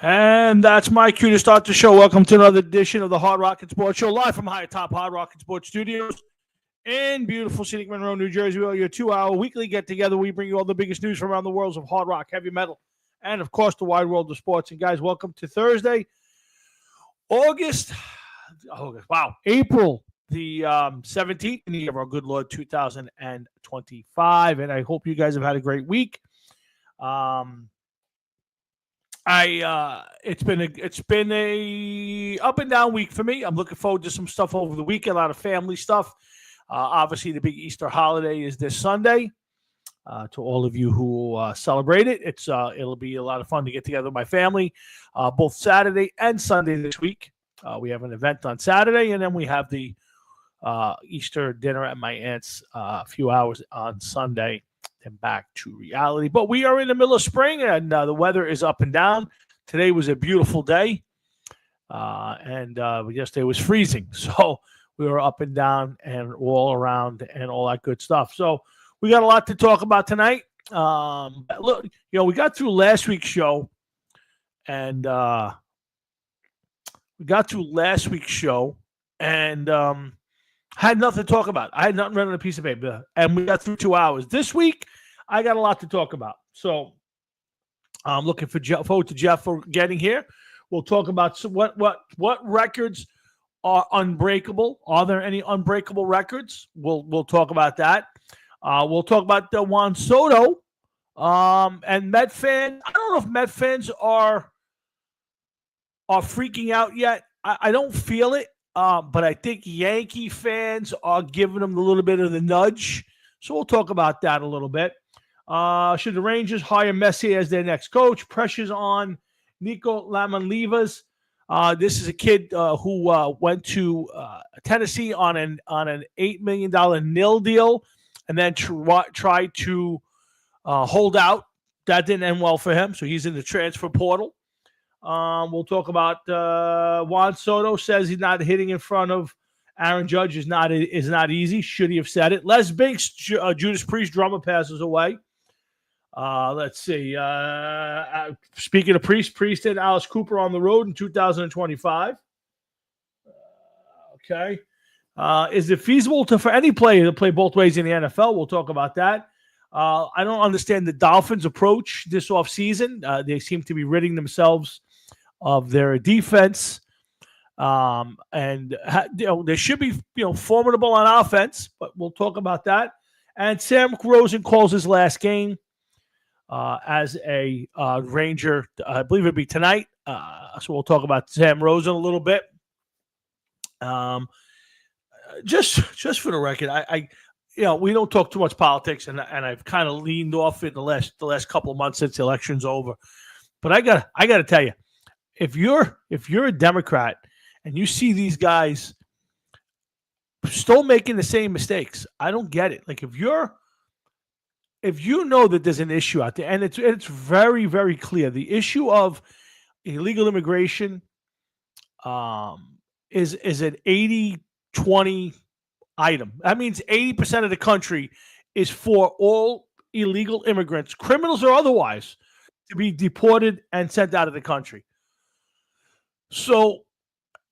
And that's my cue to start the show. Welcome to another edition of the Hard Rock and Sports Show, live from high atop Hard Rock and Sports Studios in beautiful scenic Monroe, New Jersey. We are your 2-hour weekly get-together. We bring you all the biggest news from around the worlds of hard rock, heavy metal, and, of course, the wide world of sports. And, guys, welcome to Thursday, April the 17th in the year of our good Lord, 2025. And I hope you guys have had a great week. It's been a up and down week for me. I'm looking forward to some stuff over the weekend, a lot of family stuff. Obviously, the big Easter holiday is this Sunday. To all of you who celebrate it, it'll be a lot of fun to get together with my family, both Saturday and Sunday this week. We have an event on Saturday, and then we have the Easter dinner at my aunt's a few hours on Sunday. And back to reality. But we are in the middle of spring, and the weather is up and down. Today was a beautiful day, and yesterday was freezing. So we were up and down and all around and all that good stuff. So we got a lot to talk about tonight. Look, we got through last week's show, and had nothing to talk about. I had nothing written on a piece of paper, and we got through 2 hours. This week, I got a lot to talk about. So I'm looking forward to Jeff for getting here. We'll talk about what records are unbreakable. Are there any unbreakable records? We'll talk about that. We'll talk about the Juan Soto and Met fans. I don't know if Met fans are freaking out yet. I don't feel it. But I think Yankee fans are giving them a little bit of the nudge. So we'll talk about that a little bit. Should the Rangers hire Messi as their next coach? Pressure's on Nico Lammenlivas. This is a kid who went to Tennessee on an $8 million nil deal and then tried to hold out. That didn't end well for him, so he's in the transfer portal. We'll talk about Juan Soto says he's not hitting in front of Aaron Judge is not easy. Should he have said it? Les Binks, Judas Priest drummer, passes away. Let's see. Speaking of Priest and Alice Cooper on the road in 2025. Okay. Is it feasible for any player to play both ways in the NFL? We'll talk about that. I don't understand the Dolphins' approach this offseason. They seem to be ridding themselves of their defense. They should be, formidable on offense, but we'll talk about that. And Sam Rosen calls his last game as a Ranger. I believe it'll be tonight. So we'll talk about Sam Rosen a little bit. Just for the record, I we don't talk too much politics, and I've kind of leaned off it the last couple of months since the election's over. But I got to tell you, if you're a Democrat and you see these guys still making the same mistakes, I don't get it. Like if you know that there's an issue out there, and it's very, very clear, the issue of illegal immigration is an 80-20 item. That means 80% of the country is for all illegal immigrants, criminals or otherwise, to be deported and sent out of the country. So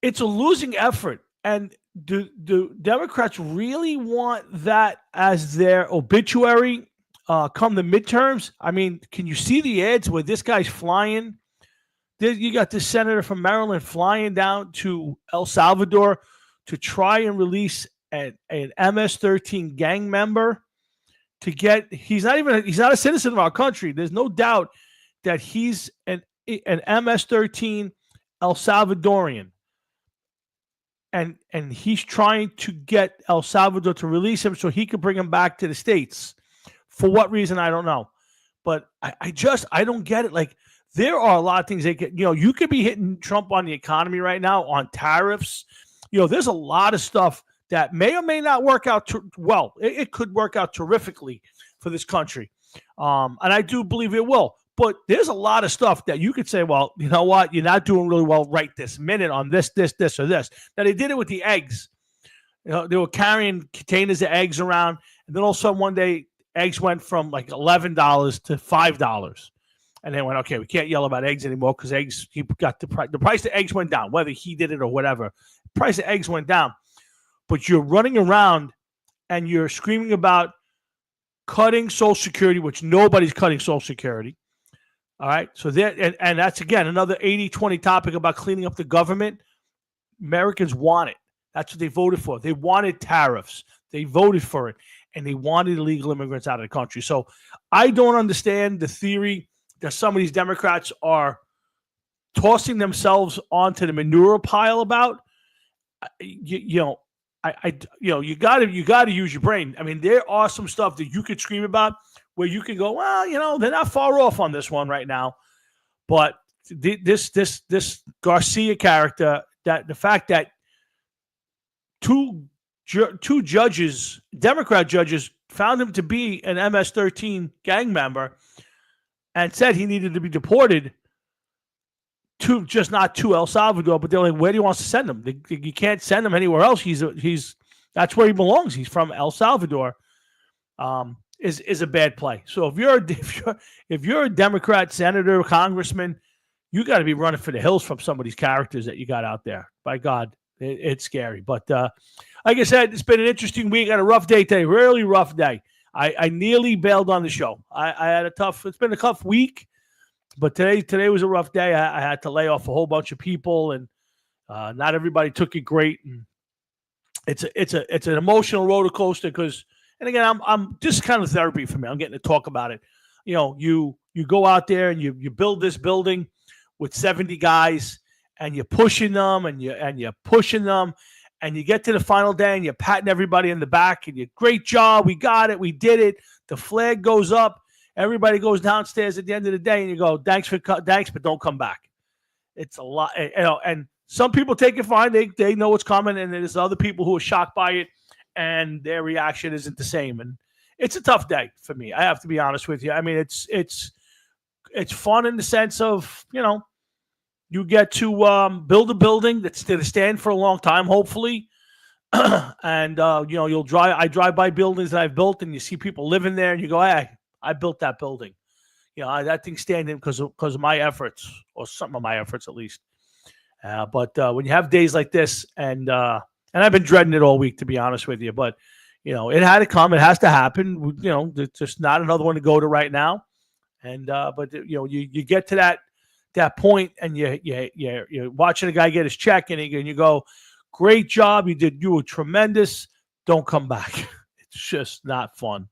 it's a losing effort. And do Democrats really want that as their obituary come the midterms? I mean, can you see the ads where this guy's flying? You got this senator from Maryland flying down to El Salvador to try and release an MS-13 gang member to get. He's not a citizen of our country. There's no doubt that he's an MS-13 El Salvadorian, and he's trying to get El Salvador to release him so he could bring him back to the States. For what reason, I don't know, but I don't get it. Like there are a lot of things they get. You could be hitting Trump on the economy right now on tariffs. There's a lot of stuff that may or may not work out well. It could work out terrifically for this country, and I do believe it will. But there's a lot of stuff that you could say, well, you know what? You're not doing really well right this minute on this, or this. Now, they did it with the eggs. They were carrying containers of eggs around, and then all of a sudden one day, eggs went from like $11 to $5. And they went, okay, we can't yell about eggs anymore because eggs, he got the price of eggs went down, whether he did it or whatever. The price of eggs went down. But you're running around and you're screaming about cutting Social Security, which nobody's cutting Social Security. All right. So that, and that's, again, another 80-20 topic about cleaning up the government. Americans want it. That's what they voted for. They wanted tariffs. They voted for it. And they wanted illegal immigrants out of the country. So I don't understand the theory that some of these Democrats are tossing themselves onto the manure pile about. You got to use your brain. I mean, there are some stuff that you could scream about where you can go, well, they're not far off on this one right now. But this Garcia character, that the fact that two judges, Democrat judges, found him to be an MS-13 gang member and said he needed to be deported to, just not to El Salvador, but they're like, where do you want to send him? You can't send him anywhere else. He's that's where he belongs. He's from El Salvador. Is a bad play. So if you're a Democrat senator, congressman, you got to be running for the hills from some of these characters that you got out there. By God, it's scary. But like I said, it's been an interesting week. I had a rough day today, really rough day. I nearly bailed on the show. I had it's been a tough week, but today was a rough day. I had to lay off a whole bunch of people, and not everybody took it great. And it's an emotional roller coaster because, and again, I'm just kind of therapy for me. I'm getting to talk about it. You go out there and you build this building with 70 guys, and you're pushing them and you're pushing them. And you get to the final day and you're patting everybody in the back and great job. We got it. We did it. The flag goes up. Everybody goes downstairs at the end of the day and you go, thanks, but don't come back. It's a lot. And some people take it fine. They know what's coming. And there's other people who are shocked by it and their reaction isn't the same. And it's a tough day for me. I have to be honest with you. I mean, it's fun in the sense of, you get to build a building that's going to stand for a long time, hopefully. And, I drive by buildings that I've built and you see people living there and you go, hey, I built that building. That thing's standing because of my efforts, or some of my efforts at least. But when you have days like this, and I've been dreading it all week, to be honest with you, but, it had to come. It has to happen. There's just not another one to go to right now. And, but you get to that point and you're watching a guy get his check and you go, great job. You were tremendous. Don't come back. It's just not fun.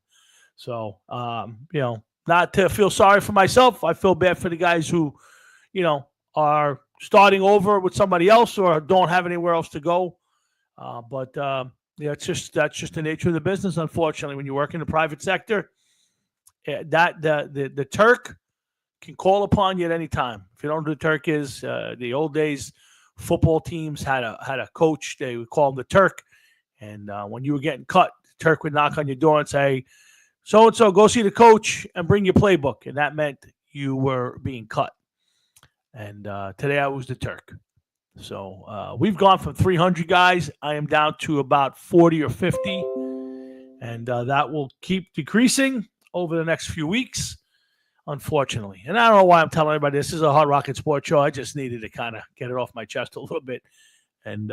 So, not to feel sorry for myself. I feel bad for the guys who, are starting over with somebody else or don't have anywhere else to go. But that's just the nature of the business. Unfortunately, when you work in the private sector, the Turk can call upon you at any time. If you don't know who the Turk is, the old days, football teams had a coach. They would call him the Turk. And when you were getting cut, the Turk would knock on your door and say, so-and-so, go see the coach and bring your playbook. And that meant you were being cut. And today I was the Turk. So we've gone from 300 guys. I am down to about 40 or 50. And that will keep decreasing over the next few weeks, unfortunately. And I don't know why I'm telling everybody this is a Hard Rocket Sports Show. I just needed to kind of get it off my chest a little bit. And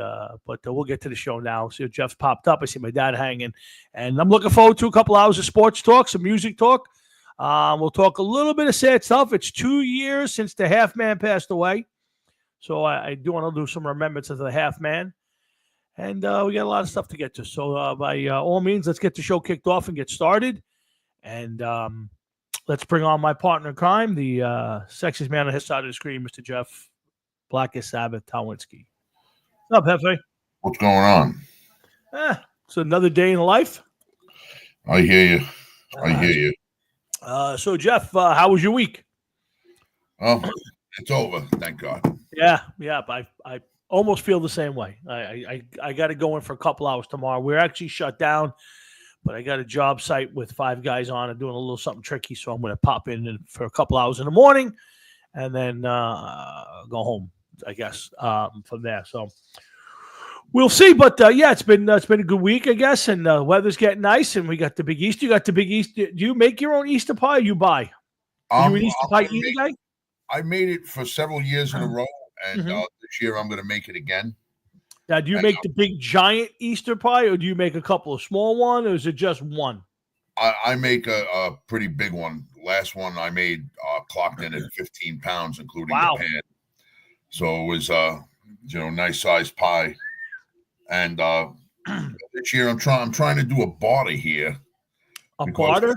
but we'll get to the show now. See, Jeff's popped up. I see my dad hanging. And I'm looking forward to a couple hours of sports talk, some music talk. We'll talk a little bit of sad stuff. It's 2 years since the half man passed away. So I do want to do some remembrance of the half man. And we got a lot of stuff to get to. So by all means, let's get the show kicked off and get started. And let's bring on my partner in crime, the sexiest man on his side of the screen, Mr. Jeff Blackest Sabbath Tawinski. What's up, Hefe? What's going on? It's another day in life. I hear you. So, Jeff, how was your week? Oh, it's over. Thank God. Yeah. I almost feel the same way. I got to go in for a couple hours tomorrow. We're actually shut down, but I got a job site with 5 guys on and doing a little something tricky. So I'm going to pop in for a couple hours in the morning and then go home, I guess, from there. So we'll see. But it's been a good week, I guess. And the weather's getting nice. And we got the Big East. You got the Big East. Do you make your own Easter pie or you buy? Are you an Easter I'm pie gonna eating guy? I made it for several years in a row, and Mhm. this year I'm going to make it again. Now, do you And make the big giant Easter pie, or do you make a couple of small one, or is it just one? I make a pretty big one. Last one I made clocked in at 15 pounds, including the Wow, pan. So it was nice sized pie. And this year I'm trying to do a barter here a because barter?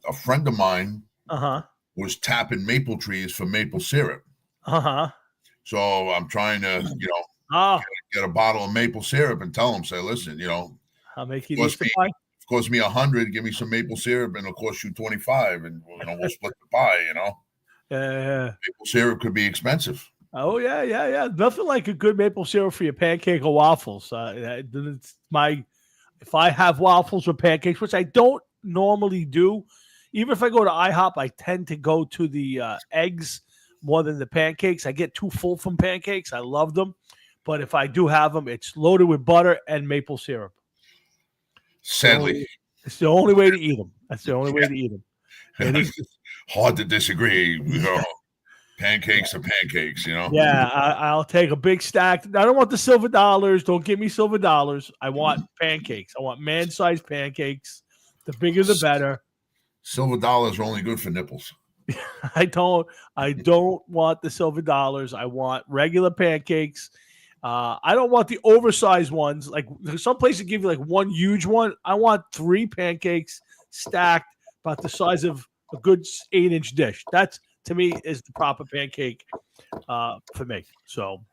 a friend of mine Uh huh. was tapping maple trees for maple syrup. Uh huh. So I'm trying to, Ah, get a bottle of maple syrup and tell him, say, listen, I'll make you an cost Easter me pie. cost me 100, give me some maple syrup, and it'll cost you 25, and we'll split the pie. Yeah. Maple syrup could be expensive. Oh yeah. Nothing like a good maple syrup for your pancake or waffles. It's if I have waffles or pancakes, which I don't normally do, even if I go to IHOP, I tend to go to the eggs more than the pancakes. I get too full from pancakes. I love them, but if I do have them, it's loaded with butter and maple syrup. Sadly, It's the only way to eat them. That's the only way to eat them. It is. hard to disagree. Pancakes are pancakes. Yeah, I'll take a big stack. I don't want the silver dollars. Don't give me silver dollars. I want pancakes. I want man-sized pancakes. The bigger, the better. Silver dollars are only good for nipples. I don't want the silver dollars. I want regular pancakes. I don't want the oversized ones. Like some places give you like one huge one. I want 3 pancakes stacked about the size of a good 8-inch dish. That's to me is the proper pancake for me. So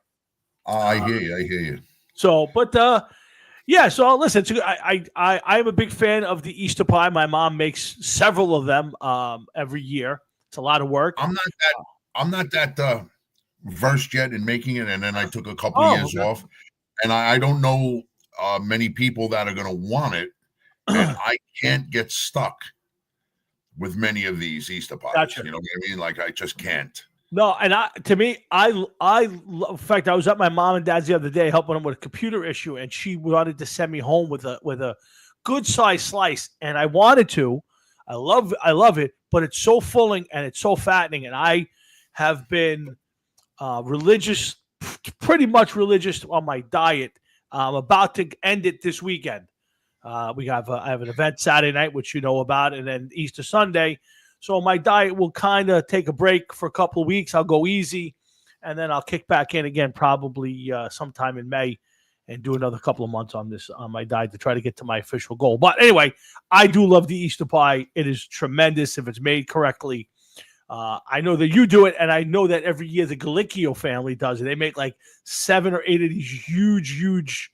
I hear you. So, but yeah. So listen, I'm a big fan of the Easter pie. My mom makes several of them every year. It's a lot of work. I'm not that versed yet in making it, and then I took a couple years Okay. off, and I don't know many people that are going to want it, and I can't get stuck with many of these Easter pies. Gotcha. You know what I mean? Like I just can't. No, and in fact, I was at my mom and dad's the other day helping them with a computer issue, and she wanted to send me home with a good size slice, and I wanted to. I love it, but it's so filling and it's so fattening, and I have been religious, pretty much religious on my diet. I'm about to end it this weekend. I have an event Saturday night, which you know about, and then Easter Sunday. So my diet will kind of take a break for a couple of weeks. I'll go easy, and then I'll kick back in again probably sometime in May and do another couple of months on my diet to try to get to my official goal. But anyway, I do love the Easter pie. It is tremendous if it's made correctly. I know that you do it, and I know that every year the Galicchio family does it. They make like 7 or 8 of these huge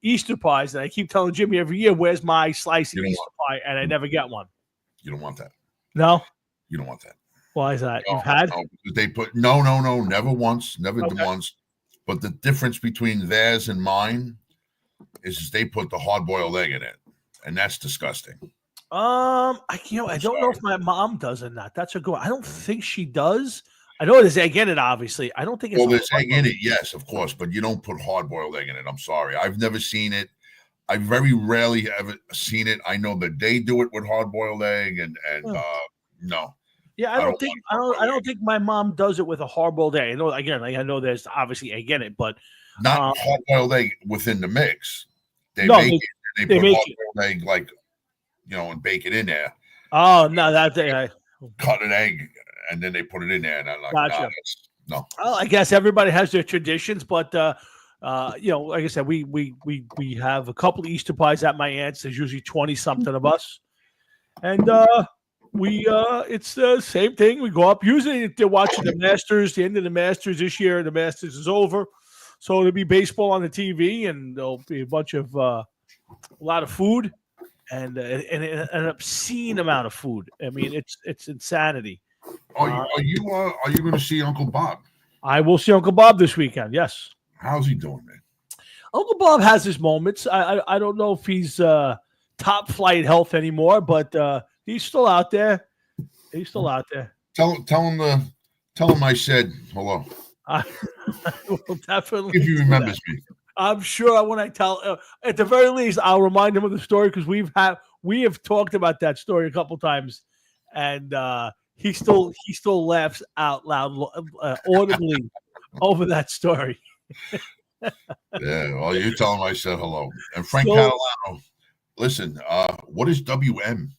Easter pies, and I keep telling Jimmy every year, "Where's my slice of Easter pie?" And I never get one. You don't want that. No, you don't want that. Why is that? No, You've had? no, they put no, never once, never once. But the difference between theirs and mine is they put the hard-boiled egg in it, and that's disgusting. I don't know if my mom does or not. That's a good one. I don't think she does. I know there's egg in it, obviously. I don't think it's there's egg in it, yes, of course, but you don't put hard-boiled egg in it. I'm sorry. I've never seen it. I very rarely ever seen it. I know that they do it with hard-boiled egg, and no. Yeah, I don't think my mom does it with a hard-boiled egg. I know there's obviously egg in it, but not hard-boiled egg within the mix. They put hard-boiled egg like and bake it in there. Oh no, cut an egg and then they put it in there, and I'm like, gotcha. No. Well, I guess everybody has their traditions, but like I said, we have a couple of Easter pies at my aunt's. There's usually 20 something of us, and it's the same thing. We go up. Usually they're watching the Masters, the end of the Masters this year. The Masters is over, so there'll be baseball on the TV, and there'll be a bunch of a lot of food, and an obscene amount of food. I mean, it's insanity. Are you going to see Uncle Bob? I will see Uncle Bob this weekend. Yes. How's he doing, man? Uncle Bob has his moments. I don't know if he's top flight health anymore, but he's still out there. He's still out there. Tell him I said hello. I will definitely. If he remembers me. I'm sure when I tell, at the very least, I'll remind him of the story because we have talked about that story a couple times, and he still laughs out loud audibly over that story. Yeah, well, you tell him I said hello. And Frank So- Catalano, listen, what is WM?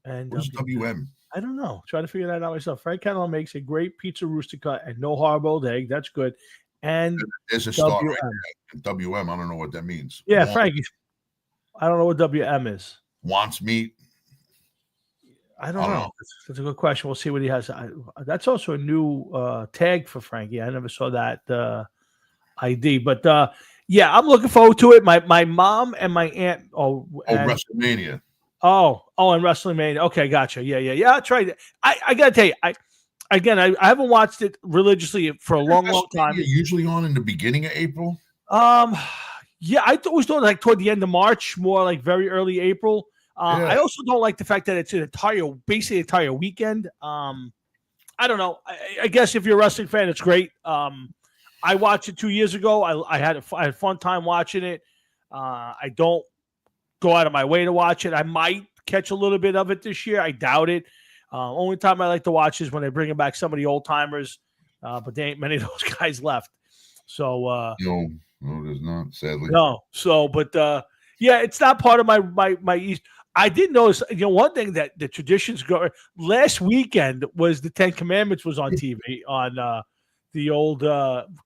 And What is WM? I don't know. Trying to figure that out myself. Frank Catalano makes a great pizza rustica and no hard-boiled egg. That's good. And There's a start WM. right there. WM, I don't know what that means. Yeah, Frank. I don't know what WM is. Wants meat. I don't know. That's a good question. We'll see what he has. That's also a new tag for Frankie. I never saw that ID, but yeah, I'm looking forward to it. My mom and my aunt. WrestleMania. And WrestleMania. Okay, gotcha. Yeah. I tried it. I gotta tell you, I haven't watched it religiously for a long time. Usually on in the beginning of April. Yeah, I always thought like toward the end of March, more like very early April. I also don't like the fact that it's basically entire weekend. I don't know. I guess if you're a wrestling fan, it's great. I watched it 2 years ago. I had a fun time watching it. I don't go out of my way to watch it. I might catch a little bit of it this year. I doubt it. Only time I like to watch is when they're bringing back some of the old timers, but there ain't many of those guys left. So no, there's not. Sadly, no. So, but yeah, it's not part of my East. I did notice, one thing that the traditions go. Last weekend was the Ten Commandments was on TV on the old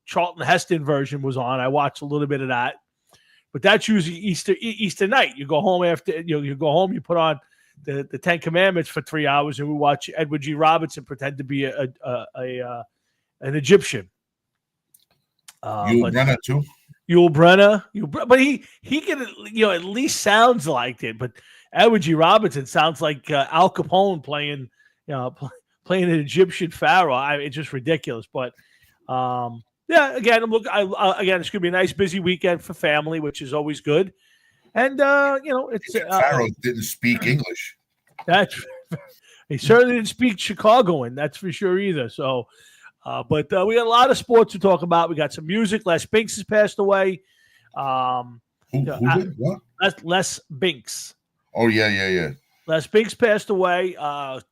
Charlton Heston version was on. I watched a little bit of that, but that's usually Easter night. You go home after you go home. You put on the Ten Commandments for 3 hours, and we watch Edward G. Robinson pretend to be an Egyptian. Yul Brynner too. Yul Brynner, but he can at least sounds like it. But Edward G. Robinson sounds like Al Capone playing playing an Egyptian pharaoh. It's just ridiculous. But yeah, again, again, it's gonna be a nice busy weekend for family, which is always good. And it's Pharaoh didn't speak English. He certainly didn't speak Chicagoan. That's for sure either. So. But we got a lot of sports to talk about. We got some music. Les Binks has passed away. Who did what? Les Binks. Oh yeah. Les Binks passed away.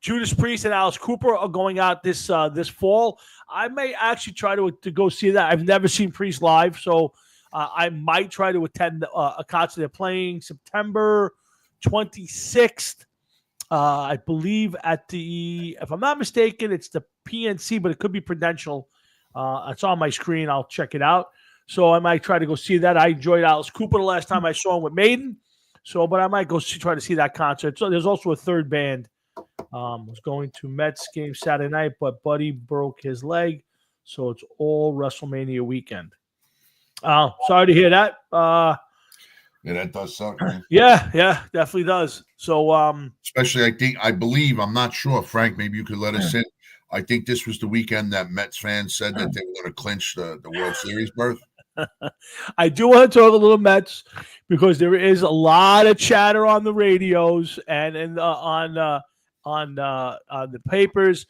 Judas Priest and Alice Cooper are going out this fall. I may actually try to go see that. I've never seen Priest live, so I might try to attend a concert they're playing September 26th. I believe if I'm not mistaken, it's the PNC, but it could be Prudential. It's on my screen. I'll check it out. So I might try to go see that. I enjoyed Alice Cooper the last time I saw him with Maiden. So, but I might go try to see that concert. So there's also a third band. Was going to Mets game Saturday night, but Buddy broke his leg. So it's all WrestleMania weekend. Sorry to hear that. Yeah, that does suck, man. Yeah, definitely does. So, especially, I'm not sure, Frank, maybe you could let us in. I think this was the weekend that Mets fans said that they were going to clinch the World Series berth. I do want to talk a little Mets because there is a lot of chatter on the radios and on the papers.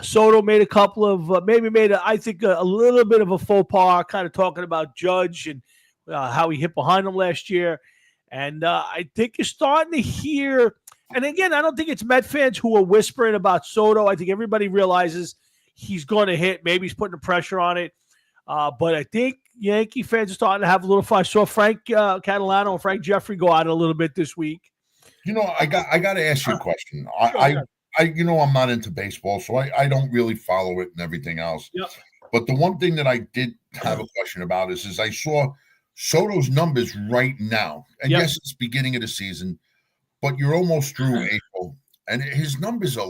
Soto made a couple of I think a little bit of a faux pas, kind of talking about Judge and how he hit behind him last year. And I think you're starting to hear, and again, I don't think it's Met fans who are whispering about Soto. I think everybody realizes he's going to hit. Maybe he's putting the pressure on it. But I think Yankee fans are starting to have a little fun. I saw Frank Catalano and Frank Jeffrey go out a little bit this week. I got to ask you a question. I'm not into baseball, so I don't really follow it and everything else. Yep. But the one thing that I did have a question about is I saw Soto's numbers right now, and yes, it's beginning of the season, but you're almost through April, and his numbers are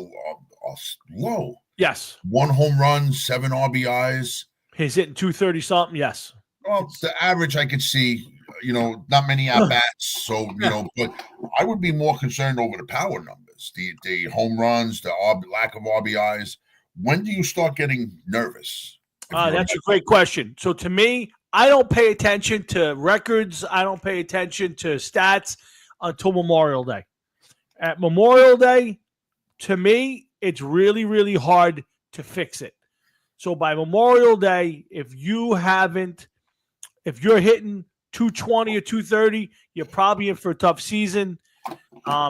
low. Yes. 1 home run, 7 RBIs. He's hitting 230 something. Yes. Well, the average I could see, not many at bats. So, but I would be more concerned over the power numbers, the home runs, the lack of RBIs. When do you start getting nervous? That's a great question. So to me, I don't pay attention to records. I don't pay attention to stats until Memorial Day. At Memorial Day, to me, it's really, really hard to fix it. So by Memorial Day, if you're hitting 220 or 230, you're probably in for a tough season.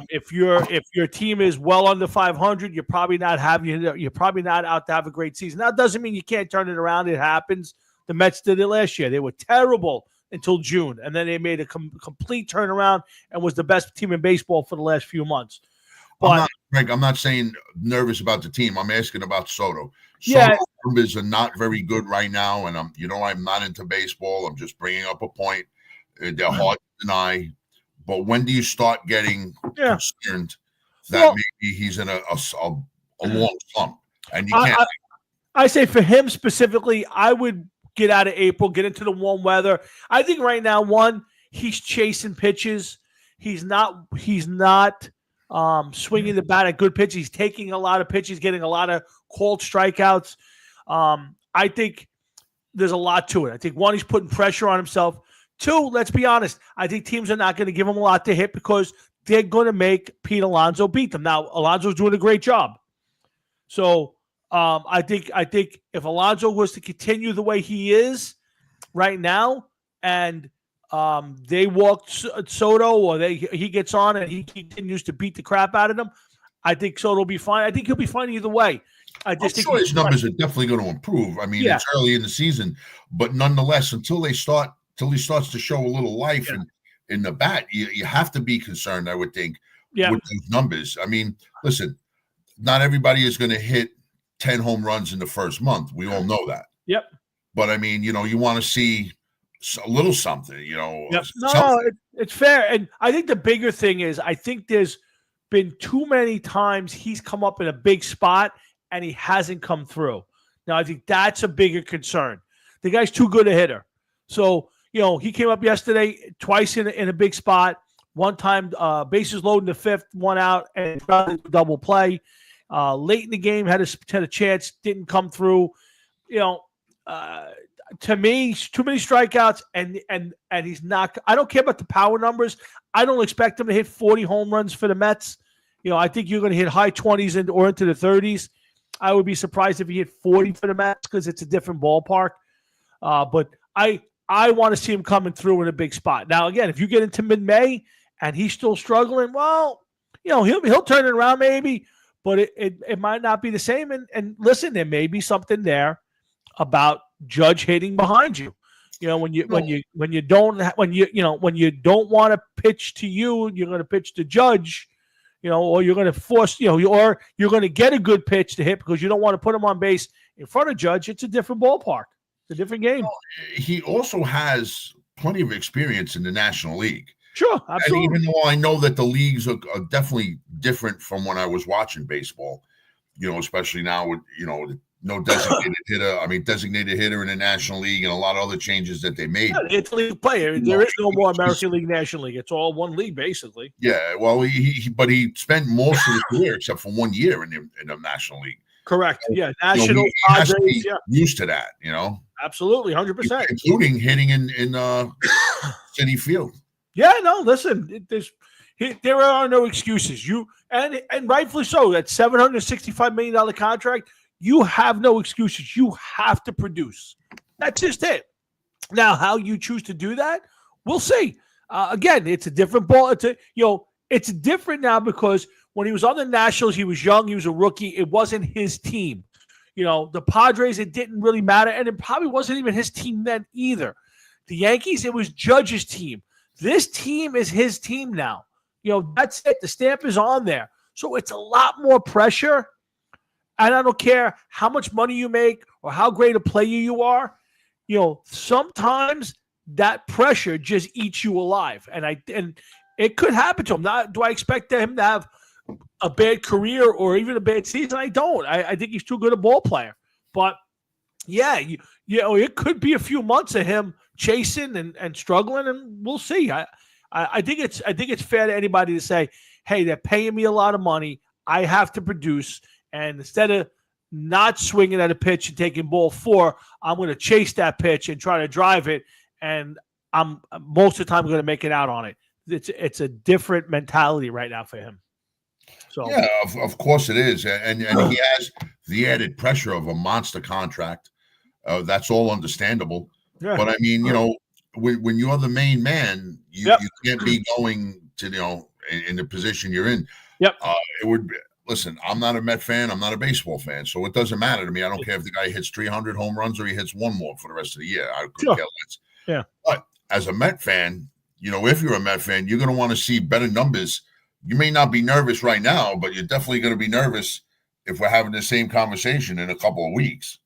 If your team is well under 500, you're probably not out to have a great season. That doesn't mean you can't turn it around. It happens. The Mets did it last year. They were terrible until June, and then they made a complete turnaround and was the best team in baseball for the last few months. But I'm not saying nervous about the team. I'm asking about Soto. Yeah. Soto's numbers are not very good right now, and I'm not into baseball. I'm just bringing up a point. They're hard to deny. But when do you start getting concerned that maybe he's in a long slump? And you can't. I say for him specifically, I would get out of April, get into the warm weather. I think right now, he's chasing pitches. He's not swinging the bat at good pitches. He's taking a lot of pitches, getting a lot of called strikeouts. I think there's a lot to it. I think one, he's putting pressure on himself. Two, let's be honest. I think teams are not going to give him a lot to hit because they're going to make Pete Alonso beat them. Now, Alonso's doing a great job. So I think if Alonso was to continue the way he is right now, and they walk Soto, or he gets on and he continues to beat the crap out of them, I think Soto will be fine. I think he'll be fine either way. I'm sure his numbers are definitely going to improve. I mean, it's early in the season, but nonetheless, until he starts to show a little life in the bat, you have to be concerned, I would think, with those numbers. I mean, listen, not everybody is going to hit 10 home runs in the first month. We all know that. Yep. But I mean, you want to see a little something, Yep. No, it's fair. And I think the bigger thing is, I think there's been too many times he's come up in a big spot and he hasn't come through. Now, I think that's a bigger concern. The guy's too good a hitter. So, he came up yesterday twice in a big spot. One time, bases loaded in the fifth, one out, and double play. Late in the game, had a chance, didn't come through. To me, too many strikeouts, and he's not. I don't care about the power numbers. I don't expect him to hit 40 home runs for the Mets. I think you're going to hit high 20s or into the 30s. I would be surprised if he hit 40 for the Mets because it's a different ballpark. But I want to see him coming through in a big spot. Now, again, if you get into mid-May and he's still struggling, well, he'll turn it around maybe, but it might not be the same. And listen, there may be something there about Judge hitting behind you. When you don't want to pitch to you, you're going to pitch to Judge. Or you're going to force, or you're going to get a good pitch to hit because you don't want to put him on base in front of Judge. It's a different ballpark. It's a different game. He also has plenty of experience in the National League. Sure, absolutely. And even though I know that the leagues are definitely different from when I was watching baseball, especially now with, no designated hitter. I mean, designated hitter in the National League and a lot of other changes that they made. Yeah, it's a league player. There is no more American League, National League. It's all one league, basically. Yeah, well, he spent most of his career except for 1 year in the National League. Correct. Yeah, National. He has to be used to that. Absolutely, 100%, including hitting in Citi Field. Yeah, no, listen, there are no excuses. And rightfully so. That $765 million contract. You have no excuses. You have to produce. That's just it. Now, how you choose to do that, we'll see. Again, it's a different ball. It's different now because when he was on the Nationals, he was young. He was a rookie. It wasn't his team. The Padres, it didn't really matter. And it probably wasn't even his team then either. The Yankees, it was Judge's team. This team is his team now. That's it. The stamp is on there. So it's a lot more pressure. And I don't care how much money you make or how great a player you are. Sometimes that pressure just eats you alive. And it could happen to him. Do I expect him to have a bad career or even a bad season? I don't. I think he's too good a ball player. But yeah, it could be a few months of him chasing and struggling, and we'll see. I think it's fair to anybody to say, hey, they're paying me a lot of money. I have to produce. And instead of not swinging at a pitch and taking ball 4, I'm going to chase that pitch and try to drive it. And I'm most of the time going to make it out on it. It's a different mentality right now for him. So yeah, of course it is, and he has the added pressure of a monster contract. That's all understandable. Yeah. But I mean, when you're the main man, you can't be going to in the position you're in. Yep. It would be, listen, I'm not a Met fan. I'm not a baseball fan. So it doesn't matter to me. I don't care if the guy hits 300 home runs or he hits one more for the rest of the year. I could care less. Yeah. But as a Met fan, if you're a Met fan, you're going to want to see better numbers. You may not be nervous right now, but you're definitely going to be nervous if we're having the same conversation in a couple of weeks.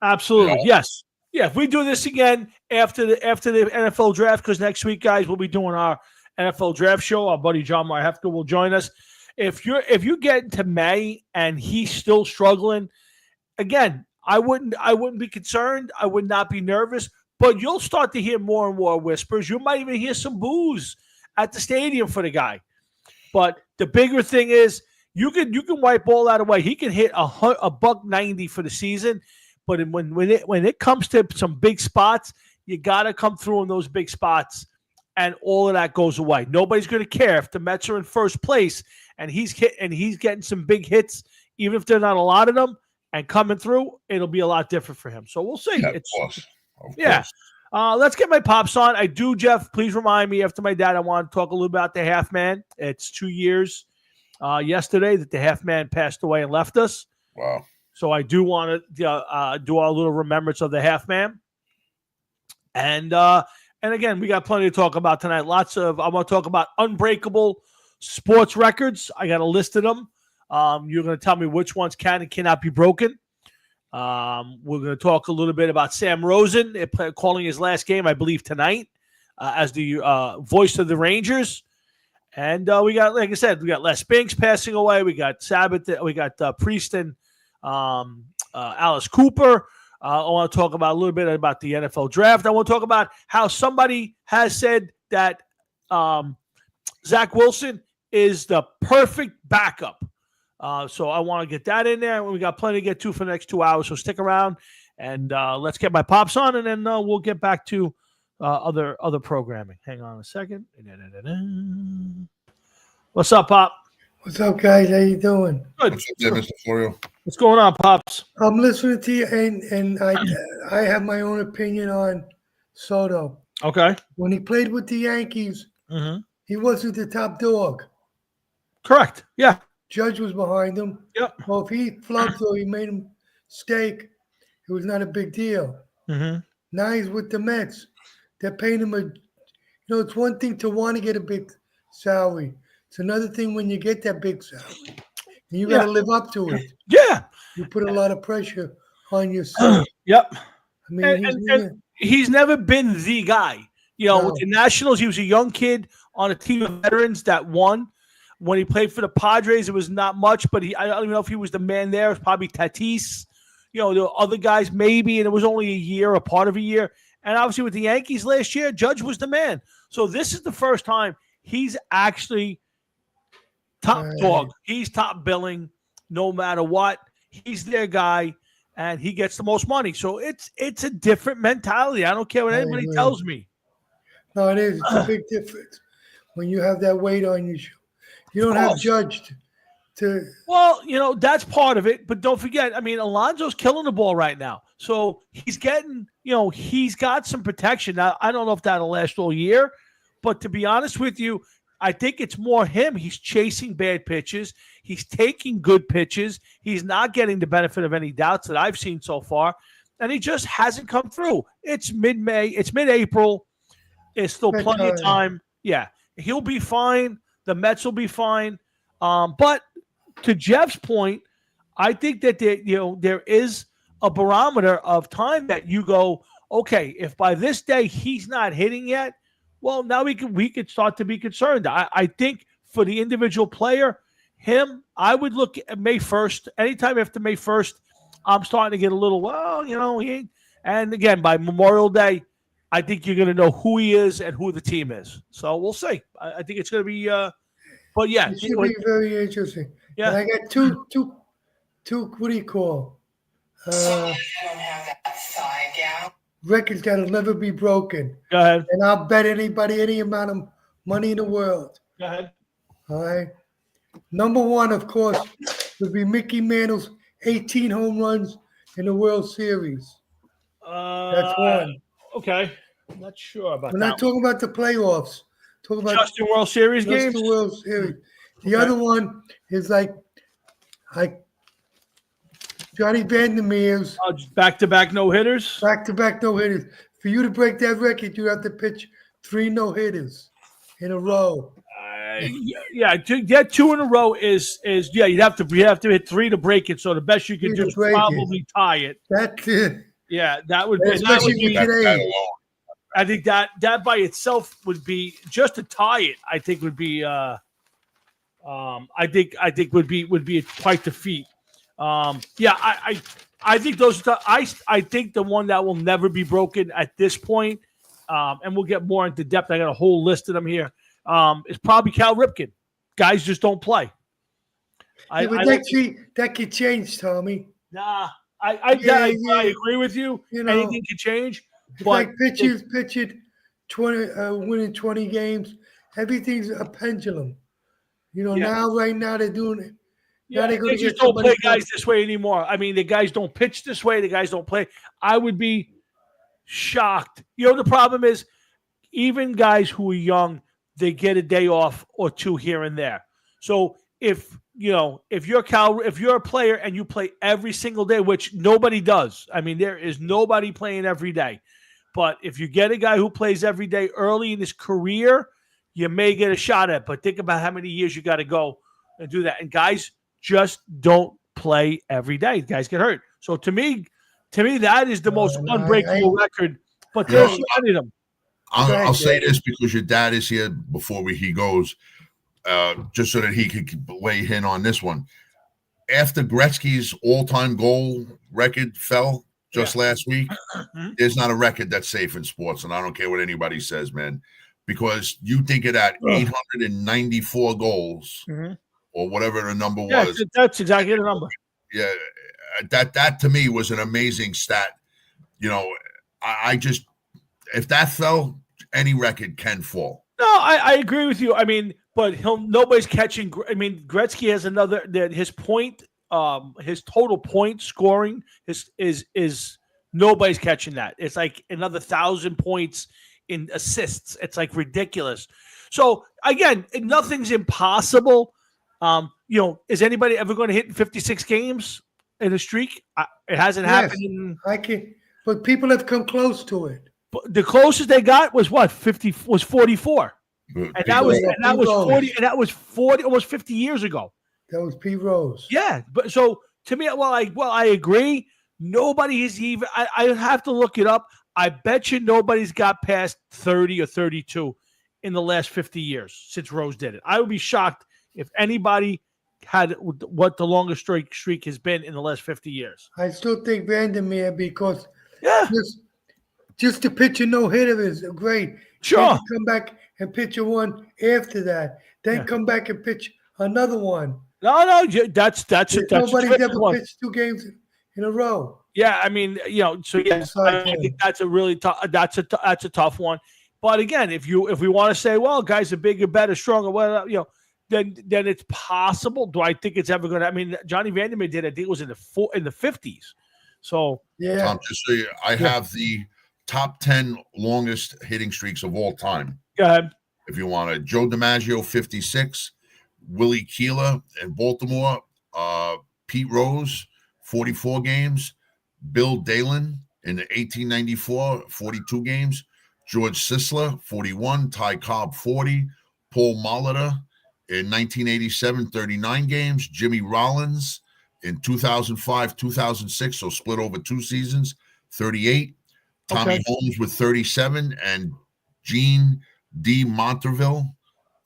Absolutely. Yes. Yeah. If we do this again after the NFL draft, because next week, guys, we'll be doing our NFL draft show. Our buddy John Marhefka will join us. If you get into May and he's still struggling, again, I wouldn't be concerned. I would not be nervous, but you'll start to hear more and more whispers. You might even hear some boos at the stadium for the guy. But the bigger thing is you can wipe all that away. He can hit a $190 for the season, but when it comes to some big spots, you got to come through in those big spots, and all of that goes away. Nobody's going to care if the Mets are in first place and he's getting some big hits, even if they're not a lot of them, and coming through. It'll be a lot different for him. So we'll see. Yeah, of course. Let's get my pops on. I do, Jeff. Please remind me after my dad. I want to talk a little about the half man. It's 2 years yesterday that the half man passed away and left us. Wow. So I do want to do our little remembrance of the half man. And again, we got plenty to talk about tonight. I want to talk about unbreakable sports records. I got a list of them. You're going to tell me which ones can and cannot be broken. We're going to talk a little bit about Sam Rosen calling his last game, I believe, tonight as the voice of the Rangers. And we got, like I said, we got Les Binks passing away. We got Sabbath. We got Priest and Alice Cooper. I want to talk about a little bit about the NFL draft. I want to talk about how somebody has said that Zach Wilson is the perfect backup. So I want to get that in there. We got plenty to get to for the next 2 hours, so stick around and let's get my pops on, and then we'll get back to other programming. Hang on a second. What's up, Pop? What's up, guys? How you doing? Good. What's up there, Mr. Florio? What's going on, Pops? I'm listening to you, and I have my own opinion on Soto. Okay. When he played with the Yankees, he wasn't the top dog. Correct. Yeah. Judge was behind him. Yep. Well, if he flubbed or he made a mistake, it was not a big deal. Now he's with the Mets. They're paying him it's one thing to want to get a big salary. It's another thing when you get that big salary. And you got to live up to it. Yeah. You put a lot of pressure on yourself. Yep. I mean, he's never been the guy. With the Nationals, he was a young kid on a team of veterans that won. When he played for the Padres, it was not much, but I don't even know if he was the man there. It was probably Tatis. There were other guys maybe, and it was only a year, a part of a year. And obviously with the Yankees last year, Judge was the man. So this is the first time he's actually top dog. He's top billing no matter what. He's their guy, and he gets the most money. So it's a different mentality. I don't care what anybody tells me. No, it is. It's a big difference when you have that weight on your shoulder. You don't have Judge to. Well, that's part of it. But don't forget, Alonso's killing the ball right now. So he's getting, he's got some protection. Now, I don't know if that'll last all year. But to be honest with you, I think it's more him. He's chasing bad pitches. He's taking good pitches. He's not getting the benefit of any doubts that I've seen so far. And he just hasn't come through. It's mid-May. It's mid-April. There's still plenty of time. Yeah, he'll be fine. The Mets will be fine. But to Jeff's point, I think that there is a barometer of time that you go, okay, if by this day he's not hitting yet, well, now we could start to be concerned. I think for the individual player, I would look at May 1st. Anytime after May 1st, I'm starting to get a little, he ain't. And again, by Memorial Day, I think you're going to know who he is and who the team is. So we'll see. I think it's going to be, but yeah. It should be very interesting. Yeah. And I got two, what do you call? Records that'll never be broken. Go ahead. And I'll bet anybody any amount of money in the world. Go ahead. All right. Number one, of course, would be Mickey Mantle's 18 home runs in the World Series. That's one. Okay. I'm not sure about that. We're not talking about the playoffs. talk about just in World Series just games. the World Series. The Okay. other one is like Johnny Vandermeer's Back-to-back no-hitters. back-to-back no-hitters. For you to break that record, you have to pitch 3 no-hitters in a row. Yeah, to get 2 in a row is you'd have to hit 3 to break it. So the best you could 3 do to is break it. probably tie it. That's it. Yeah, that would be. Especially with That today. alone. I think that by itself would be just to tie it. I think would be. I think would be quite the feat. Yeah, I think those. I think the one that will never be broken at this point, and we'll get more into depth. I got a whole list of them here. Is probably Cal Ripken. Guys just don't play. Yeah, but that could change, Tommy. Nah, I agree with you. You know, anything can change. It's But like pitchers pitching 20, winning 20 games. Everything's a pendulum. You know, Yeah. right now they're doing it. yeah, Now they're going they to just get don't play somebody guys this way anymore. I mean, the guys don't pitch this way. The guys don't play. I would be shocked. You know, the problem is even guys who are young, they get a day off or 2 here and there. So if you're a player and you play every single day, which nobody does. I mean, there is nobody playing every day. But if you get a guy who plays every day early in his career, you may get a shot at it. But think about how many years you got to go and do that. And guys just don't play every day. Guys get hurt. So to me, that is the most unbreakable record. But there's so many of them. I'll say this because your dad is here before he goes, just so that he could weigh in on this one. After Gretzky's all-time goal record fell just last week, there's not a record that's safe in sports, and I don't care what anybody says, man, because you think of that 894 goals or whatever the number was. Yeah, that's exactly the number. Yeah, that to me was an amazing stat. You know, I just if that fell, any record can fall. No, I agree with you. I mean, but nobody's catching. I mean, Gretzky has another that his total point scoring is nobody's catching that. It's like another 1,000 points in assists. It's like ridiculous. So again, nothing's impossible. Is anybody ever going to hit 56 games in a streak? It hasn't happened. I can, but people have come close to it. But the closest they got was what? 44. And that was 40, and that was 40, almost 50 years ago. That was Pete Rose. Yeah, but so to me, I agree. Nobody is even. I have to look it up. I bet you nobody's got past 30 or 32 in the last 50 years since Rose did it. I would be shocked if anybody had what the longest streak has been in the last 50 years. I still think Vandermeer because Yeah, just to pitch a no-hitter is great. sure. Then you come back and pitch a one after that. Then come back and pitch another one. No, that's Nobody's a ever one. pitched 2 games in a row. Yeah, I mean, so yes, I think that's a really tough. That's a tough one. But again, if we want to say, well, guys are bigger, better, stronger, whatever, then it's possible. Do I think it's ever going to? I mean, Johnny Vandermeer did. I think it was in the 50s. So yeah, Tom, just so I have the top 10 longest hitting streaks of all time. go ahead. If you want to, Joe DiMaggio 56, Willie Keeler in Baltimore, Pete Rose 44 games, Bill Dalen in 1894 42 games, George Sisler 41, Ty Cobb 40, Paul Molitor in 1987 39 games, Jimmy Rollins in 2005 2006, so split over 2 seasons, 38, Tommy Holmes with 37, and Gene D. Monterville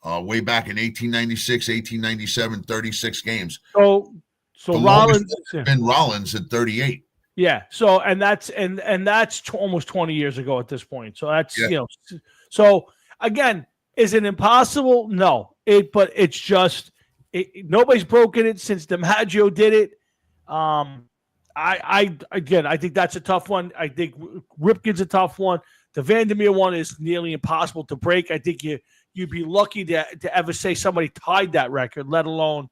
way back in 1896 1897 36 games. So The Rollins been Rollins at 38. Yeah. So and that's almost 20 years ago at this point. So that's So again, is it impossible? No. But it's just nobody's broken it since DiMaggio did it. I think that's a tough one. I think Ripken's a tough one. The Vandermeer one is nearly impossible to break. I think you'd be lucky to ever say somebody tied that record, let alone.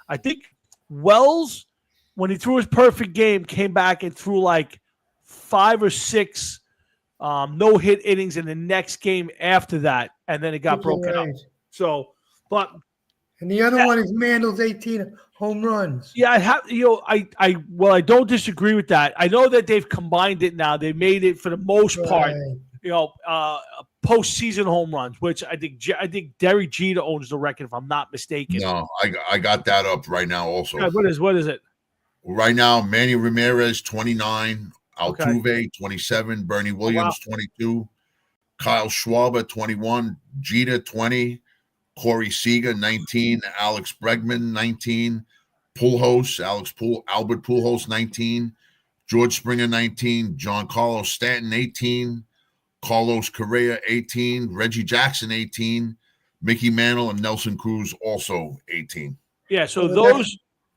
I think Wells, when he threw his perfect game, came back and threw like 5 or 6 no hit innings in the next game after that, and then it got broken up. So, but and the other one is Mantl's 18 home runs. Yeah, I don't disagree with that. I know that they've combined it now. They made it for the most part, postseason home runs, which I think Derek Jeter owns the record, if I'm not mistaken. No, I got that up right now also. Yeah, what is it? Right now, Manny Ramirez 29, Altuve 27, Bernie Williams 22, Kyle Schwarber 21, Jeter 20, Corey Seager 19, Alex Bregman 19, Albert Pujols 19, George Springer 19, Giancarlo Stanton 18, Carlos Correa 18, Reggie Jackson 18, Mickey Mantle and Nelson Cruz also 18. Yeah, so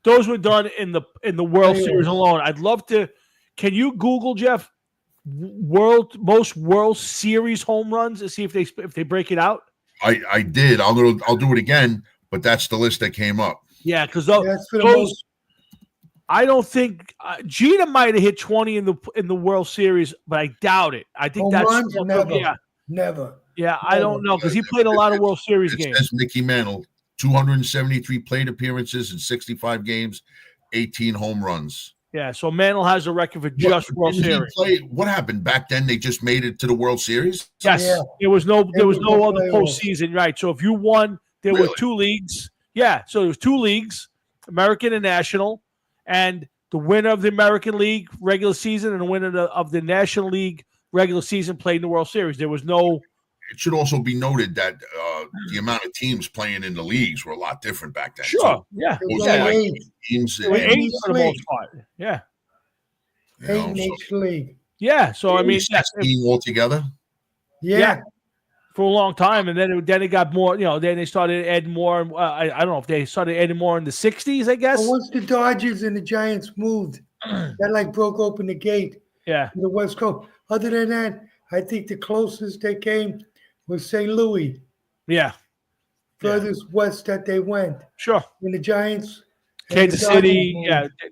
those were done in the World Series alone. I'd love to. Can you Google, Jeff, most World Series home runs and see if they break it out? I did. I'll do it again, but that's the list that came up. Yeah, because those I don't think Jeter might have hit 20 in the World Series, but I doubt it. I think home runs, never. Yeah, I don't know because he played a lot of World Series games. Says Mickey Mantle, 273 plate appearances in 65 games, 18 home runs. Yeah, so Mantle has a record for just World Series. What happened back then? They just made it to the World Series. Yes, there was no other postseason, right? So if you won, there were two leagues. Yeah, so there was two leagues, American and National, and the winner of the American League regular season and the winner of the National League regular season played in the World Series. There was no. It should also be noted that the amount of teams playing in the leagues were a lot different back then. Sure, yeah. Teams for the most part. Yeah. Eight in each league. Yeah, so I mean, 16 altogether. Yeah. For a long time, and then it got more. Then they started adding more. I don't know if they started adding more in the '60s. I guess. Well, once the Dodgers and the Giants moved, that broke open the gate. Yeah. To the West Coast. Other than that, I think the closest they came was St. Louis. Yeah. Furthest west that they went. Sure. And the Giants. Kansas City,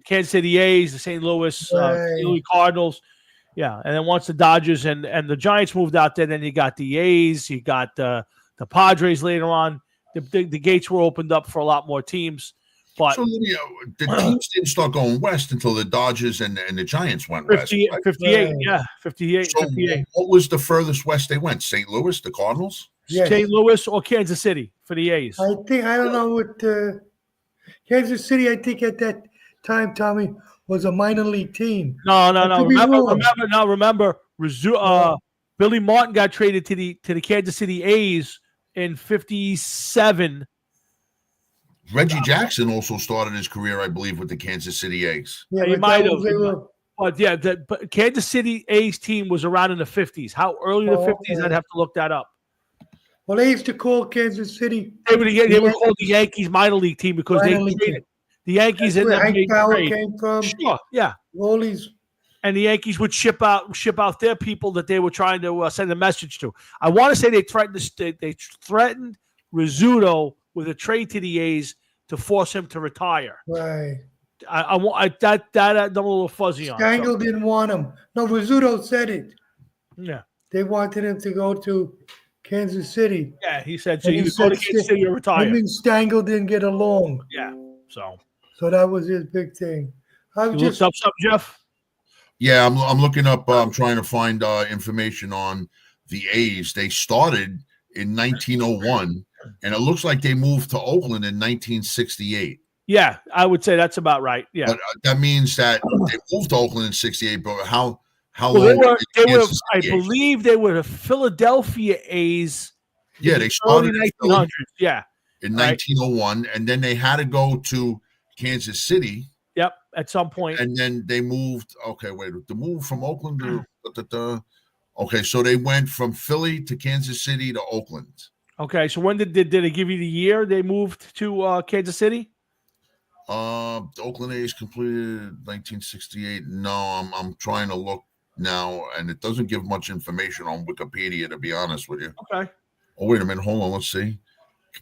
Kansas City A's, the St. Louis Cardinals. Yeah, and then once the Dodgers and the Giants moved out there, then you got the A's, you got the Padres later on. The gates were opened up for a lot more teams. But so the teams didn't start going west until the Dodgers and the Giants went west. 58, yeah, 58. So 58. What was the furthest west they went? St. Louis, the Cardinals? Yes. St. Louis or Kansas City for the A's? I don't know what Kansas City, I think at that time, Tommy, was a minor league team. No. Remember, Billy Martin got traded to the Kansas City A's in 57. Reggie Jackson also started his career, I believe, with the Kansas City A's. Yeah, he might have. But yeah, but Kansas City A's team was around in the 50s. How early in the 50s? I'd have to look that up. Well, they used to call Kansas City. They would call the Yankees minor league team because they traded the Yankees in that big trade. Came from. Sure, yeah. All these. And the Yankees would ship out their people that they were trying to send a message to. I want to say they threatened Rizzuto with a trade to the A's to force him to retire. Right. I'm a little fuzzy on. Stengel didn't want him. No, Rizzuto said it. Yeah. They wanted him to go to Kansas City. Yeah, he said so. He would go to Kansas City or retire. Him and Stengel didn't get along. Yeah. So that was his big thing. You looked up something, Jeff? Yeah, I'm looking up. I'm trying to find information on the A's. They started in 1901, and it looks like they moved to Oakland in 1968. Yeah, I would say that's about right. Yeah, but that means that they moved to Oakland in '68. But how long? I believe they were the Philadelphia A's. Yeah, they started in 1900s. Yeah, in 1901, and then they had to go to Kansas City. Yep, at some point. And then they moved. Okay, wait. The move from Oakland to okay, so they went from Philly to Kansas City to Oakland. Okay, so when did they give you the year they moved to Kansas City? The Oakland A's completed 1968. No, I'm trying to look now, and it doesn't give much information on Wikipedia, to be honest with you. Okay. Oh, wait a minute. Hold on. Let's see.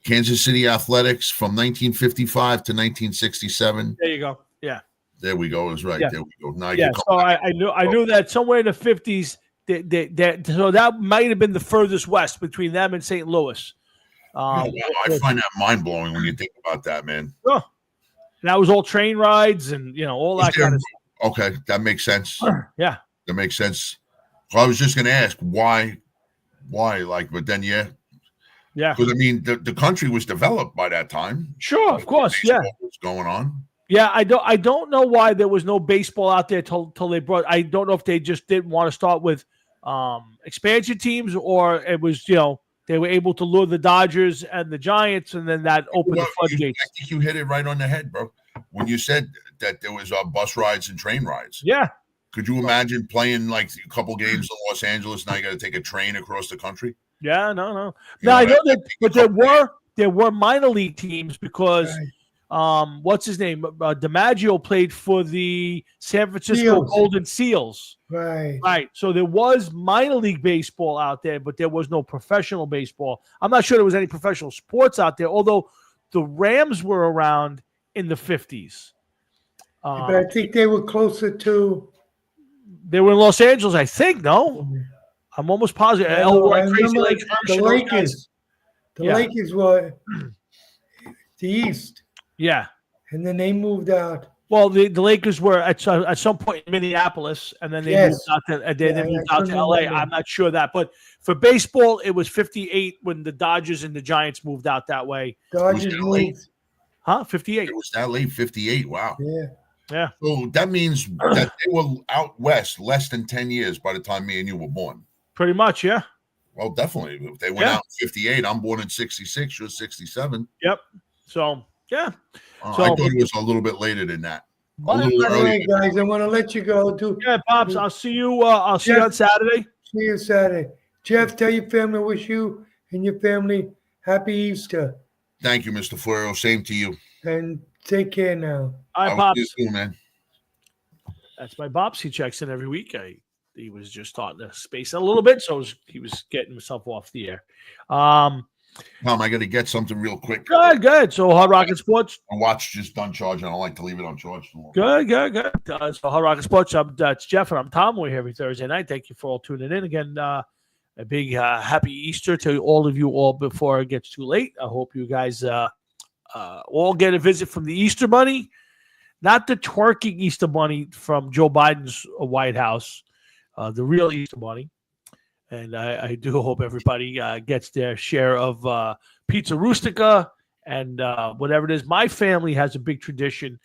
Kansas City Athletics from 1955 to 1967. There you go. Yeah. There we go. Is right. Yeah. There we go. Now yeah. So I knew that somewhere in the 50s, So that might have been the furthest west between them and St. Louis. I find that mind blowing when you think about that, man. Oh, that was all train rides and all that kind of stuff. Okay, that makes sense. Yeah, that makes sense. So I was just going to ask why, but then yeah. Because I mean, the country was developed by that time. Sure, of course, yeah. What's going on? Yeah, I don't know why there was no baseball out there till they brought. I don't know if they just didn't want to start with expansion teams, or it was they were able to lure the Dodgers and the Giants, and then that opened the floodgates. I think you hit it right on the head, bro. When you said that there was bus rides and train rides. Yeah. Could you imagine playing like a couple games in Los Angeles? Now you got to take a train across the country. Yeah, no. Now I know that, but there were minor league teams because. What's his name? DiMaggio played for the San Francisco Golden Seals. Right. So there was minor league baseball out there, but there was no professional baseball. I'm not sure there was any professional sports out there, although the Rams were around in the 50s. But I think they were closer to. They were in Los Angeles, I think. No, I'm almost positive. The Lakers. The Lakers were the East. Yeah. And then they moved out. Well, the Lakers were at some point in Minneapolis, and then they moved out to LA. I'm not sure that. But for baseball, it was 58 when the Dodgers and the Giants moved out that way. Dodgers moved. 58. It was that late, 58. Wow. Yeah. So that means that they were out west less than 10 years by the time me and you were born. Pretty much, yeah. Well, definitely. If they went out in 58, I'm born in 66. You're 67. Yep. So, yeah. I thought it was a little bit later than that. All right, guys, I want to let you go. Pops, I'll see you. I'll see you on Saturday. See you Saturday. Jeff, tell your family, wish you and your family happy Easter. Thank you, Mr. Florio. Same to you. And take care now. All right, Pops. See you soon, man. That's my Pops. He checks in every week. He was just starting to space a little bit, so he was getting himself off the air. Tom, I got to get something real quick. Good. So Hard Rocket Sports. My watch just done charging. I don't like to leave it uncharged. Good. So Hard Rocket Sports. That's Jeff, and I'm Tom. We're here every Thursday night. Thank you for all tuning in. Again, a big happy Easter to all of you all before it gets too late. I hope you guys all get a visit from the Easter Bunny. Not the twerking Easter Bunny from Joe Biden's White House, the real Easter Bunny. And I do hope everybody gets their share of pizza rustica and whatever it is. My family has a big tradition.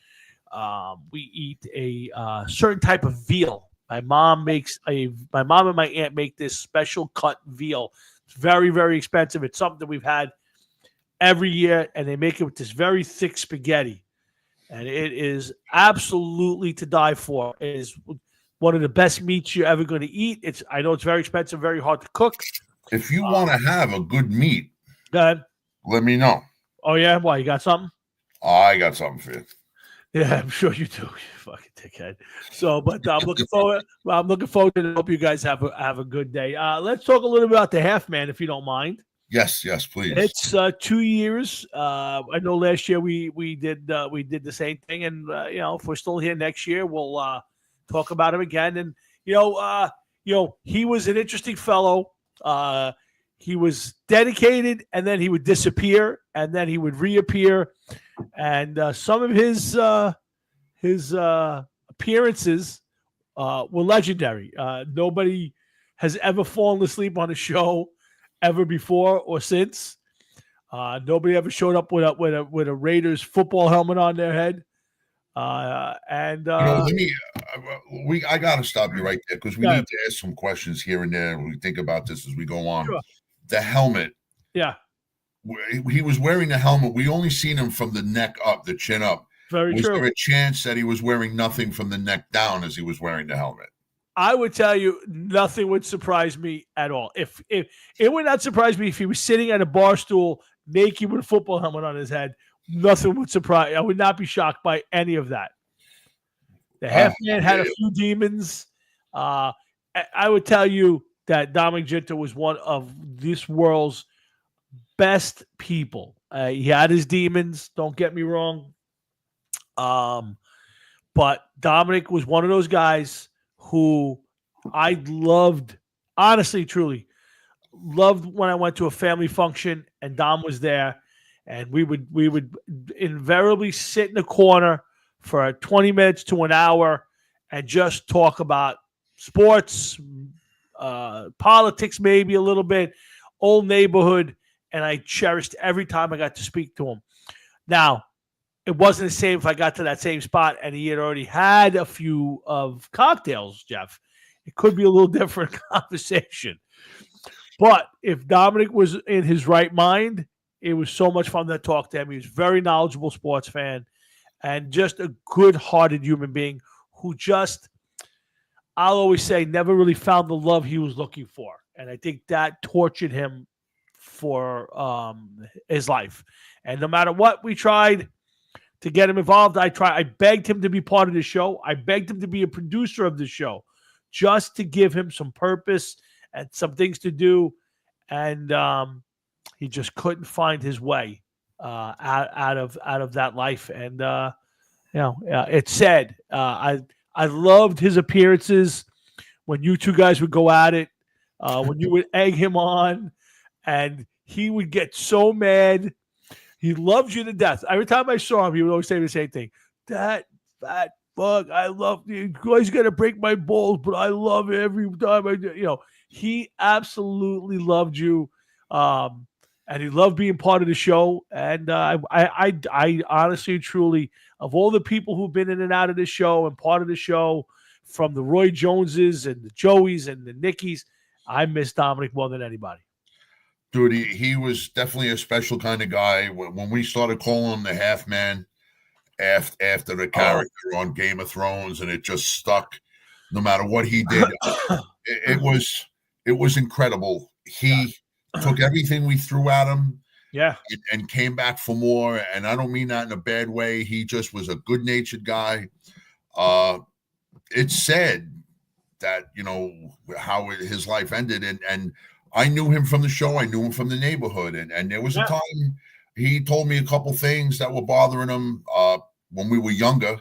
We eat a certain type of veal. My mom and my aunt make this special cut veal. It's very, very expensive. It's something that we've had every year, and they make it with this very thick spaghetti. And it is absolutely to die for. It is one of the best meats you're ever going to eat. I know it's very expensive, very hard to cook. If you want to have a good meat, go ahead. Let me know. Oh, yeah? Why, you got something? I got something for you. Yeah, I'm sure you do. You fucking dickhead. So, but I'm looking forward. Well, I'm looking forward to it. Hope you guys have a good day. Let's talk a little bit about the Half Man, if you don't mind. Yes, please. It's 2 years. I know last year we did the same thing, and if we're still here next year, we'll talk about him again. And he was an interesting fellow. He was dedicated, and then he would disappear, and then he would reappear. And some of his appearances were legendary. Nobody has ever fallen asleep on a show ever before or since. Nobody ever showed up with a Raiders football helmet on their head. I got to stop you right there because we need to ask some questions here and there. We think about this as we go on. Sure. The helmet. Yeah. He was wearing the helmet. We only seen him from the neck up, the chin up. Very true. Was there a chance that he was wearing nothing from the neck down as he was wearing the helmet? I would tell you nothing would surprise me at all. If it would not surprise me if he was sitting at a bar stool naked with a football helmet on his head. Nothing would surprise. I would not be shocked by any of that. The Half Man had a few demons. I would tell you that Dominic Ginter was one of this world's best people. He had his demons. Don't get me wrong. But Dominic was one of those guys who I loved honestly, truly loved when I went to a family function and Dom was there, and we would invariably sit in the corner for 20 minutes to an hour and just talk about sports, politics, maybe a little bit, old neighborhood, and I cherished every time I got to speak to him. Now, it wasn't the same if I got to that same spot and he had already had a few of cocktails, Jeff. It could be a little different conversation. But if Dominic was in his right mind, it was so much fun to talk to him. He was a very knowledgeable sports fan and just a good-hearted human being who just, I'll always say, never really found the love he was looking for. And I think that tortured him for his life. And no matter what we tried to get him involved, I begged him to be part of the show. I begged him to be a producer of the show just to give him some purpose and some things to do. And he just couldn't find his way out of that life. And, it's sad. I loved his appearances when you two guys would go at it, when you would egg him on, and he would get so mad. He loved you to death. Every time I saw him, he would always say the same thing. That fat fuck, I love you. You guys got to break my balls, but I love it every time I do. He absolutely loved you. And he loved being part of the show. And I honestly, truly, of all the people who've been in and out of the show and part of the show, from the Roy Joneses and the Joeys and the Nickies, I miss Dominic more than anybody. Dude, he was definitely a special kind of guy. When we started calling him the half man after the character on Game of Thrones, and it just stuck no matter what he did, it was incredible. He took everything we threw at him, and came back for more. And I don't mean that in a bad way. He just was a good-natured guy. It's sad that how his life ended, and I knew him from the show. I knew him from the neighborhood, and there was a time he told me a couple things that were bothering him. When we were younger,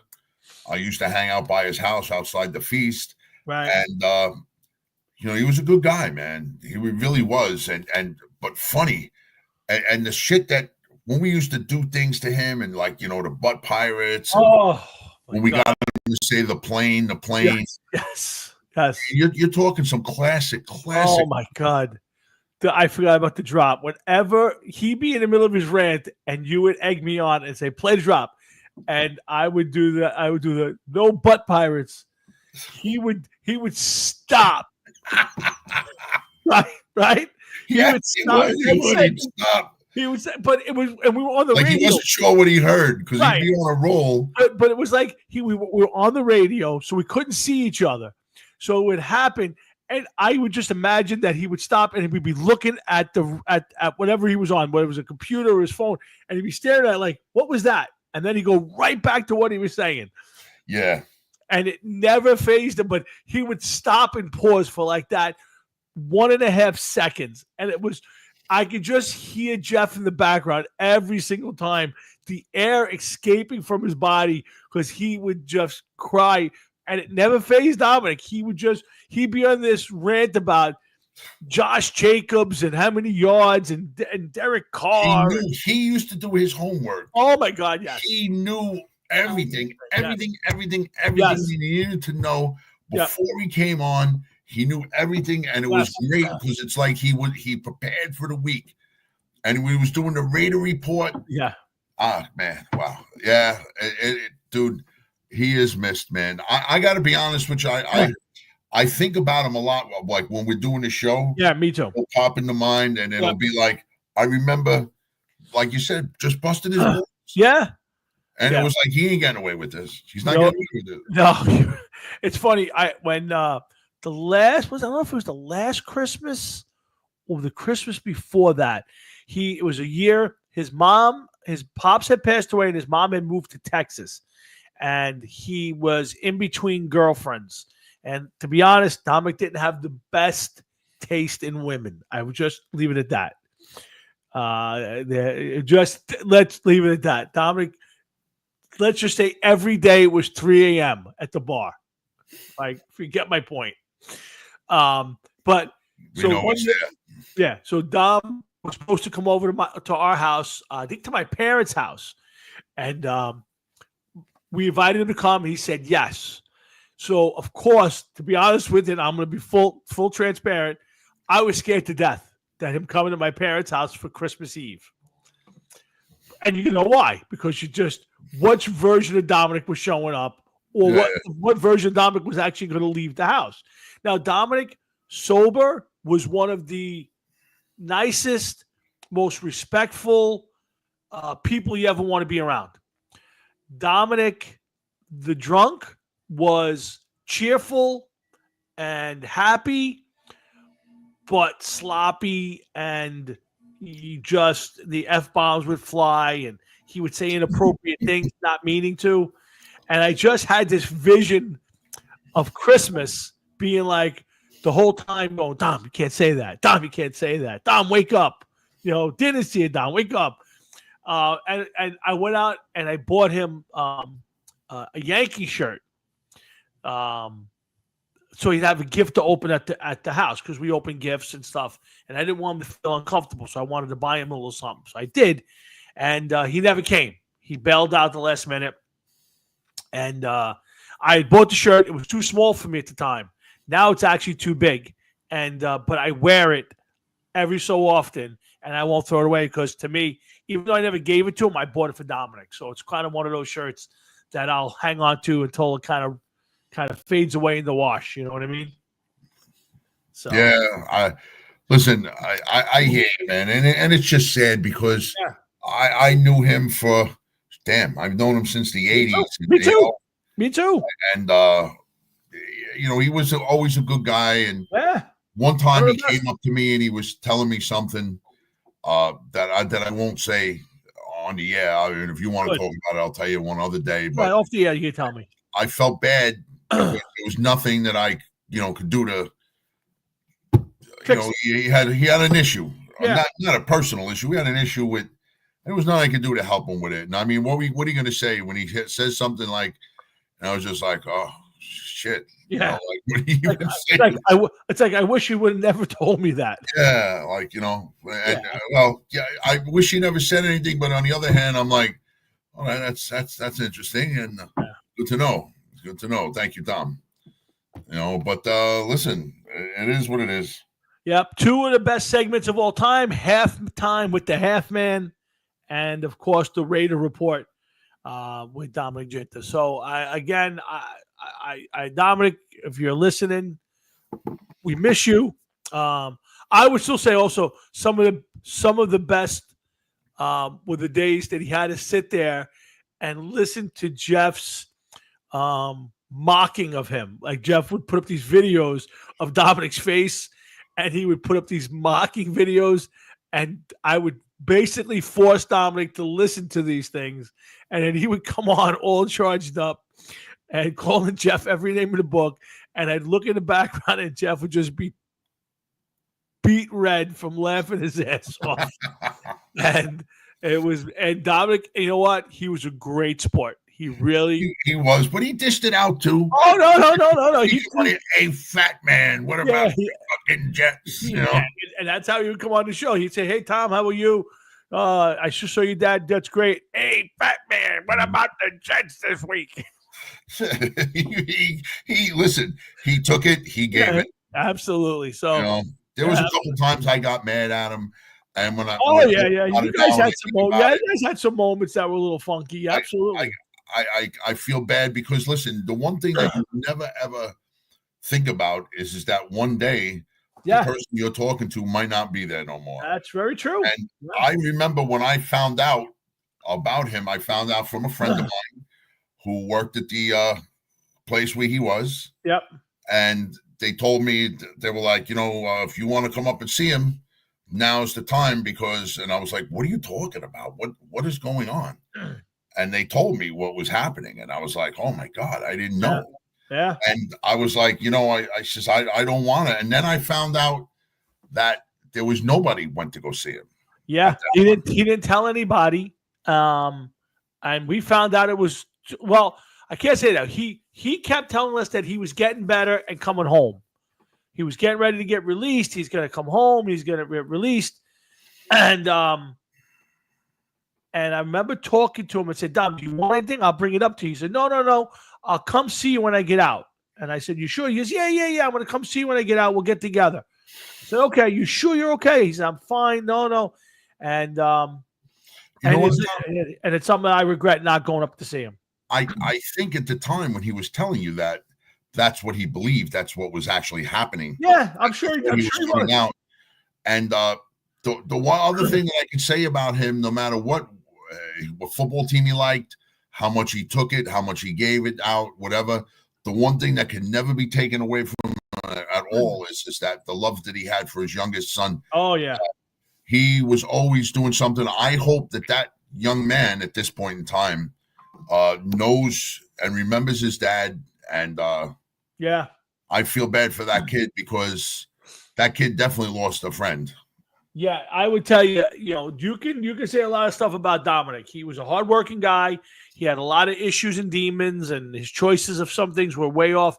I used to hang out by his house outside the feast, right? And he was a good guy, man. He really was, but funny, and the shit that when we used to do things to him, and the butt pirates. When we got him to say the plane. Yes. You're talking some classic. Oh my God. I forgot about the drop. Whenever he'd be in the middle of his rant and you would egg me on and say, play the drop. And I would do the no butt pirates. He would stop. Right? He would stop. He would say, but it was, and we were on the radio. He wasn't sure what he heard because he'd be on a roll. But it was like we were on the radio, so we couldn't see each other. So it would happen, and I would just imagine that he would stop and he'd be looking at at whatever he was on, whether it was a computer or his phone, and he'd be staring at it like, what was that? And then he'd go right back to what he was saying. Yeah. And it never fazed him, but he would stop and pause for like that 1.5 seconds. And I could just hear Jeff in the background every single time, the air escaping from his body because he would just cry. And it never fazed Dominic. He'd be on this rant about Josh Jacobs and how many yards and Derek Carr. He used to do his homework. Oh my God, yes. He knew everything Yes. he needed to know before he came on. He knew everything, and it was great because it's like he prepared for the week, and we was doing the Raider report. Yeah. Man, wow. Yeah, dude, he is missed, man. I got to be honest with you. I think about him a lot. Like when we're doing the show. Yeah, me too. It'll pop into mind, and it'll be like, I remember, like you said, just busted his balls. Yeah. And it was like, he ain't getting away with this. He's not getting away with it. No, it's funny. I don't know if it was the last Christmas or the Christmas before that. It was a year. His pops had passed away, and his mom had moved to Texas, and he was in between girlfriends. And to be honest, Dominic didn't have the best taste in women. I would just leave it at that. Let's leave it at that. Dominic, let's just say every day it was 3 a.m. at the bar. Like, if you get my point. But We So know one it's day- there. Yeah. So Dom was supposed to come over to our house, I think to my parents' house. And we invited him to come. He said yes. So of course, to be honest with you, and I'm going to be full transparent. I was scared to death that him coming to my parents' house for Christmas Eve. And you know why? Because which version of Dominic was showing up, or what version of Dominic was actually going to leave the house. Now, Dominic, sober, was one of the nicest, most respectful people you ever want to be around. Dominic, the drunk, was cheerful and happy, but sloppy, and the F-bombs would fly, and he would say inappropriate things, not meaning to. And I just had this vision of Christmas being like the whole time going, Dom, you can't say that. Dom, you can't say that. Dom, wake up. Dinner's here, Dom, wake up. And I went out and I bought him a Yankee shirt. So he'd have a gift to open at the house, because we open gifts and stuff. And I didn't want him to feel uncomfortable, so I wanted to buy him a little something. So I did. And he never came. He bailed out the last minute. And I bought the shirt. It was too small for me at the time. Now it's actually too big. And but I wear it every so often, and I won't throw it away, because to me, even though I never gave it to him, I bought it for Dominic. So it's kind of one of those shirts that I'll hang on to until it kind of fades away in the wash. You know what I mean? So Yeah, I hear you, man, and it's just sad because I knew him for I've known him since the 80s. Me too. Me too. And he was always a good guy. And yeah. One time he came up to me and he was telling me something that I won't say on the air. And if you want to talk about it, I'll tell you one other day. But off the air, you can tell me. I felt bad. There was nothing that I could do to. He had an issue, not a personal issue. We had an issue with. There was nothing I could do to help him with it. And I mean, what are you going to say when he says something like? And I was just like, oh shit. Yeah. What are you going to say? It's like I wish you would have never told me that. Yeah, I wish you never said anything. But on the other hand, I'm like, all right, that's interesting and good to know. Good to know. Thank you, Tom. But listen, it is what it is. Yep. 2 of the best segments of all time: Half Time with the Half Man, and of course the Raider Report with Dominic Ginter. So Dominic, if you're listening, we miss you. I would still say also some of the best were the days that he had to sit there and listen to Jeff's mocking of him. Like Jeff would put up these videos of Dominic's face, and he would put up these mocking videos, and I would basically force Dominic to listen to these things, and then he would come on all charged up and calling Jeff every name in the book, and I'd look in the background and Jeff would just be beat red from laughing his ass off. And Dominic, you know what? He was a great sport. He really he was, but he dished it out too. Oh no! He's a fat man. What about fucking Jets? And that's how he would come on the show. He'd say, "Hey Tom, how are you? I just saw your dad. That's great. Hey, fat man, what about the Jets this week?" he listened. He took it. He gave it. Absolutely. So there was a couple times I got mad at him. And when you guys had some moments that were a little funky. Absolutely. I feel bad because listen, the one thing that you never ever think about is that one day the person you're talking to might not be there no more. That's very true. And I remember when I found out about him, I found out from a friend of mine who worked at the place where he was. Yep. And they told me, they were like, if you want to come up and see him, now's the time and I was like, what are you talking about? What is going on? And they told me what was happening. And I was like, oh my God, I didn't know. Yeah. And I was like, I don't want to. And then I found out that there was nobody went to go see him. Yeah. He didn't tell anybody. And we found out it was, I can't say that. He kept telling us that he was getting better and coming home. He was getting ready to get released. He's going to come home. He's going to get released. And I remember talking to him and said, Dom, do you want anything? I'll bring it up to you. He said, no. I'll come see you when I get out. And I said, you sure? He goes, yeah. I'm going to come see you when I get out. We'll get together. I said, okay. You sure you're okay? He said, I'm fine. No. And it's something I regret not going up to see him. I think at the time when he was telling you that, that's what he believed. That's what was actually happening. Yeah, I'm sure he was coming out. And the one other thing that I can say about him, no matter what football team he liked, how much he took it, how much he gave it out, whatever, the one thing that can never be taken away from him at all is that the love that he had for his youngest son. Oh, yeah. He was always doing something. I hope that young man at this point in time knows and remembers his dad. And yeah, I feel bad for that kid because that kid definitely lost a friend. Yeah, I would tell you, you can say a lot of stuff about Dominic. He was a hardworking guy. He had a lot of issues and demons, and his choices of some things were way off.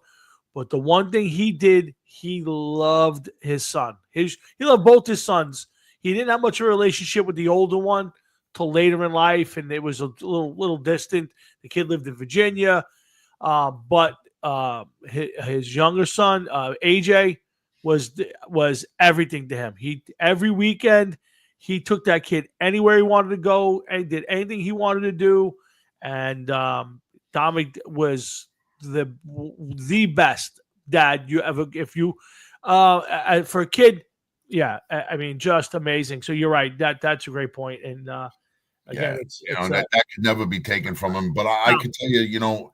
But the one thing he did, he loved his son. He loved both his sons. He didn't have much of a relationship with the older one till later in life, and it was a little distant. The kid lived in Virginia, but his younger son, AJ, was everything to him. Every weekend he took that kid anywhere he wanted to go and did anything he wanted to do. And Dominic was the best dad you ever. If you for a kid, yeah, I mean, just amazing. So you're right. That's a great point. And again, that could never be taken from him. But I can tell you,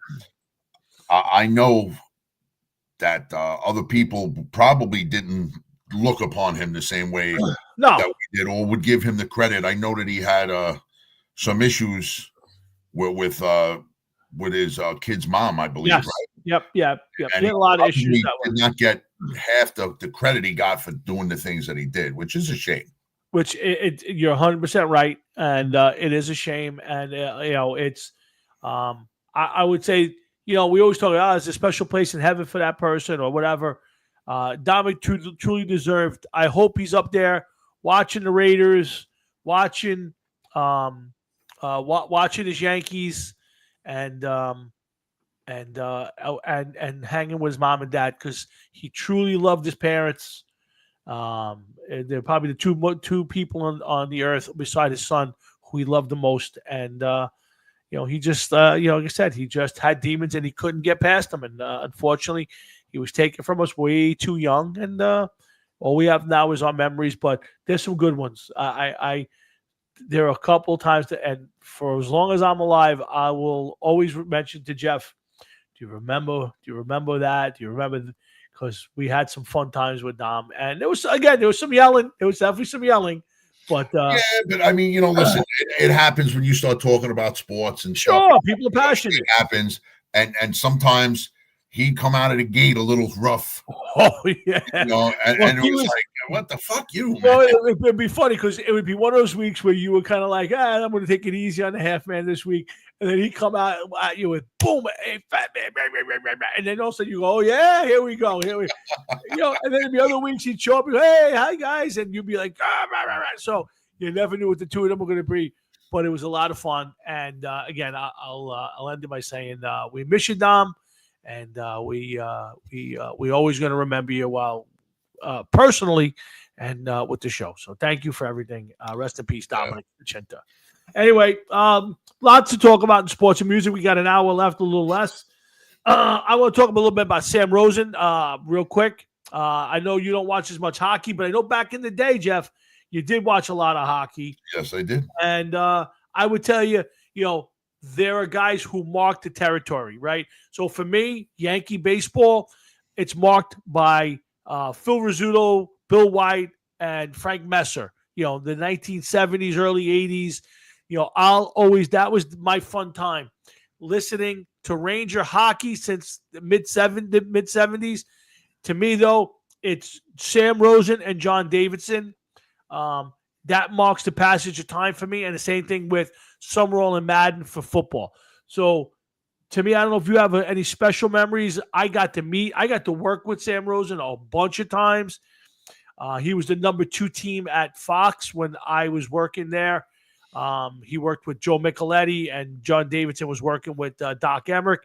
I know that other people probably didn't look upon him the same way that we did, or would give him the credit. I know that he had some issues with his kid's mom, I believe. Yes. Right? Yep. And he had a lot of issues. He did not get half the credit he got for doing the things that he did, which is a shame. Which you're 100% right, and it is a shame. And it's I would say. We always talk about there's a special place in heaven for that person or whatever. Dominic truly deserved. I hope he's up there watching the Raiders, watching his Yankees, and hanging with his mom and dad because he truly loved his parents. They're probably the two people on the earth beside his son who he loved the most, and. He just, like I said, he just had demons and he couldn't get past them. And unfortunately, he was taken from us way too young. And all we have now is our memories, but there's some good ones. There are a couple times and for as long as I'm alive, I will always mention to Jeff, do you remember that? Do you remember? Because we had some fun times with Dom. And there was some yelling. There was definitely some yelling. But but I mean, listen, it happens when you start talking about sports and sure, stuff. People are passionate. It happens, and sometimes he'd come out of the gate a little rough. Oh yeah, and it was like, what the fuck, you? Well, it'd be funny because it would be one of those weeks where you were kind of like, I'm going to take it easy on the half man this week, and then he'd come out at you with boom, hey, fat man, and then all of a sudden you go, oh yeah, here we go. And then the other weeks he'd show up, and, hey, hi guys, and you'd be like, so you never knew what the two of them were going to be, but it was a lot of fun. And again, I'll end it by saying we miss you, Dom, and we always going to remember you while personally and with the show. So thank you for everything. Rest in peace, Dominic Vicenta. Anyway, lots to talk about in sports and music. We got an hour left, a little less. I want to talk a little bit about Sam Rosen real quick. I know you don't watch as much hockey, but I know back in the day, Jeff, you did watch a lot of hockey. Yes, I did. And I would tell you, there are guys who mark the territory, right? So for me, Yankee baseball, it's marked by Phil Rizzuto, Bill White, and Frank Messer. The 1970s, early 80s. That was my fun time. Listening to Ranger hockey since the mid 70s. To me, though, it's Sam Rosen and John Davidson. That marks the passage of time for me. And the same thing with Summerall and Madden for football. So to me, I don't know if you have any special memories. I got to work with Sam Rosen a bunch of times. He was the number 2 team at Fox when I was working there. He worked with Joe Micheletti, and John Davidson was working with Doc Emmerich.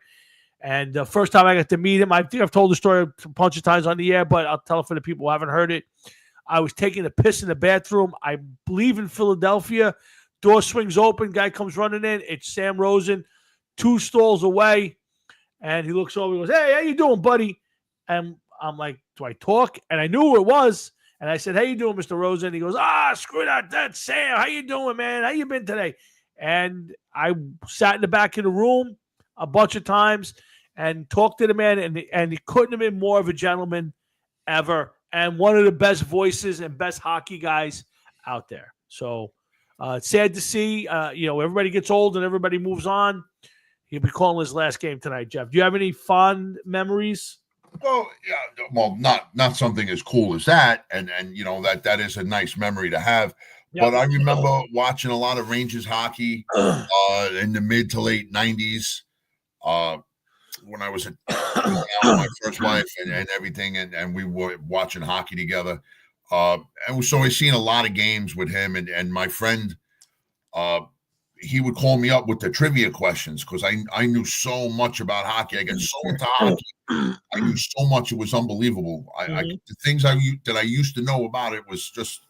And the first time I got to meet him, I think I've told the story a bunch of times on the air, but I'll tell it for the people who haven't heard it. I was taking a piss in the bathroom. I believe in Philadelphia. Door swings open. Guy comes running in. It's Sam Rosen, 2 stalls away. And he looks over. He goes, "Hey, how you doing, buddy?" And I'm like, "Do I talk?" And I knew who it was. And I said, "How you doing, Mr. Rosen?" He goes, "Screw that. That's Sam. How you doing, man? How you been today?" And I sat in the back of the room a bunch of times and talked to the man, and he couldn't have been more of a gentleman ever, and one of the best voices and best hockey guys out there. So it's sad to see, everybody gets old and everybody moves on. He'll be calling his last game tonight, Jeff. Do you have any fond memories? Well, yeah, well, not something as cool as that, and that is a nice memory to have. Yep. But I remember watching a lot of Rangers hockey in the mid to late 90s. When I was with my first wife and everything, and we were watching hockey together. And so I seen a lot of games with him, and my friend, he would call me up with the trivia questions because I knew so much about hockey. I got so into hockey. I knew so much; it was unbelievable. The things that I used to know about it was just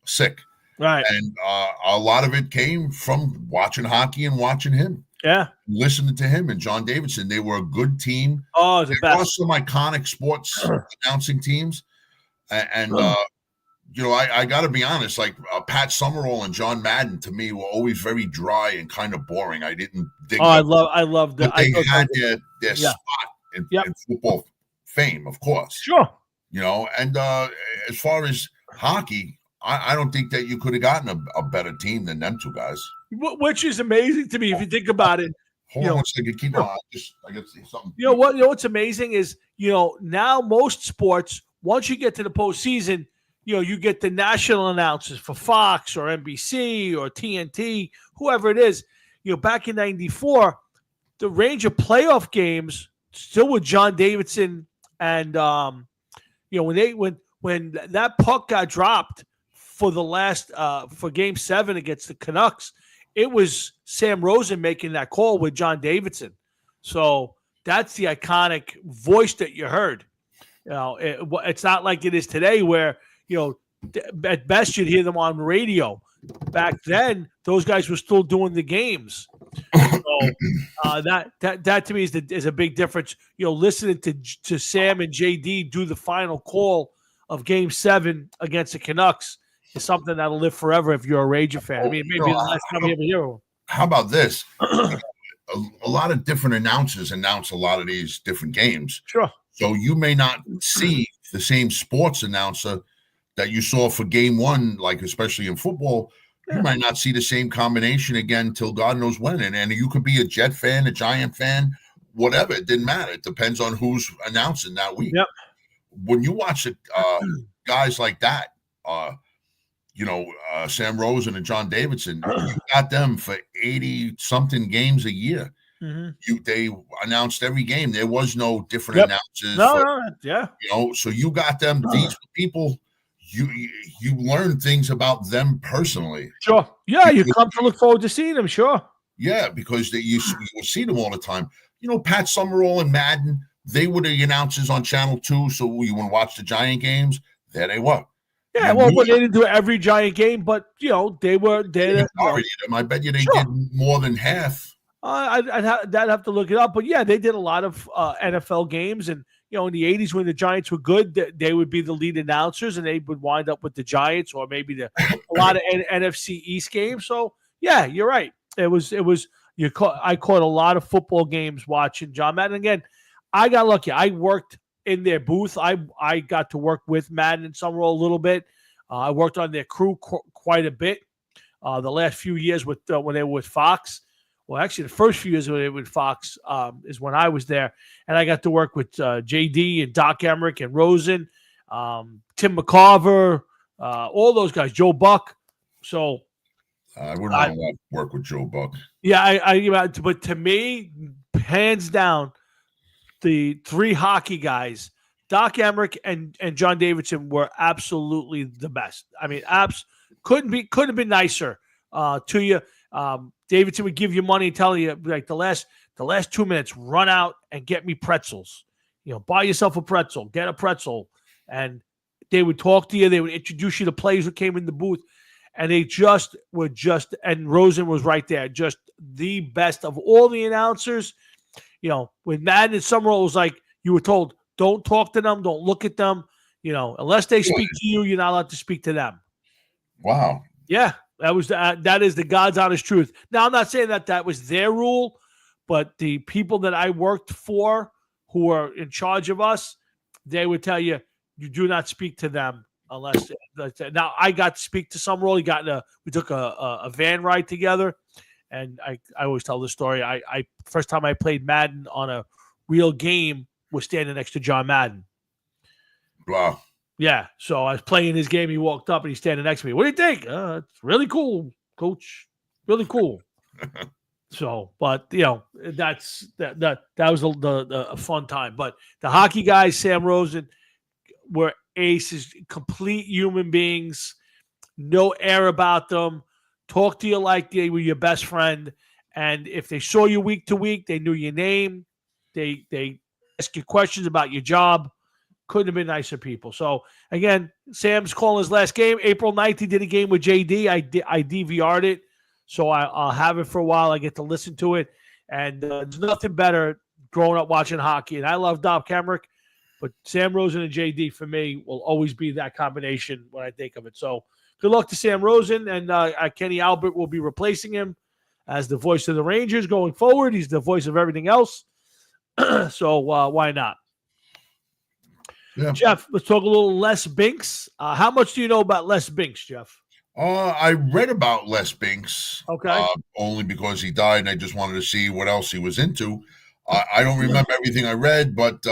sick. Right. And a lot of it came from watching hockey and watching him. Yeah. Listening to him and John Davidson. They were a good team. Oh, the there best. were some iconic sports announcing teams. And I got to be honest, like Pat Summerall and John Madden to me were always very dry and kind of boring. I didn't dig I love that. They had their spot in football fame, of course. Sure. And as far as hockey, I don't think that you could have gotten a better team than them 2 guys. Which is amazing to me if you think about it. Hold on one second. Keep on. I got to see something. What's amazing is, now most sports, once you get to the postseason, you get the national announcers for Fox or NBC or TNT, whoever it is. Back in '94, the Ranger playoff games still with John Davidson, and when that puck got dropped for the last for Game 7 against the Canucks, it was Sam Rosen making that call with John Davidson. So that's the iconic voice that you heard. It's not like it is today where, at best you'd hear them on radio. Back then, those guys were still doing the games. So that to me is a big difference. Listening to Sam and JD do the final call of Game 7 against the Canucks is something that'll live forever if you're a Ranger fan. I mean, maybe the last time you ever hear them. How about this? A lot of different announcers announce a lot of these different games. Sure. So you may not see the same sports announcer that you saw for Game 1, like especially in football. You might not see the same combination again till God knows when. And you could be a Jet fan, a Giant fan, whatever. It didn't matter. It depends on who's announcing that week. Yep. When you watch guys like that, Sam Rosen and John Davidson, you got them for 80-something games a year. Mm-hmm. They announced every game. There was no different announcers. So you got them. These people, you learn things about them personally. Sure. Yeah, you come to look forward to seeing them. Sure. Yeah, because you will see them all the time. Pat Summerall and Madden, they were the announcers on Channel 2. So you want to watch the Giant games? There they were. Yeah, well, they didn't do every Giant game, but they were. I bet you they did more than half. I'd have to look it up, but yeah, they did a lot of NFL games, and in the '80s when the Giants were good, they would be the lead announcers, and they would wind up with the Giants or maybe a lot of NFC East games. So yeah, you're right. I caught a lot of football games watching John Madden. Again, I got lucky. I worked in their booth. I got to work with Madden and Summerall a little bit. I worked on their crew quite a bit. The last few years when they were with Fox. Well, actually, the first few years when they were with Fox is when I was there, and I got to work with JD and Doc Emmerich and Rosen, Tim McCarver, all those guys, Joe Buck. So I wouldn't want to work with Joe Buck. Yeah, but to me, hands down, the three hockey guys, Doc Emmerich and John Davidson, were absolutely the best. I mean, couldn't have been nicer to you. Davidson would give you money and tell you, like, the last 2 minutes, run out and get me pretzels. Buy yourself a pretzel, get a pretzel. And they would talk to you. They would introduce you to players who came in the booth. And they and Rosen was right there, just the best of all the announcers. With Madden and Summerall, it was like you were told, don't talk to them, don't look at them. Unless they speak to you, you're not allowed to speak to them. Wow. Yeah, that is the God's honest truth. Now, I'm not saying that was their rule, but the people that I worked for who are in charge of us, they would tell you, you do not speak to them unless. Now, I got to speak to Summerall. We took a van ride together, and I always tell this story. I first time I played Madden on a real game was standing next to John Madden. Wow. Yeah, so I was playing his game. He walked up and he's standing next to me. What do you think? It's really cool, Coach. Really cool. So, but that was a fun time. But the hockey guys, Sam Rosen, were aces, complete human beings, no air about them. Talk to you like they were your best friend. And if they saw you week to week, they knew your name. They ask you questions about your job. Couldn't have been nicer people. So, again, Sam's calling his last game. April 9th, he did a game with JD. I DVR'd it, so I'll have it for a while. I get to listen to it. And there's nothing better growing up watching hockey. And I love Doc Emmerich, but Sam Rosen and JD, for me, will always be that combination when I think of it. So, good luck to Sam Rosen. And Kenny Albert will be replacing him as the voice of the Rangers going forward. He's the voice of everything else. So, why not? Yeah. Jeff, let's talk a little Les Binks. How much do you know about Les Binks, Jeff? I read about Les Binks. Okay. Only because he died, and I just wanted to see what else he was into. I don't remember everything I read, but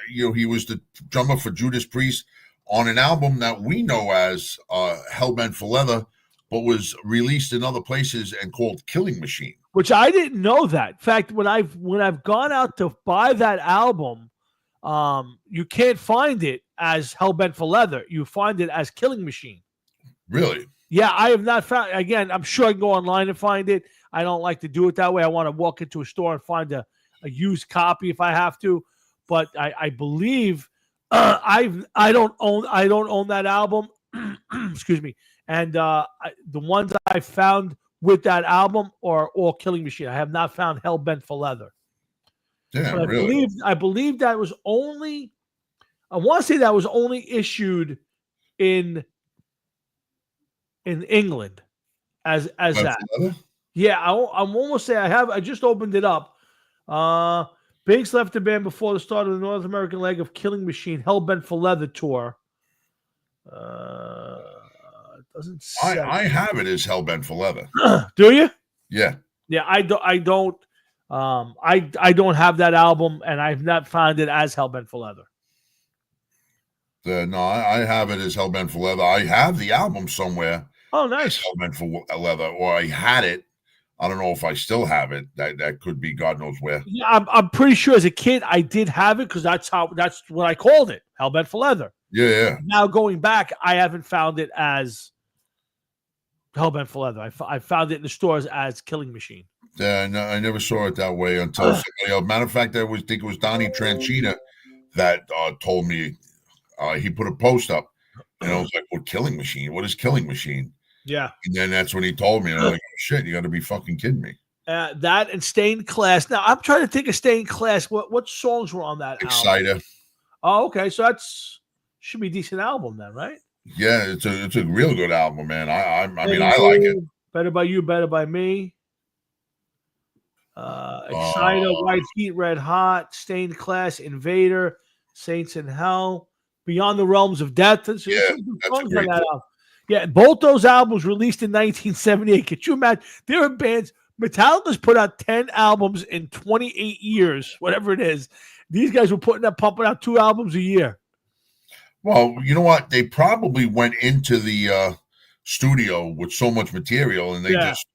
he was the drummer for Judas Priest on an album that we know as Hellbent for Leather, but was released in other places and called Killing Machine. Which I didn't know that. In fact, when I've gone out to buy that album, you can't find it as Hellbent for Leather. You find it as Killing Machine. Really? Yeah, I have not found. Again, I'm sure I can go online and find it. I don't like to do it that way. I want to walk into a store and find a used copy if I have to. But I believe I don't own that album. Excuse me. And the ones I found with that album are all Killing Machine. I have not found Hellbent for Leather. Yeah, but really. I believe that was only. I want to say that was only issued in England as that. Yeah, I'm almost saying I just opened it up. Binks left the band before the start of the North American leg of Killing Machine Hellbent for Leather tour. It doesn't say. I have it as Hellbent for Leather. Do you? Yeah. Yeah, I don't. I don't have that album, and I've not found it as Hellbent for Leather. No, I have it as Hellbent for Leather. I have the album somewhere. Oh, nice. Hellbent for Leather, or I had it. I don't know if I still have it. That could be God knows where. Yeah, I'm pretty sure as a kid I did have it because that's what I called it, Hellbent for Leather. Yeah. Now going back, I haven't found it as Hellbent for Leather. I found it in the stores as Killing Machine. Yeah, no, I never saw it that way until somebody else. Matter of fact, I think it was Donnie Tranchina that told me. He put a post up, and I was like, "What Killing Machine? What is Killing Machine?" Yeah. And then that's when he told me, and I'm like, oh, "Shit, you got to be fucking kidding me!" That and Stained Class. Now I'm trying to think of Stained Class. What songs were on that album? Exciter. Oh, okay. So should be a decent album then, right? Yeah, it's a real good album, man. I mean, I like it. Better by You, Better by Me. Exciter, White Heat, Red Hot, Stained Class, Invader, Saints in Hell, Beyond the Realms of Death. That's a great album. Yeah, both those albums released in 1978. Could you imagine? There are bands. Metallica's put out 10 albums in 28 years, whatever it is. These guys were pumping out 2 albums a year. Well, you know what? They probably went into the studio with so much material, and they just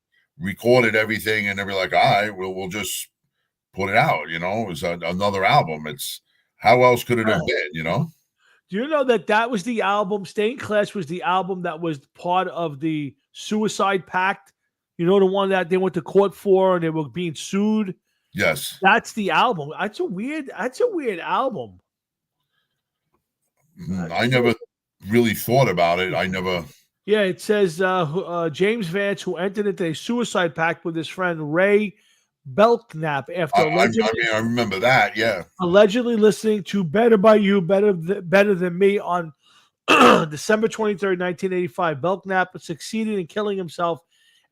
recorded everything, and they were like, "All right, we'll just put it out. You know, it was another album. It's how else could it have been? You know. Do you know that was the album? Stained Class was the album that was part of the Suicide Pact. You know, the one that they went to court for and they were being sued. Yes, that's the album. That's a weird album. I never really thought about it. I never. Yeah, it says James Vance, who entered into a suicide pact with his friend Ray Belknap after I remember that. Yeah, allegedly listening to "Better by You, Better Than Me" on December 23rd, 1985. Belknap succeeded in killing himself,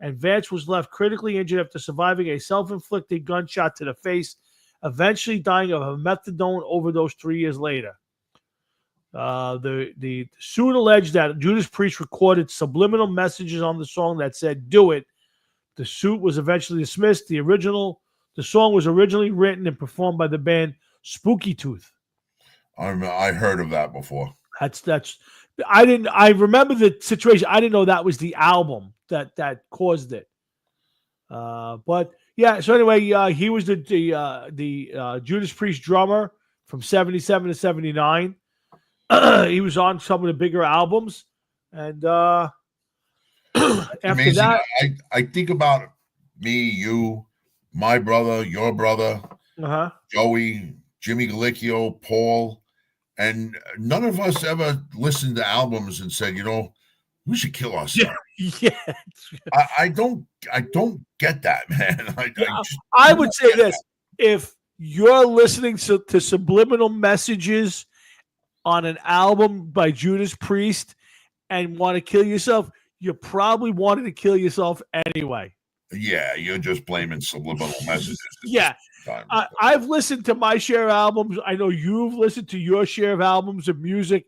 and Vance was left critically injured after surviving a self-inflicted gunshot to the face, eventually dying of a methadone overdose 3 years later. The suit alleged that Judas Priest recorded subliminal messages on the song that said "Do It." The suit was eventually dismissed. The song was originally written and performed by the band Spooky Tooth. I heard of that before. I remember the situation. I didn't know that was the album that caused it. But yeah, so anyway, he was the Judas Priest drummer from 77 to 79. He was on some of the bigger albums, and after amazing. that, I think about me, you, my brother, your brother, Joey, Jimmy Galicchio, Paul, and none of us ever listened to albums and said, you know, we should kill ourselves. Yeah. I don't get that, man. I would say this: if you're listening to subliminal messages on an album by Judas Priest and want to kill yourself, you probably wanted to kill yourself anyway. Yeah, you're just blaming subliminal messages. Yeah. I've listened to my share of albums. I know you've listened to your share of albums of music.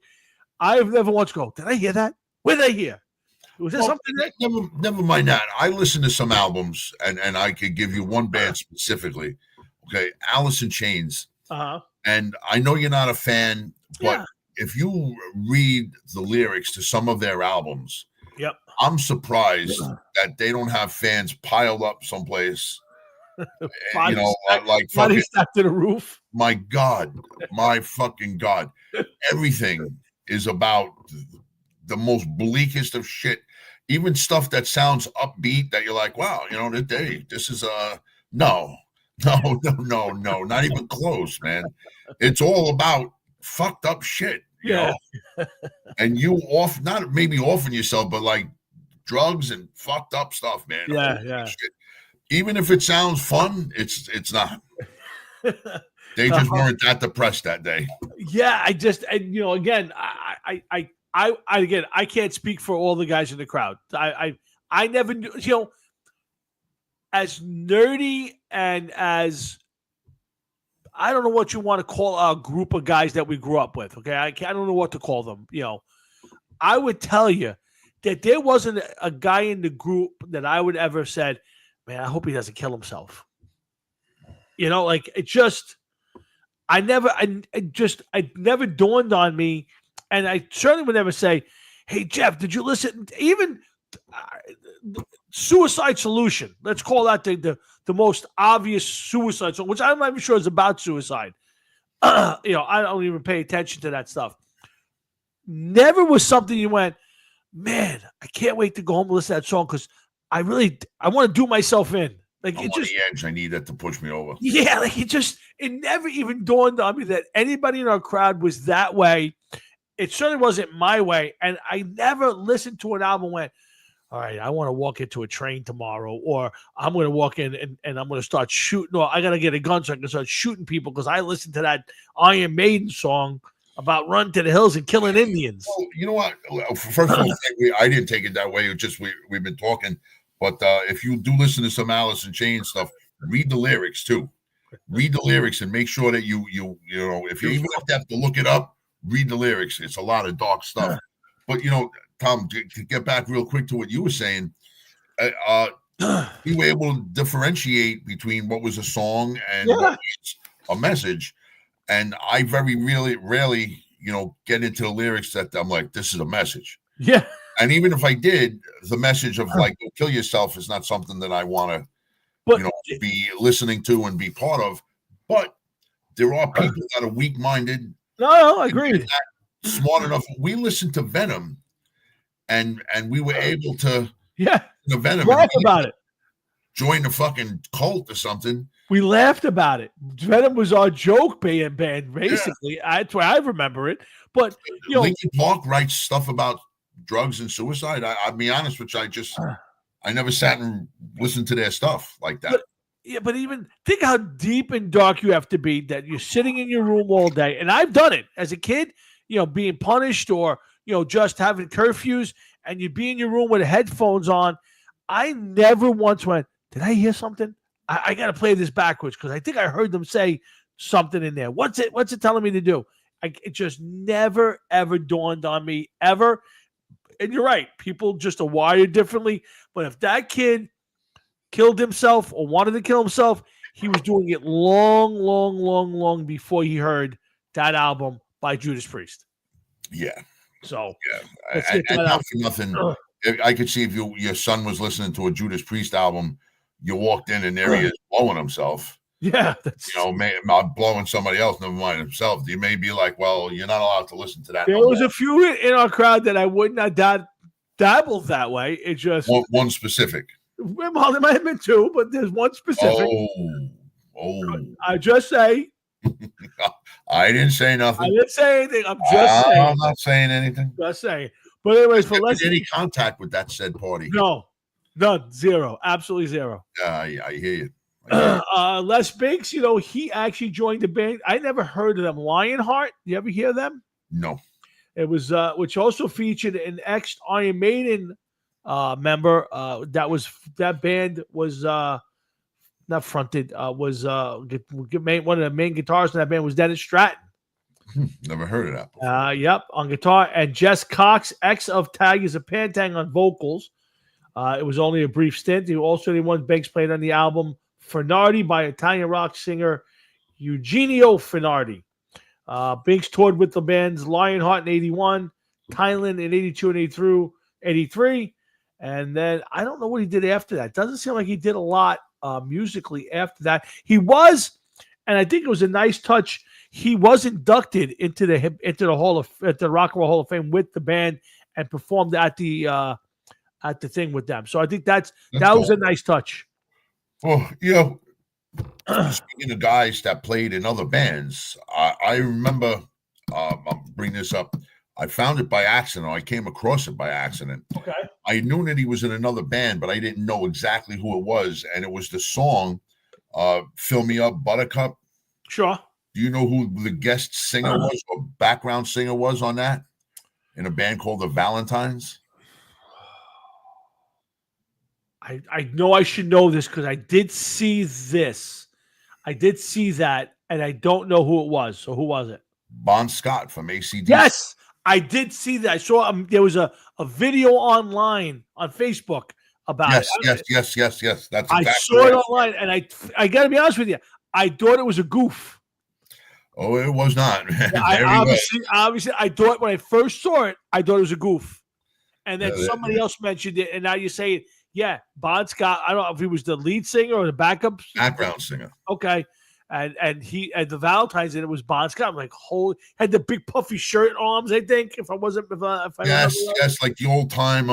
I've never once go, did I hear that? What did I hear? Was there something that... Never mind that. I listened to some albums, and I could give you one band specifically. Okay, Alice in Chains. And I know you're not a fan, but if you read the lyrics to some of their albums, I'm surprised that they don't have fans piled up someplace. You know, like fucking stacked to the roof. My God, my fucking God. Everything is about the most bleakest of shit. Even stuff that sounds upbeat that you're like, wow, you know, this is no, not even close, man. It's all about fucked up shit. You know? And you not maybe offing yourself, but like drugs and fucked up stuff, man. Yeah. Shit. Even if it sounds fun, it's not. They just weren't that depressed that day. Yeah, again, I can't speak for all the guys in the crowd. I never knew, as nerdy and as I don't know what you want to call a group of guys that we grew up with. Okay, I don't know what to call them. I would tell you that there wasn't a guy in the group that I would ever said, man, I hope he doesn't kill himself. Like it just, it never dawned on me. And I certainly would never say, hey, Jeff, did you listen? Even Suicide Solution. Let's call that the most obvious suicide song, which I'm not even sure is about suicide. I don't even pay attention to that stuff. Never was something you went, man, I can't wait to go home and listen to that song because I want to do myself in. Like I'm on the edge. I need that to push me over. Yeah, like it never even dawned on me that anybody in our crowd was that way. It certainly wasn't my way. And I never listened to an album and went, all right, I want to walk into a train tomorrow, or I'm going to walk in and I'm going to start shooting, or I got to get a gun so I can start shooting people because I listened to that Iron Maiden song about running to the hills and killing Indians. Well, you know what? First of all, I didn't take it that way. It just we've been talking. But if you do listen to some Alice in Chains stuff, read the lyrics too. Read the lyrics and make sure that you if you even have to look it up, read the lyrics. It's a lot of dark stuff. But Tom, to get back real quick to what you were saying, we were able to differentiate between what was a song and what was a message. And I very rarely, get into the lyrics that I'm like, this is a message. Yeah. And even if I did, the message of like, kill yourself is not something that I want to but be listening to and be part of. But there are people that are weak-minded. No, agreed. Smart enough. We listened to Venom, and we were able to Venom laugh about it. Join the fucking cult or something. We laughed about it. Venom was our joke band, basically. That's why I remember it. But Linkin Park writes stuff about drugs and suicide. I'll be honest with you, I never sat and listened to their stuff like that. But even think how deep and dark you have to be that you're sitting in your room all day. And I've done it as a kid, being punished or, just having curfews, and you'd be in your room with headphones on. I never once went, did I hear something? I got to play this backwards because I think I heard them say something in there. What's it telling me to do? It just never, ever dawned on me, ever. And you're right. People just are wired differently. But if that kid killed himself or wanted to kill himself, he was doing it long, long, long, long before he heard that album by Judas Priest. Yeah. So, and not for nothing. I could see if your son was listening to a Judas Priest album, you walked in and there he is blowing himself. Yeah. Blowing somebody else, never mind himself. You may be like, well, you're not allowed to listen to that. There was a few in our crowd that I would not dabble that way. It just one specific. Well, there might have been two, but there's one specific. I just say. I didn't say nothing. I didn't say anything. I'm just saying. I'm not saying anything. Just saying. But anyways, for Les, any contact with that said party? No, none, zero, absolutely zero. I hear you. Les Binks, he actually joined the band. I never heard of them. Lionheart. You ever hear them? No. It was which also featured an ex Iron Maiden member. That band was not fronted. Was one of the main guitarists in that band was Dennis Stratton. Never heard of that. Yep, on guitar, and Jess Cox, ex of Tag, is a Pantang on vocals. It was only a brief stint. He also won Banks played on the album Fernardi by Italian rock singer Eugenio Fernardi. Binks toured with the bands Lionheart in 81, Thailand in 82 and 83, and then I don't know what he did after that. Doesn't seem like he did a lot musically after that. He was, and I think it was a nice touch. He was inducted into the Rock and Roll Hall of Fame with the band and performed at the thing with them. So I think that was a nice touch. Well, speaking of guys that played in other bands, I remember. I'll bring this up. I found it by accident. I came across it by accident. Okay. I knew that he was in another band, but I didn't know exactly who it was, and it was the song "Fill Me Up, Buttercup." Sure. Do you know who the guest singer was or background singer was on that in a band called the Valentines? I know I should know this because I did see this. I did see that, and I don't know who it was. So who was it? Bon Scott from AC/DC. Yes, I did see that. I saw there was a video online on Facebook about it. Yes. That's exactly I saw it online, and I got to be honest with you. I thought it was a goof. Oh, it was not. Obviously, I thought when I first saw it, I thought it was a goof. And then somebody else mentioned it, and now you say it. Yeah, Bon Scott. I don't know if he was the lead singer or the background singer. Okay. And the Valentines, and it was Bon Scott. I'm like, holy, had the big puffy shirt arms, I think, if I yes, like the old time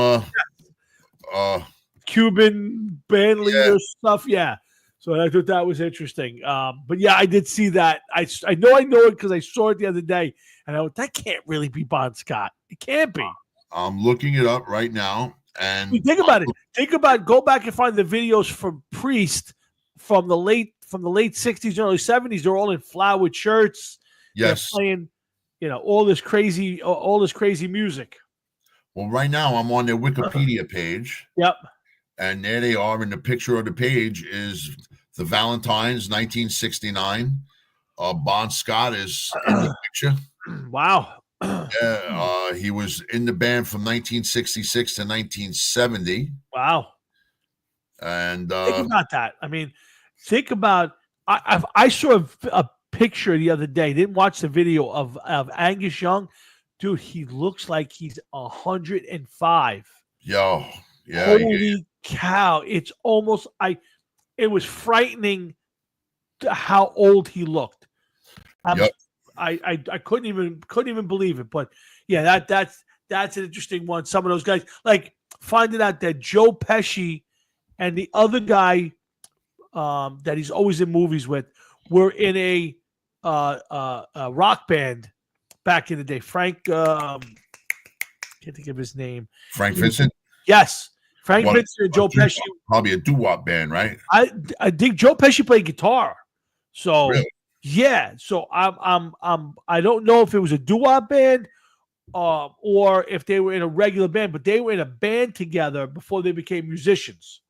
Cuban band leader stuff. Yeah. So I thought that was interesting. But yeah, I did see that. I know it because I saw it the other day, and I went, that can't really be Bon Scott. It can't be. I'm looking it up right now, and think about it. Go back and find the videos from Priest from the late 60s, early 70s. They're all in flowered shirts. Yes, they're playing, all this crazy music. Well, right now I'm on their Wikipedia page. Yep. And there they are. And the picture of the page is the Valentines, 1969. Bon Scott is in the picture. Wow. He was in the band from 1966 to 1970. Wow. And think about that. I mean, think about. I saw a picture the other day. Didn't watch the video of Angus Young. Dude, he looks like he's 105. Yeah. Holy cow! It's almost it was frightening how old he looked. Yep. I couldn't even believe it. But yeah, that's an interesting one. Some of those guys, like finding out that Joe Pesci and the other guy that he's always in movies with were in a rock band back in the day. Frank, can't think of his name. Frank Vincent. Yes, Frank Vincent and Joe Pesci. Probably a doo-wop band, right? I think Joe Pesci played guitar. So Really? yeah, so I don't know if it was a doo-wop band or if they were in a regular band, but they were in a band together before they became musicians.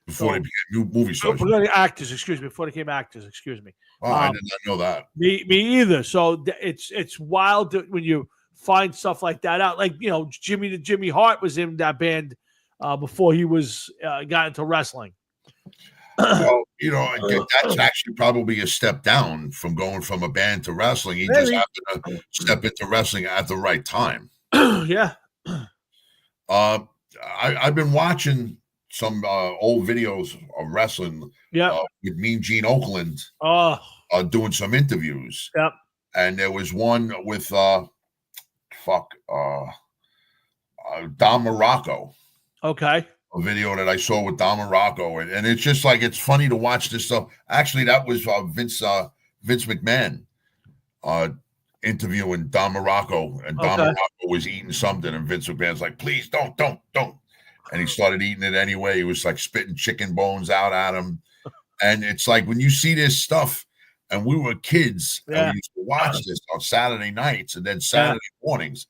Before they became new movie stars. Actors, excuse me. Before they became actors, excuse me. Oh, I did not know that. Me either. So it's wild when you find stuff like that out. Like, you know, Jimmy Hart was in that band before he was got into wrestling. Well, you know, that's actually probably a step down from going from a band to wrestling. He just happened to step into wrestling at the right time. Yeah. I've been watching some old videos of wrestling with Mean Gene Okerlund doing some interviews. Yep. And there was one with Don Morocco. Okay. A video that I saw with Don Morocco, and it's just like, it's funny to watch this stuff. Actually, that was Vince McMahon interviewing Don Morocco, and Don Morocco was eating something, and Vince McMahon's like, please don't. And he started eating it anyway. He was like spitting chicken bones out at him. And it's like, when you see this stuff, and we were kids, and we used to watch this on Saturday nights and then Saturday mornings.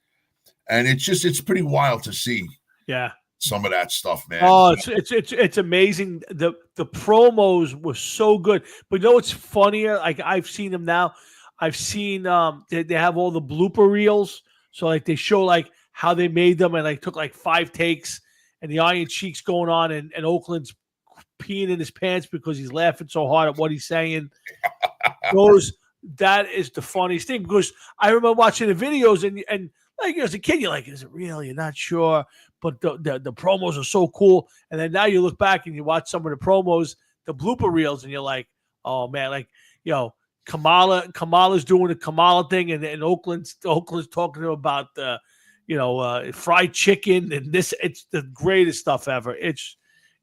And it's pretty wild to see. Yeah. Some of that stuff, man. Oh, it's amazing. The promos were so good. But you know what's funnier? Like, I've seen them now. I've seen they have all the blooper reels. So like they show like how they made them, and like took like 5 takes, and the Iron Sheik's going on, and Oakland's peeing in his pants because he's laughing so hard at what he's saying. That is the funniest thing, because I remember watching the videos, and like as a kid, you're like, is it real? You're not sure. But the promos are so cool. And then now you look back and you watch some of the promos, the blooper reels, and you're like, oh man, like, you know, Kamala's doing the Kamala thing, and Oakland's talking to him about the, you know, fried chicken and this. It's the greatest stuff ever. It's,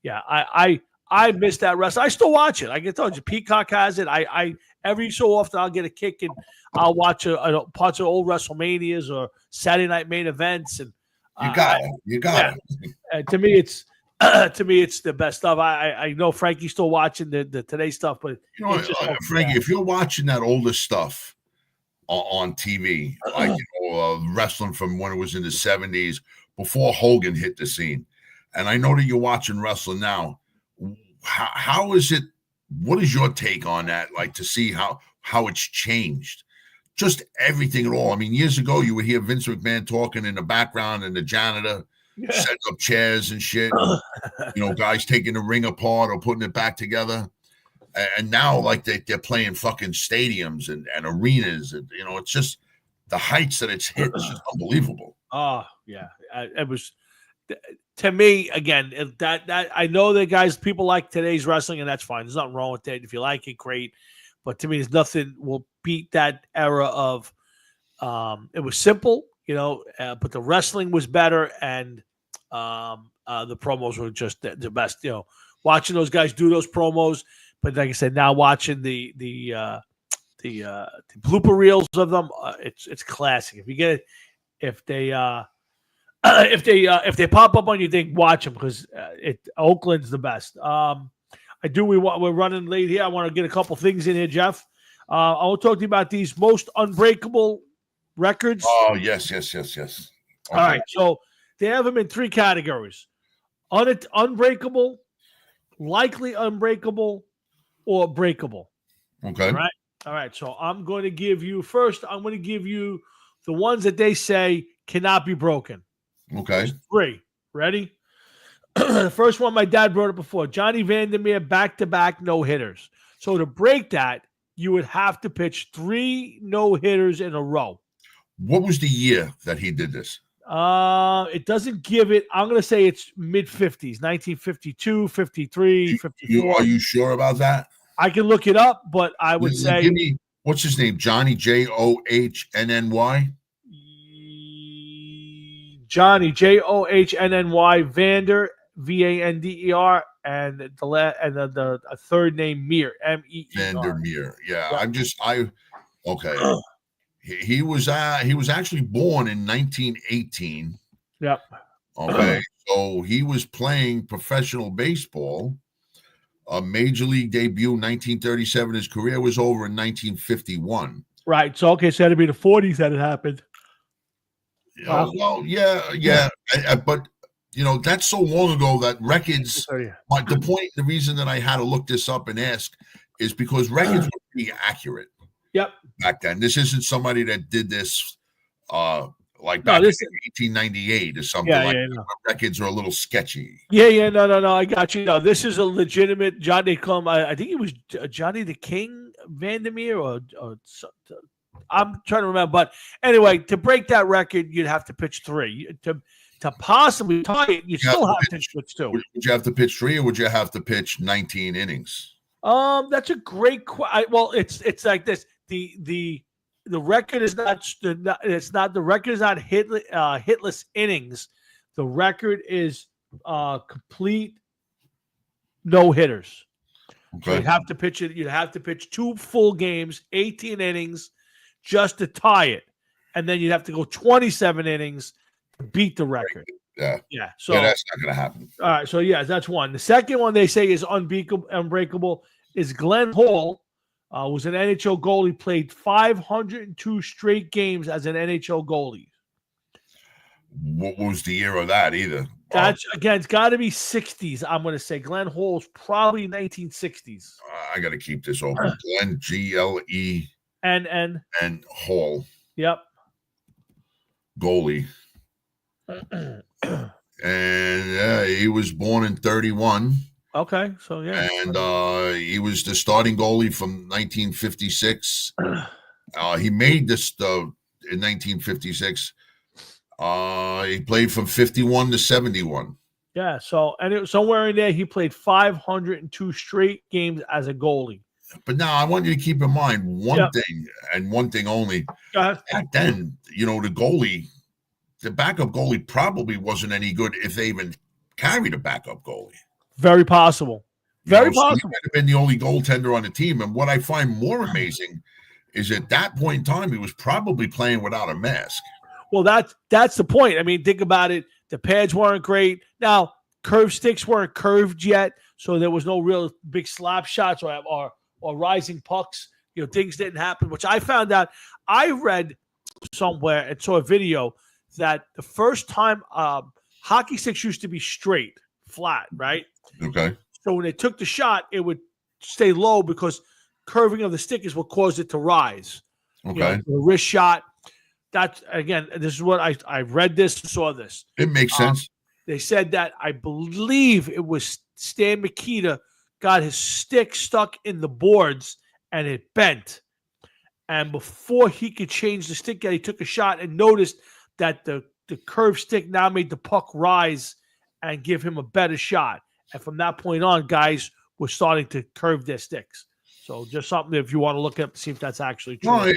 yeah, I miss that wrestling. I still watch it. I can tell you, Peacock has it. I every so often I'll get a kick and I'll watch parts of old WrestleManias or Saturday Night Main Events, and you got it. To me, it's the best stuff. I know Frankie's still watching the Today stuff, but you know, Frankie, if you're watching that older stuff on TV, like, you know, wrestling from when it was in the 70s before Hogan hit the scene, and I know that you're watching wrestling now, how is it? What is your take on that? Like, to see how it's changed. Just everything at all. I mean, years ago, you would hear Vince McMahon talking in the background, and the janitor setting up chairs and shit. You know, guys taking the ring apart or putting it back together. And now, like, they're playing fucking stadiums and arenas. And, you know, it's just the heights that it's hit. It's just unbelievable. Oh, yeah. It was, to me, again, that I know that guys, people like today's wrestling, and that's fine. There's nothing wrong with it. If you like it, great. But to me, there's nothing will beat that era of it was simple, you know, but the wrestling was better, and the promos were just the best. You know, watching those guys do those promos, but like I said, now watching the blooper reels of them, it's classic. If you get it, if they pop up on you, think watch them, because Oakland's the best. We're running late here. I want to get a couple things in here, Jeff. I will talk to you about these most unbreakable records. Oh, yes. Okay. All right. So they have them in 3 categories: unbreakable, likely unbreakable, or breakable. Okay. All right. So I'm going to give you the ones that they say cannot be broken. Okay. There's 3. Ready? The first one, my dad brought it before. Johnny Vandermeer, back-to-back no-hitters. So to break that, you would have to pitch 3 no-hitters in a row. What was the year that he did this? It doesn't give it. I'm going to say it's mid 50s, 1952, 53, 54. Are you sure about that? I can look it up, but I would say. Give me, what's his name? Johnny, Johnnny. Johnny, Johnnny, Vander, Vander, and the third name Meer, Meer. Vandermeer. Yeah, okay. He was actually born in 1918. Yep. Okay, so he was playing professional baseball. A major league debut 1937. His career was over in 1951. Right. So okay, so it'd be the 40s that it happened. Well, yeah. But that's so long ago that records. The reason that I had to look this up and ask is because records were pretty accurate. Yep. Back then, this isn't somebody that did this like back in 1898 or something. Records are a little sketchy. Yeah. No. I got you. No, this is a legitimate Johnny Clum. I think it was Johnny the King Vandermeer or I'm trying to remember. But anyway, to break that record, you'd have to pitch 3. To possibly tie it, you still have to pitch 2. Would you have to pitch 3, or would you have to pitch 19 innings? That's a great question. Well, it's like this. The record is not hitless innings. The record is complete no hitters. Okay. So you'd have to pitch it. You'd have to pitch 2 full games, 18 innings, just to tie it, and then you'd have to go 27 innings to beat the record. Yeah. So that's not going to happen. All right. So that's one. The second one they say is unbreakable is Glenn Hall. Was an NHL goalie, played 502 straight games as an NHL goalie. What was the year of that either? That's again, it's got to be 60s. I'm going to say Glenn Hall's probably 1960s. I got to keep this open. Glenn, GLENN and Hall. Yep. Goalie. And he was born in 31. Okay, so yeah. And he was the starting goalie from 1956. He made this in 1956. He played from 51 to 71. Yeah, so and it was somewhere in there he played 502 straight games as a goalie. But now I want you to keep in mind one thing and one thing only. Back then, the backup goalie probably wasn't any good if they even carried a backup goalie. Very possible. Very possible. So he might have been the only goaltender on the team. And what I find more amazing is at that point in time, he was probably playing without a mask. Well, that's the point. I mean, think about it. The pads weren't great. Now, curved sticks weren't curved yet, so there was no real big slap shots or rising pucks. Things didn't happen, which I found out. I read somewhere and saw a video that the first time hockey sticks used to be straight, flat, right? Okay. So when they took the shot, it would stay low because curving of the stick is what caused it to rise. Okay. The wrist shot. That's, again, this is what I read this, saw this. It makes sense. They said that I believe it was Stan Mikita got his stick stuck in the boards and it bent. And before he could change the stick, he took a shot and noticed that the curved stick now made the puck rise and give him a better shot. And from that point on, guys were starting to curve their sticks. So just something if you want to look up to see if that's actually true. No,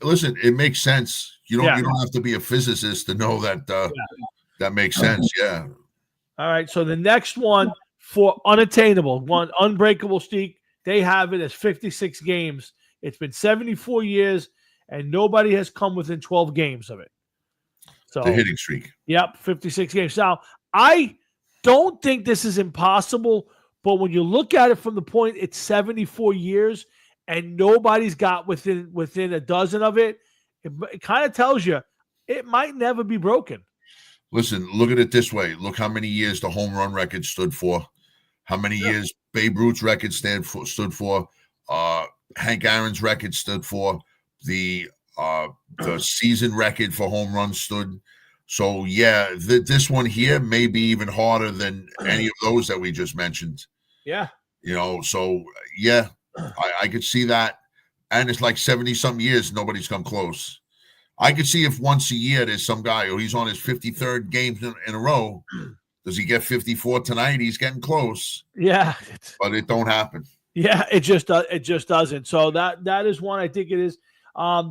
listen, it makes sense. You don't have to be a physicist to know that that makes sense. Yeah. All right. So the next one for unattainable, one unbreakable streak, they have it as 56 games. It's been 74 years, and nobody has come within 12 games of it. So the hitting streak. Yep, 56 games. Now, I don't think this is impossible, but when you look at it from the point it's 74 years and nobody's got within a dozen of it, it kind of tells you it might never be broken. Listen, look at it this way. Look how many years the home run record stood for. How many years Babe Ruth's record stood for. Hank Aaron's record stood for. The season record for home runs stood. So, yeah, this one here may be even harder than any of those that we just mentioned. Yeah. So, yeah, I could see that. And it's like 70-something years, nobody's come close. I could see if once a year there's some guy or he's on his 53rd game in a row. Does he get 54 tonight? He's getting close. Yeah, but it don't happen. Yeah, it just doesn't. So that is one I think it is.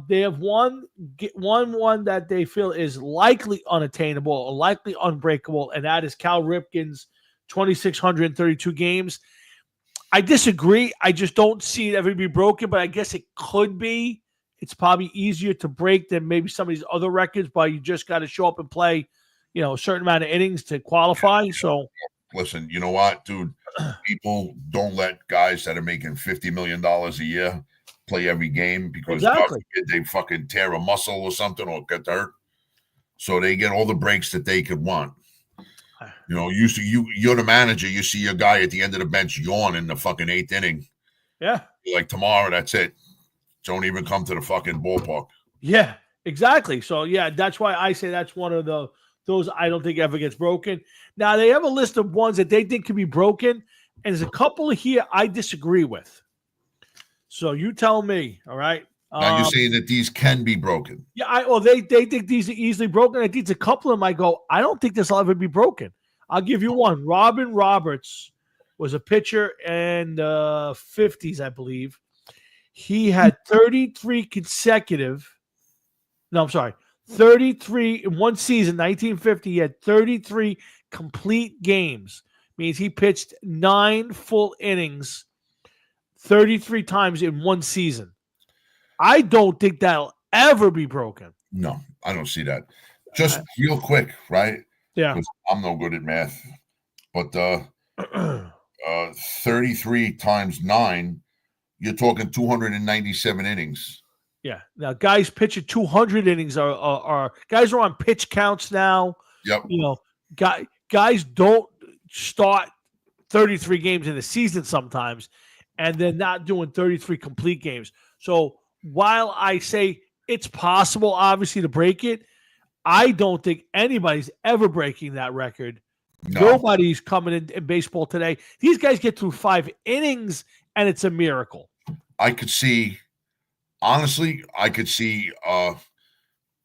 They have one that they feel is likely unattainable or likely unbreakable, and that is Cal Ripken's 2,632 games. I disagree. I just don't see it ever be broken, but I guess it could be. It's probably easier to break than maybe some of these other records, but you just got to show up and play, a certain amount of innings to qualify. So listen, you know what, dude? People don't let guys that are making $50 million a year play every game because they fucking tear a muscle or something or get hurt. So they get all the breaks that they could want. You're the manager. You see your guy at the end of the bench yawn in the fucking 8th inning. Yeah. You're like, tomorrow, that's it. Don't even come to the fucking ballpark. Yeah, exactly. So, yeah, that's why I say that's one of those I don't think ever gets broken. Now, they have a list of ones that they think can be broken, and there's a couple here I disagree with. So you tell me, all right? Now you're saying that these can be broken. Yeah, they think these are easily broken. I think it's a couple of them I go, I don't think this will ever be broken. I'll give you one. Robin Roberts was a pitcher in the 50s, I believe. He had 33 in one season, 1950. He had 33 complete games. Means he pitched 9 full innings 33 times in one season. I don't think that'll ever be broken. No, I don't see that. Just real quick, right? Yeah. I'm no good at math, but 33 times 9, you're talking 297 innings. Yeah. Now, guys pitching 200 innings are guys are on pitch counts now. Yep. Guys don't start 33 games in the season sometimes, and they're not doing 33 complete games. So while I say it's possible, obviously, to break it, I don't think anybody's ever breaking that record. No. Nobody's coming in baseball today. These guys get through 5 innings, and it's a miracle. I could see a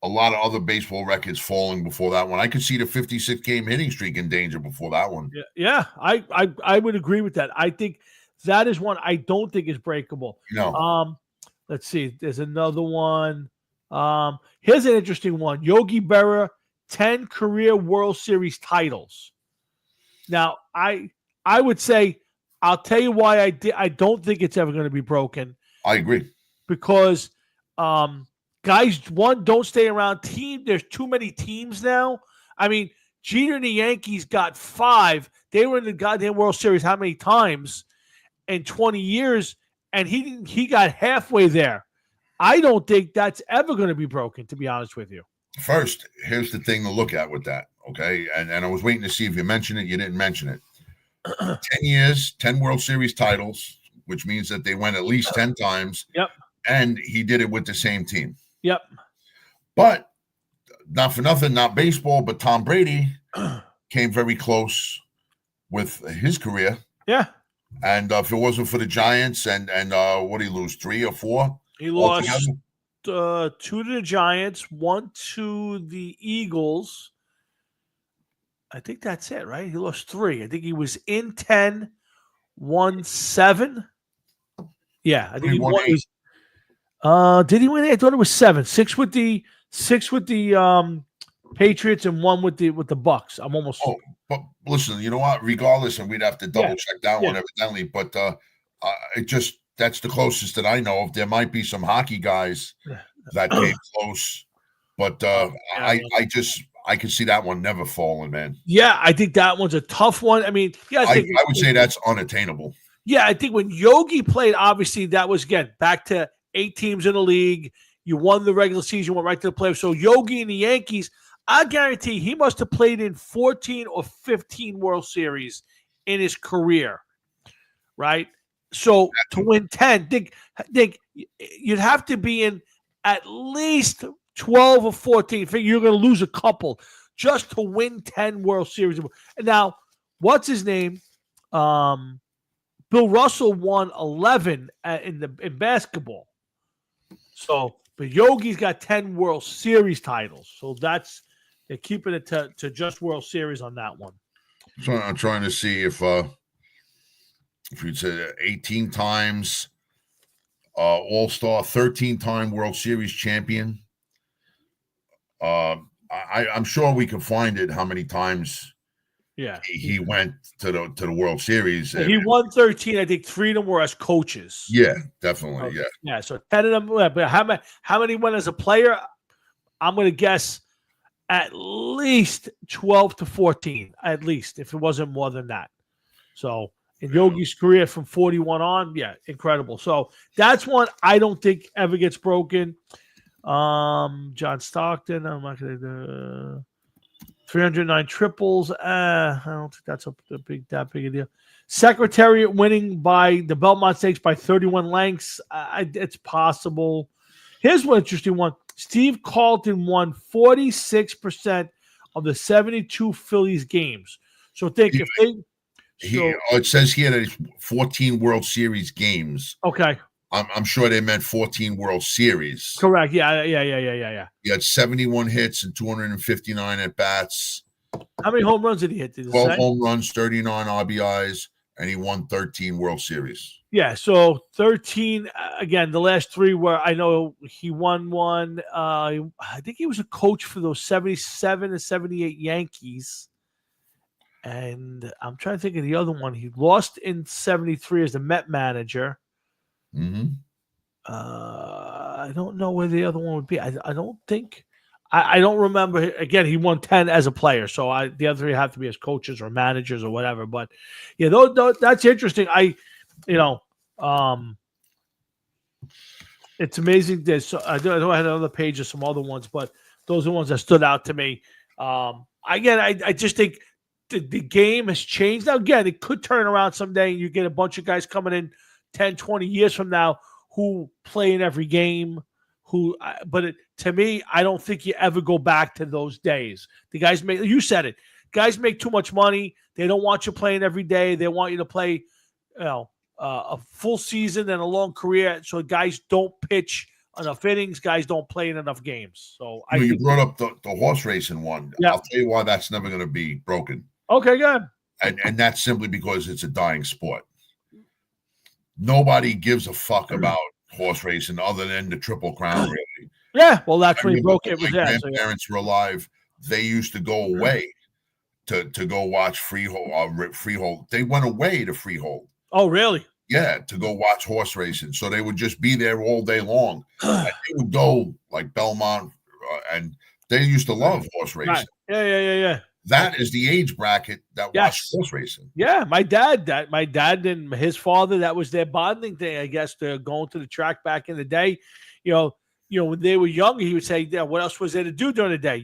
lot of other baseball records falling before that one. I could see the 56-game hitting streak in danger before that one. Yeah, I would agree with that. I think that is one I don't think is breakable. No. Let's see. There's another one. Here's an interesting one. Yogi Berra, 10 career World Series titles. Now, I would say, I'll tell you why I don't think it's ever going to be broken. I agree. Because guys, don't stay around. There's too many teams now. I mean, Jeter and the Yankees got 5. They were in the goddamn World Series how many times in 20 years, and he got halfway there. I don't think that's ever going to be broken, to be honest with you. First, here's the thing to look at with that, okay? And I was waiting to see if you mentioned it. You didn't mention it. 10 years, 10 World Series titles, which means that they went at least 10 times. Yep. And he did it with the same team. Yep. But not for nothing, not baseball, but Tom Brady came very close with his career. Yeah. And if it wasn't for the Giants and what did he lose, 3 or 4? He lost 2 to the Giants, 1 to the Eagles. I think that's it, right? He lost 3. I think he was in 10, won 7. Yeah, I think he won. Did he win 8? I thought it was 7. 6 with the Patriots and 1 with the Bucks. I'm almost. Oh, but listen, you know what? Regardless, and we'd have to double check that one evidently, but that's the closest that I know of. There might be some hockey guys that came close, but I can see that one never falling, man. Yeah, I think that one's a tough one. I mean, I would say that's unattainable. Yeah, I think when Yogi played, obviously that was, again, back to 8 teams in the league. You won the regular season, went right to the playoffs. So Yogi and the Yankees, I guarantee he must have played in 14 or 15 World Series in his career, right? So to win 10, think you'd have to be in at least 12 or 14. Figure you're going to lose a couple just to win 10 World Series. And now, what's his name? Bill Russell won 11 in basketball. So But Yogi's got 10 World Series titles. So they're keeping it to just World Series on that one. So I'm trying to see if you'd say 18 times All-Star, 13-time World Series champion. I'm sure we can find it how many times he went to the World Series. He won 13. I think 3 of them were as coaches. Yeah, definitely. Yeah. So 10 of them. But how many went as a player? I'm going to guess at least 12 to 14, at least, if it wasn't more than that. So in Yogi's career from 41 on, incredible. So that's one I don't think ever gets broken. John Stockton, I'm not going to 309 triples. I don't think that's that big a deal. Secretariat winning by the Belmont Stakes by 31 lengths. It's possible. Here's one interesting one. Steve Carlton won 46% of the 72 Phillies games. So think if it says here that it's 14 World Series games. Okay. I'm sure they meant 14 World Series. Correct. Yeah. He had 71 hits and 259 at bats. How many home runs did he hit? 12 home runs, 39 RBIs, and he won 13 World Series. Yeah, so 13, again, the last 3 were, I know he won one. I think he was a coach for those 77 and 78 Yankees. And I'm trying to think of the other one. He lost in 73 as the Met manager. Mm-hmm. I don't know where the other one would be. I don't think. I don't remember. Again, he won 10 as a player, so the other 3 have to be as coaches or managers or whatever. But yeah, that's interesting. It's amazing. I know I had another page of some other ones, but those are the ones that stood out to me. Again, I just think the game has changed. Now, again, it could turn around someday and you get a bunch of guys coming in 10, 20 years from now who play in every game. To me, I don't think you ever go back to those days. The guys you said it. Guys make too much money. They don't want you playing every day. They want you to play, a full season and a long career. So guys don't pitch enough innings. Guys don't play in enough games. So you brought up the horse racing one. Yeah. I'll tell you why that's never going to be broken. Okay, good. And that's simply because it's a dying sport. Nobody gives a fuck about horse racing other than the Triple Crown, really. Yeah, well, that's when he broke it. My grandparents were alive. They used to go away to go watch Freehold. They went away to Freehold. Oh, really? Yeah, to go watch horse racing. So they would just be there all day long. And they would go like Belmont, and they used to love horse racing. Right. Yeah. That is the age bracket that watched horse racing. Yeah, my dad and his father, that was their bonding thing, I guess, to going to the track back in the day. When they were younger, he would say, "Yeah, what else was there to do during the day?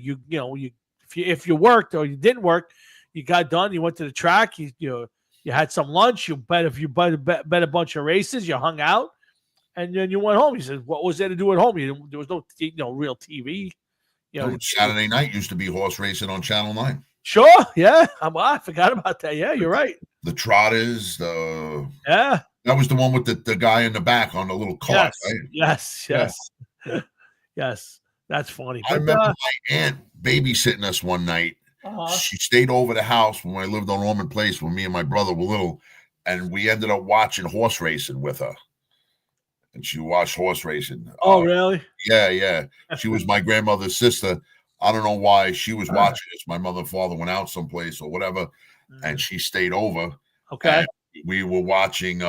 If you worked or you didn't work, you got done. You went to the track. You had some lunch. You bet a bunch of races. You hung out, and then you went home." He said, "What was there to do at home? There was no real TV. Saturday night used to be horse racing on Channel 9. Sure, yeah. I forgot about that. Yeah, you're right. The Trotters, that was the one with the guy in the back on the little cart, right? Yes. Yes. That's funny. I remember my aunt babysitting us one night. She stayed over the house when I lived on Ormond Place when me and my brother were little, and we ended up watching horse racing with her. And she watched horse racing. Oh, really? Yeah. She was my grandmother's sister. I don't know why she was watching this. My mother and father went out someplace or whatever, and she stayed over. Okay. We were watching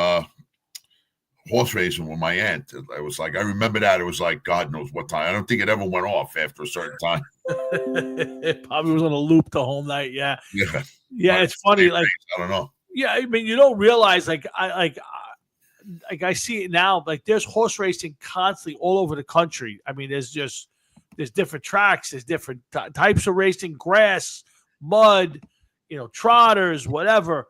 horse racing with my aunt. I was like, I remember that. It was like God knows what time. I don't think it ever went off after a certain time. It probably was on a loop the whole night. Yeah. Yeah. It's funny. Like, I don't know. Yeah, I mean, you don't realize I see it now. Like, there's horse racing constantly all over the country. I mean, there's different tracks, there's different types of racing, grass, mud, trotters, whatever.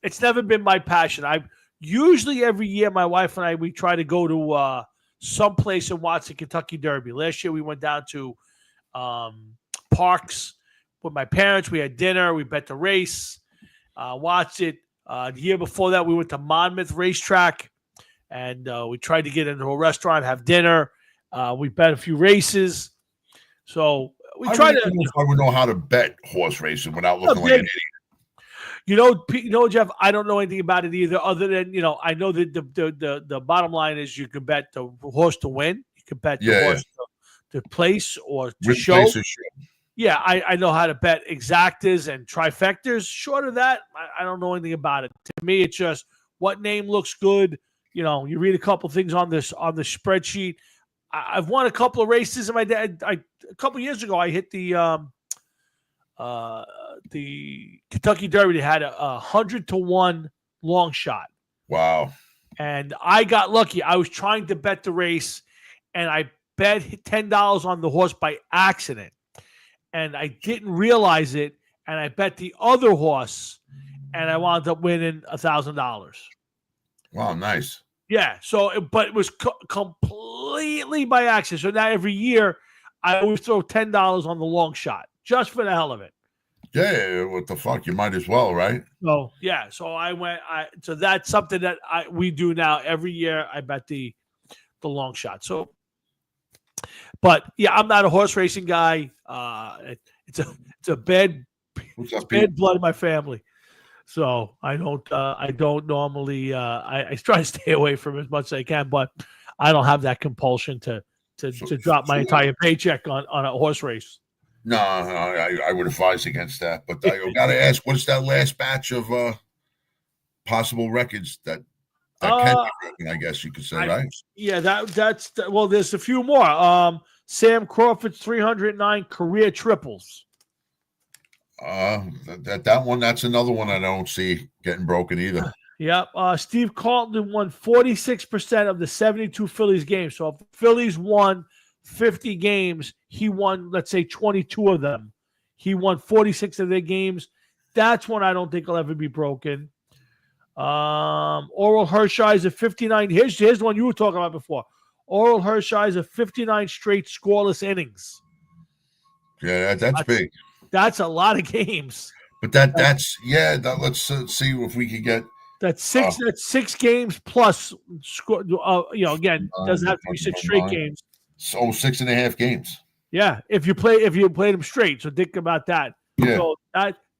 It's never been my passion. I usually every year, my wife and we try to go to someplace and watch the Kentucky Derby. Last year we went down to Parks with my parents. We had dinner. We bet the race, watched it. The year before that, we went to Monmouth Racetrack, and we tried to get into a restaurant, have dinner. We bet a few races. So we I try don't to. even know if I would know how to bet horse racing without looking like an idiot. Jeff, I don't know anything about it either. Other than I know that the bottom line is you can bet the horse to win. You can bet the horse to place or to show. Yeah, I know how to bet exactas and trifectas. Short of that, I don't know anything about it. To me, it's just what name looks good. You read a couple things on the spreadsheet. I've won a couple of races in my day. A couple of years ago, I hit the Kentucky Derby. They had a 100-1 long shot. Wow! And I got lucky. I was trying to bet the race, and I bet $10 on the horse by accident. And I didn't realize it, and I bet the other horse, and I wound up winning $1,000. Wow, nice. Yeah. But it was completely by accident. So now every year, I always throw $10 on the long shot just for the hell of it. Yeah. What the fuck? You might as well, right? So yeah. So I went. So that's something that we do now every year. I bet the long shot. So. But yeah, I'm not a horse racing guy. It's a bad blood in my family, so I don't normally. I try to stay away from it as much as I can, but I don't have that compulsion to drop my entire paycheck on a horse race. No, I would advise against that. But I got to ask, what's that last batch of possible records that can be broken, I guess you could say, right? Yeah, that's well. There's a few more. Sam Crawford's 309 career triples. That one. That's another one I don't see getting broken either. Yep. Steve Carlton won 46% of the 72 Phillies games. So if the Phillies won 50 games, he won, let's say, 22 of them. He won 46 of their games. That's one I don't think will ever be broken. Oral Hershiser 59. Here's the one you were talking about before. Oral Hershiser 59 straight scoreless innings. Yeah, that's big. That's a lot of games. But let's see if we can get that's six games plus. Again, doesn't have to be 6 straight games. So 6.5 games. Yeah, if you played them straight. So think about that. Yeah. So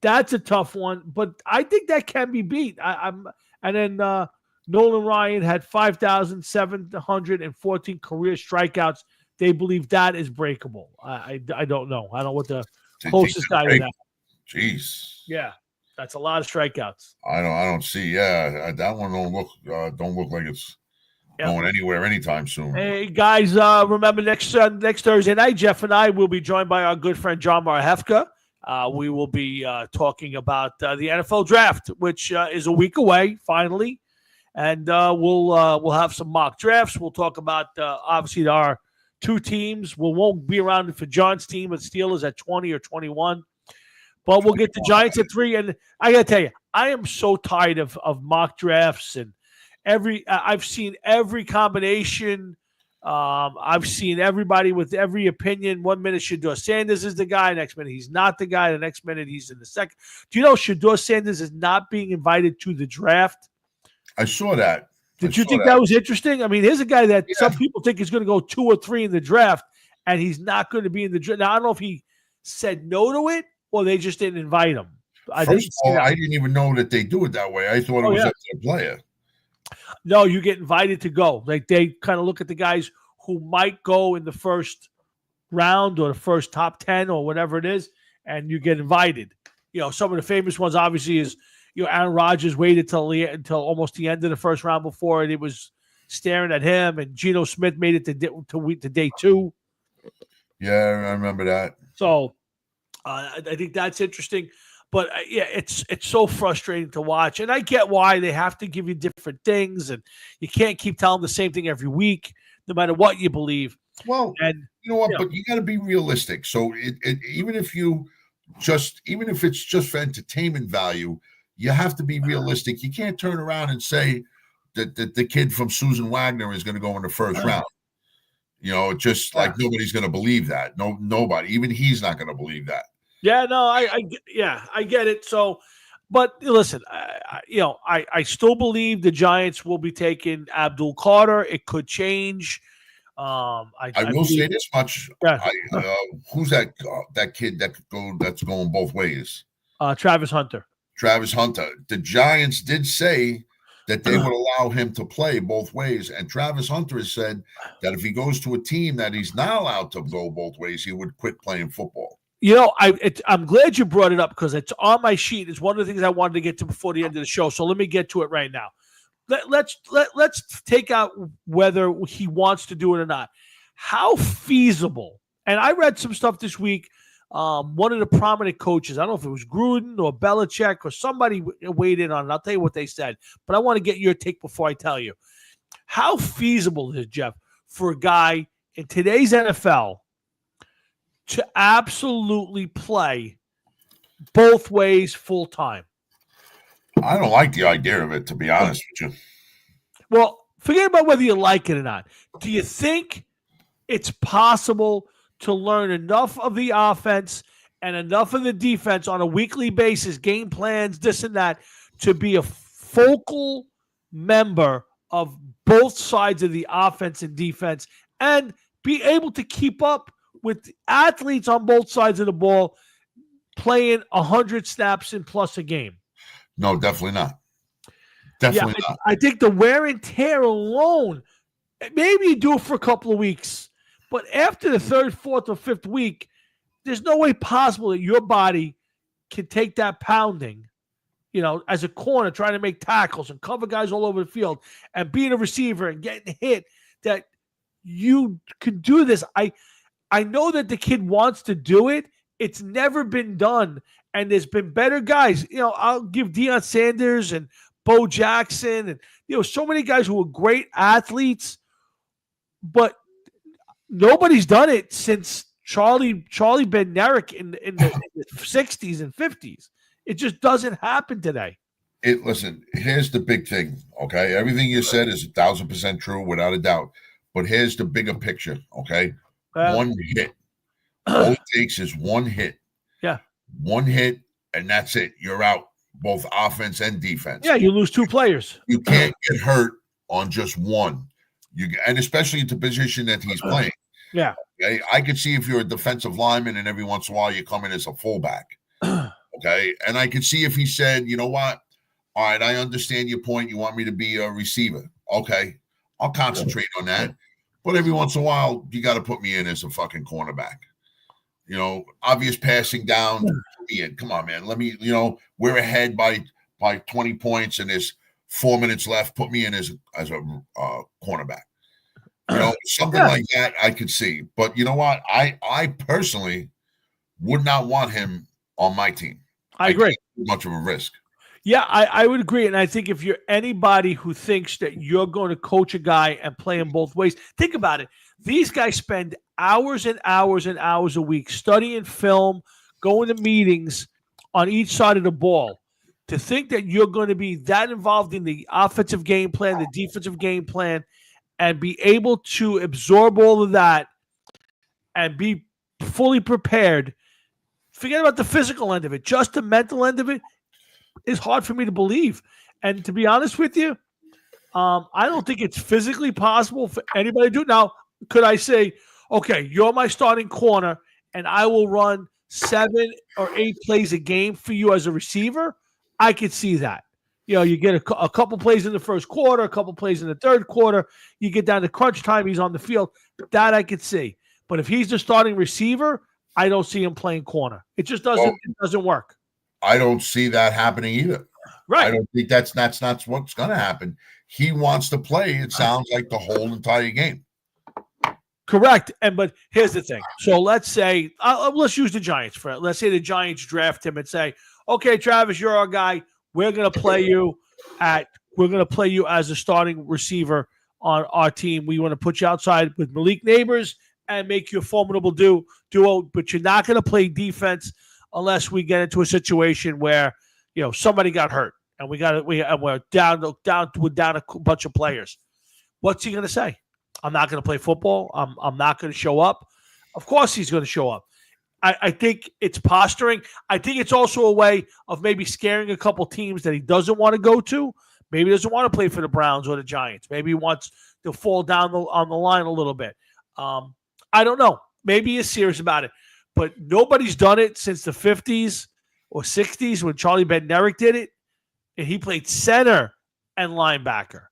that's a tough one, but I think that can be beat. And then Nolan Ryan had 5,714 career strikeouts. They believe that is breakable. I don't know. I don't know what the closest guy to that. Jeez. Yeah, that's a lot of strikeouts. I don't see. Yeah, that one don't look like it's going anywhere anytime soon. Hey guys, remember next Thursday night, Jeff and I will be joined by our good friend John Marhefka. We will be talking about the NFL draft, which is a week away, finally, and we'll have some mock drafts. We'll talk about obviously our 2 teams. We won't be around for John's team, but Steelers at 20 or 21. But we'll get the Giants at 3. And I got to tell you, I am so tired of mock drafts and I've seen every combination. I've seen everybody with every opinion. 1 minute Shedeur Sanders is the guy. Next minute he's not the guy. The next minute he's in the second. Do you know Shedeur Sanders is not being invited to the draft? I saw that. Did you think that was interesting? I mean, here's a guy that some people think is going to go 2 or 3 in the draft, and he's not going to be in the draft. Now, I don't know if he said no to it or they just didn't invite him. I didn't even know that they do it that way. I thought it was up to the player. No, you get invited to go. Like they kind of look at the guys who might go in the first round or the first top 10 or whatever it is, and you get invited. Some of the famous ones obviously is Aaron Rodgers waited until almost the end of the first round before it was staring at him, and Geno Smith made it to day 2. Yeah, I remember that. So I think that's interesting. But it's so frustrating to watch, and I get why they have to give you different things, and you can't keep telling the same thing every week, no matter what you believe. Well, and you know what? But you got to be realistic. So even if it's just for entertainment value, you have to be realistic. You can't turn around and say that the kid from Susan Wagner is going to go in the first round. Just like nobody's going to believe that. No, nobody. Even he's not going to believe that. Yeah, no, I get it. So, but listen, I still believe the Giants will be taking Abdul Carter. It could change. I will say this much. Yeah. Who's that kid that's going both ways? Travis Hunter. Travis Hunter. The Giants did say that they would allow him to play both ways, and Travis Hunter has said that if he goes to a team that he's not allowed to go both ways, he would quit playing football. You know, I'm glad you brought it up because it's on my sheet. It's one of the things I wanted to get to before the end of the show. So let me get to it right now. Let's take out whether he wants to do it or not. How feasible? And I read some stuff this week. One of the prominent coaches, I don't know if it was Gruden or Belichick or somebody weighed in on it. I'll tell you what they said, but I want to get your take before I tell you. How feasible is it, Jeff, for a guy in today's NFL to absolutely play both ways full time? I don't like the idea of it, to be honest with you. Well, forget about whether you like it or not. Do you think it's possible to learn enough of the offense and enough of the defense on a weekly basis, game plans, this and that, to be a focal member of both sides of the offense and defense and be able to keep up with athletes on both sides of the ball playing 100 snaps and plus a game? No, definitely not. Definitely not. I think the wear and tear alone, maybe you do it for a couple of weeks, but after the third, fourth, or fifth week, there's no way possible that your body can take that pounding, as a corner, trying to make tackles and cover guys all over the field and being a receiver and getting hit, that you can do this. I know that the kid wants to do it. It's never been done. And there's been better guys. I'll give Deion Sanders and Bo Jackson and, so many guys who are great athletes, but nobody's done it since Charlie Bednarik in the 60s and 50s. It just doesn't happen today. Listen, here's the big thing, okay? Everything you said is 1,000% true, without a doubt. But here's the bigger picture, okay? One hit. All it takes is one hit. Yeah. One hit, and that's it. You're out, both offense and defense. Yeah, you lose two players. You can't get hurt on just one. And especially at the position that he's playing. Yeah. Okay? I could see if you're a defensive lineman and every once in a while you come in as a fullback. Okay. And I could see if he said, you know what? All right, I understand your point. You want me to be a receiver. Okay. I'll concentrate on that. But every once in a while, you got to put me in as a fucking cornerback. Obvious passing down, put me in. Come on, man. Let me, we're ahead by 20 points and there's 4 minutes left. Put me in as a cornerback. Something like that I could see. But you know what? I personally would not want him on my team. I agree. Too much of a risk. Yeah, I would agree. And I think if you're anybody who thinks that you're going to coach a guy and play him both ways, think about it. These guys spend hours and hours and hours a week studying film, going to meetings on each side of the ball. To think that you're going to be that involved in the offensive game plan, the defensive game plan, and be able to absorb all of that and be fully prepared, forget about the physical end of it. Just the mental end of it is hard for me to believe. And to be honest with you, I don't think it's physically possible for anybody to do it. Now, could I say, okay, you're my starting corner, and I will run 7 or 8 plays a game for you as a receiver? I could see that. You get a couple plays in the first quarter, a couple plays in the third quarter. You get down to crunch time, he's on the field. That I could see. But if he's the starting receiver, I don't see him playing corner. It just doesn't work. I don't see that happening either. Right. I don't think that's not what's going to happen. He wants to play, it sounds like, the whole entire game. Correct. But here's the thing. So let's say, let's use the Giants for it. Let's say the Giants draft him and say, okay, Travis, you're our guy. We're going to play you as a starting receiver on our team. We want to put you outside with Malik Neighbors and make you a formidable duo, but you're not going to play defense unless we get into a situation where, somebody got hurt and we're down a bunch of players. What's he going to say? I'm not going to play football. I'm not going to show up. Of course he's going to show up. I think it's posturing. I think it's also a way of maybe scaring a couple teams that he doesn't want to go to Maybe he doesn't want to play for the Browns or the Giants. Maybe he wants to fall down on the line a little bit. I don't know. Maybe he's serious about it. But nobody's done it since the 50s or 60s when Charlie Bednarik did it, and he played center and linebacker.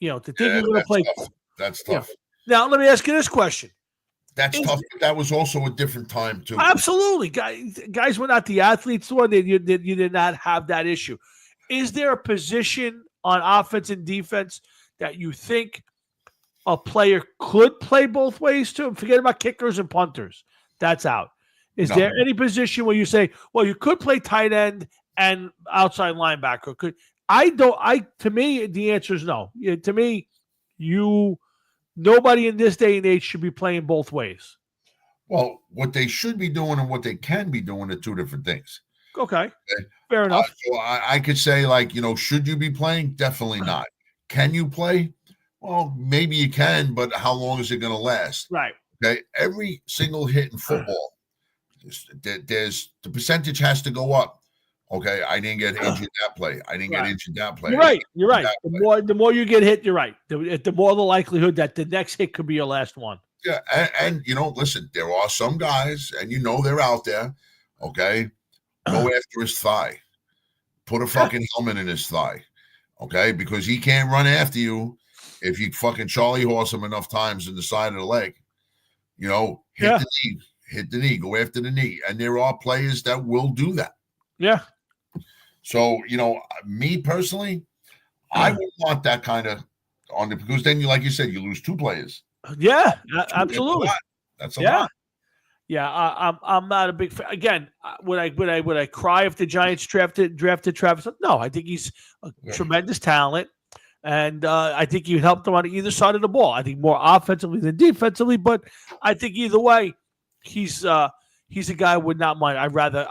To think you're going to play. Tough. That's tough. Now, let me ask you this question. That's tough. But that was also a different time, too. Absolutely. Guys were not the athletes. You did not have that issue. Is there a position on offense and defense that you think a player could play both ways to? Forget about kickers and punters. That's out. Is there any position where you say, well, you could play tight end and outside linebacker? To me, the answer is no. To me, nobody in this day and age should be playing both ways. Well, what they should be doing and what they can be doing are two different things. Okay. Fair enough. So I could say, should you be playing? Definitely not. Can you play? Well, maybe you can, but how long is it going to last? Right. Okay. Every single hit in football, there's the percentage has to go up. Okay. I didn't get injured that play. I didn't get injured that play. You're right. The more you get hit, you're right. The more the likelihood that the next hit could be your last one. Yeah. And listen, there are some guys, and they're out there. Okay. Go after his thigh. Put a fucking helmet in his thigh. Okay. Because he can't run after you if you fucking Charlie horse him enough times in the side of the leg. Hit the knee, go after the knee. And there are players that will do that. Yeah. So, me personally, I would want that kind of on it, because then like you said, you lose two players. Yeah, absolutely. That's a lot. Yeah, I'm not a big fan. Again, would I cry if the Giants drafted Travis? No, I think he's a tremendous talent, and I think he helped them on either side of the ball. I think more offensively than defensively, but I think either way, he's a guy I would not mind. I'd rather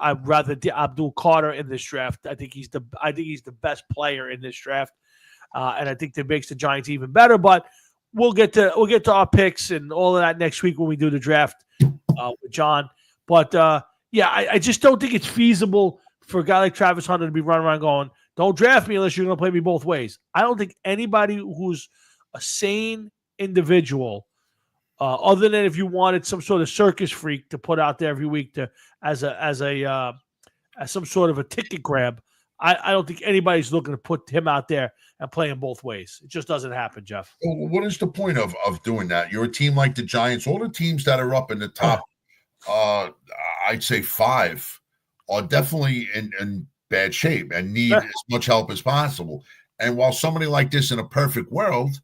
Abdul Carter in this draft. I think he's the best player in this draft, and I think that makes the Giants even better. But we'll get to our picks and all of that next week when we do the draft with John. But I just don't think it's feasible for a guy like Travis Hunter to be running around going, "Don't draft me unless you're going to play me both ways." I don't think anybody who's a sane individual, other than if you wanted some sort of circus freak to put out there every week as some sort of a ticket grab, I don't think anybody's looking to put him out there and play him both ways. It just doesn't happen, Jeff. Well, what is the point of doing that? You're a team like the Giants. All the teams that are up in the top, I'd say 5, are definitely in bad shape and need as much help as possible. And while somebody like this in a perfect world,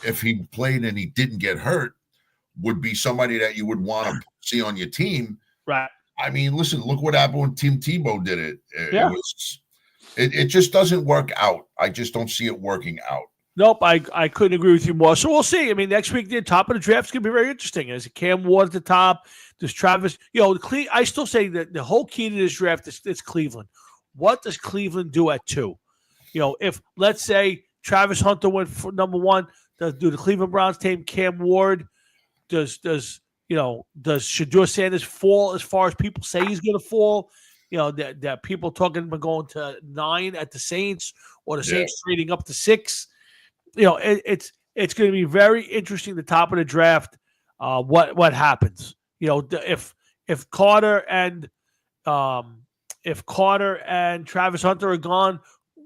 if he played and he didn't get hurt, would be somebody that you would want to see on your team. Right. I mean, listen, look what happened when Tim Tebow did it. It just doesn't work out. I just don't see it working out. Nope, I couldn't agree with you more. So we'll see. I mean, next week, the top of the draft is going to be very interesting. Is Cam Ward at the top? Does Travis, I still say that the whole key to this draft is Cleveland. What does Cleveland do at 2? If, let's say, Travis Hunter went for number 1, do the Cleveland Browns take Cam Ward? Does Shedeur Sanders fall as far as people say he's going to fall? That people talking about going to 9 at the Saints, or the Saints trading up to 6. It's going to be very interesting. The top of the draft, what happens? If Carter and Travis Hunter are gone,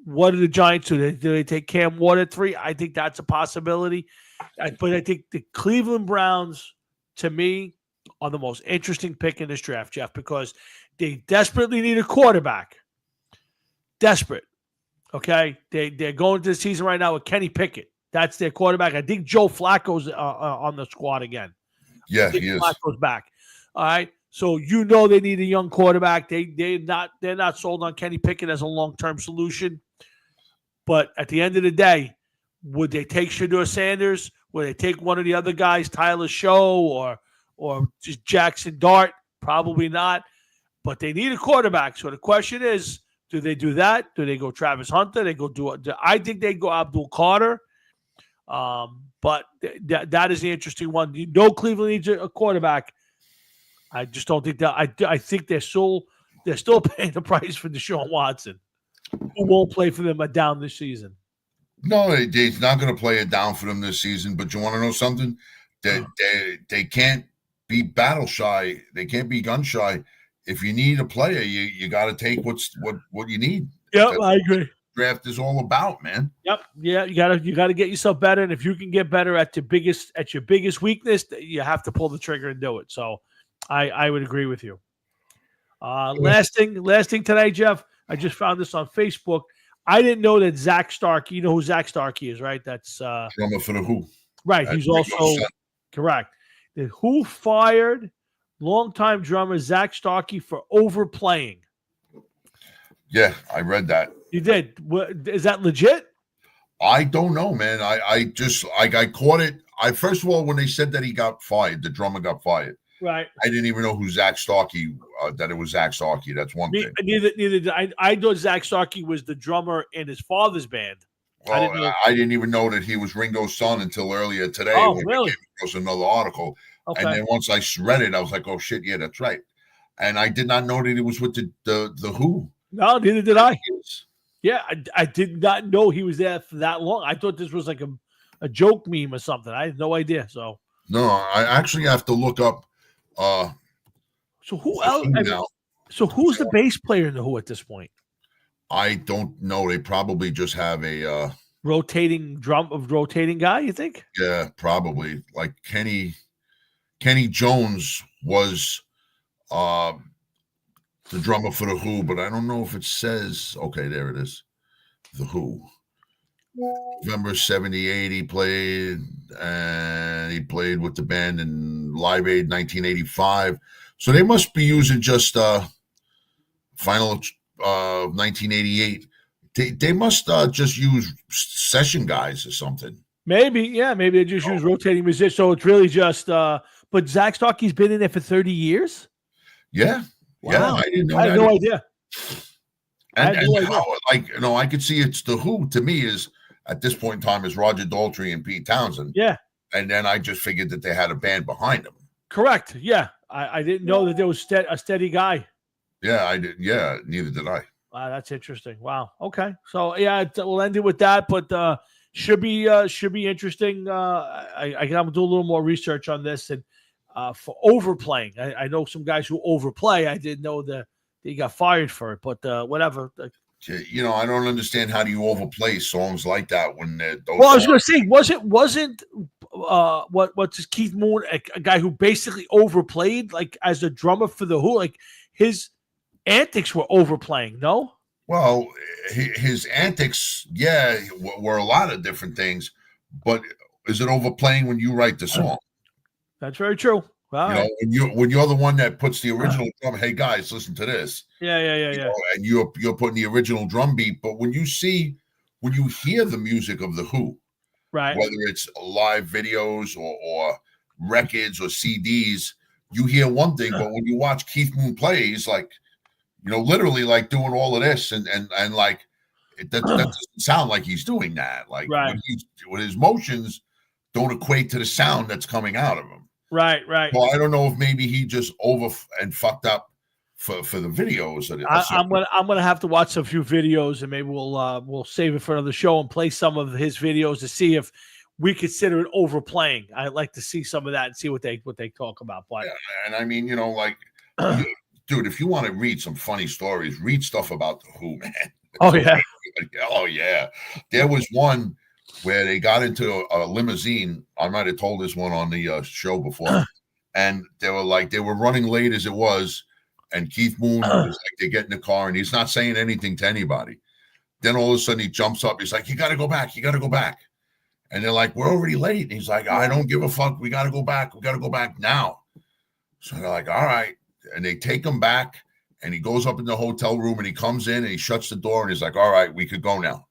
what do the Giants do? Do they take Cam Ward at 3? I think that's a possibility. But I think the Cleveland Browns, to me, are the most interesting pick in this draft, Jeff, because they desperately need a quarterback. Desperate. Okay? They're going to the season right now with Kenny Pickett. That's their quarterback. I think Joe Flacco's on the squad again. Yeah, he is. Flacco's back. All right? So they need a young quarterback. They're not sold on Kenny Pickett as a long-term solution. But at the end of the day, would they take Shedeur Sanders? Would they take one of the other guys, Tyler Show or just Jackson Dart? Probably not. But they need a quarterback. So the question is, do they do that? Do they go Travis Hunter? I think they go Abdul Carter. But that is the interesting one. Cleveland needs a quarterback. I just don't think that. I think they're still paying the price for Deshaun Watson, who won't play for them down this season. No, he's not going to play it down for them this season. But you want to know something? They can't be battle shy. They can't be gun shy. If you need a player, you got to take what you need. Yep, I agree. Draft is all about, man. Yep. Yeah, you gotta get yourself better, and if you can get better at your biggest weakness, you have to pull the trigger and do it. So, I would agree with you. Last thing today, Jeff. I just found this on Facebook. I didn't know that Zach Starkey. You know who Zach Starkey is, right? That's drummer for the Who. Right. He's also correct. The Who fired longtime drummer Zach Starkey for overplaying. Yeah, I read that. You did. Is that legit? I don't know, man. I caught it. First of all, when they said that he got fired, the drummer got fired. Right. I didn't even know who Zach Starkey, that it was Zach Starkey. That's one thing. Neither did I. I thought Zach Starkey was the drummer in his father's band. Well, I didn't even know that he was Ringo's son until earlier today. Oh, really? It was another article. Okay. And then once I read it, I was like, oh, shit, yeah, that's right. And I did not know that he was with the Who. No, neither did I. Yeah, I did not know he was there for that long. I thought this was like a joke meme or something. I had no idea. So no, I actually have to look up. So who else? So who's the bass player in the Who at this point? I don't know. They probably just have a rotating guy. You think? Yeah, probably. Like Kenny Jones was the drummer for the Who, but I don't know if it says. Okay, there it is. The Who. November 78, he played, and he played with the band in Live Aid 1985. So they must be using just final 1988. They must just use session guys or something. Maybe, yeah, maybe they just use rotating musicians. So it's really just. But Zach Starkey's been in there for 30 years. Yeah, wow. Yeah, I didn't know. I had no idea. And how, I could see it's the Who to me is at this point in time is Roger Daltrey and Pete Townsend. Yeah, and then I just figured that they had a band behind them. Correct. Yeah, I didn't know that there was a steady guy. Yeah, I did. Yeah, neither did I. Wow, that's interesting. Wow. Okay, so yeah, we'll end it with that, but should be interesting. I'm gonna do a little more research on this and for overplaying. I know some guys who overplay. I didn't know that he got fired for it, but whatever. You know, I don't understand how do you overplay songs like that when well, I was going to say, wasn't what's his Keith Moon a guy who basically overplayed like as a drummer for the Who? Like his antics were overplaying, no? Well, his antics, yeah, were a lot of different things, but is it overplaying when you write the song? That's very true. Wow. You know, when you're the one that puts the original drum, hey guys, listen to this. Yeah. And you're putting the original drum beat, but when you hear the music of the Who, right? Whether it's live videos or records or CDs, you hear one thing, but when you watch Keith Moon play, he's like, literally like doing all of this and like that doesn't sound like he's doing that. Like right. when his motions don't equate to the sound that's coming out of him. Right. Well, I don't know if maybe he just over and fucked up for the videos. I'm gonna have to watch a few videos and maybe we'll save it for another show and play some of his videos to see if we consider it overplaying. I'd like to see some of that and see what they talk about. But yeah, and I mean, like, dude, if you want to read some funny stories, read stuff about the Who, man. Oh yeah. There was one where they got into a limousine. I might have told this one on the show before. And they were running late as it was. And Keith Moon was like, they get in the car and he's not saying anything to anybody. Then all of a sudden he jumps up. He's like, you got to go back. You got to go back. And they're like, we're already late. And he's like, I don't give a fuck. We got to go back. We got to go back now. So they're like, all right. And they take him back and he goes up in the hotel room and he comes in and he shuts the door and he's like, all right, we could go now.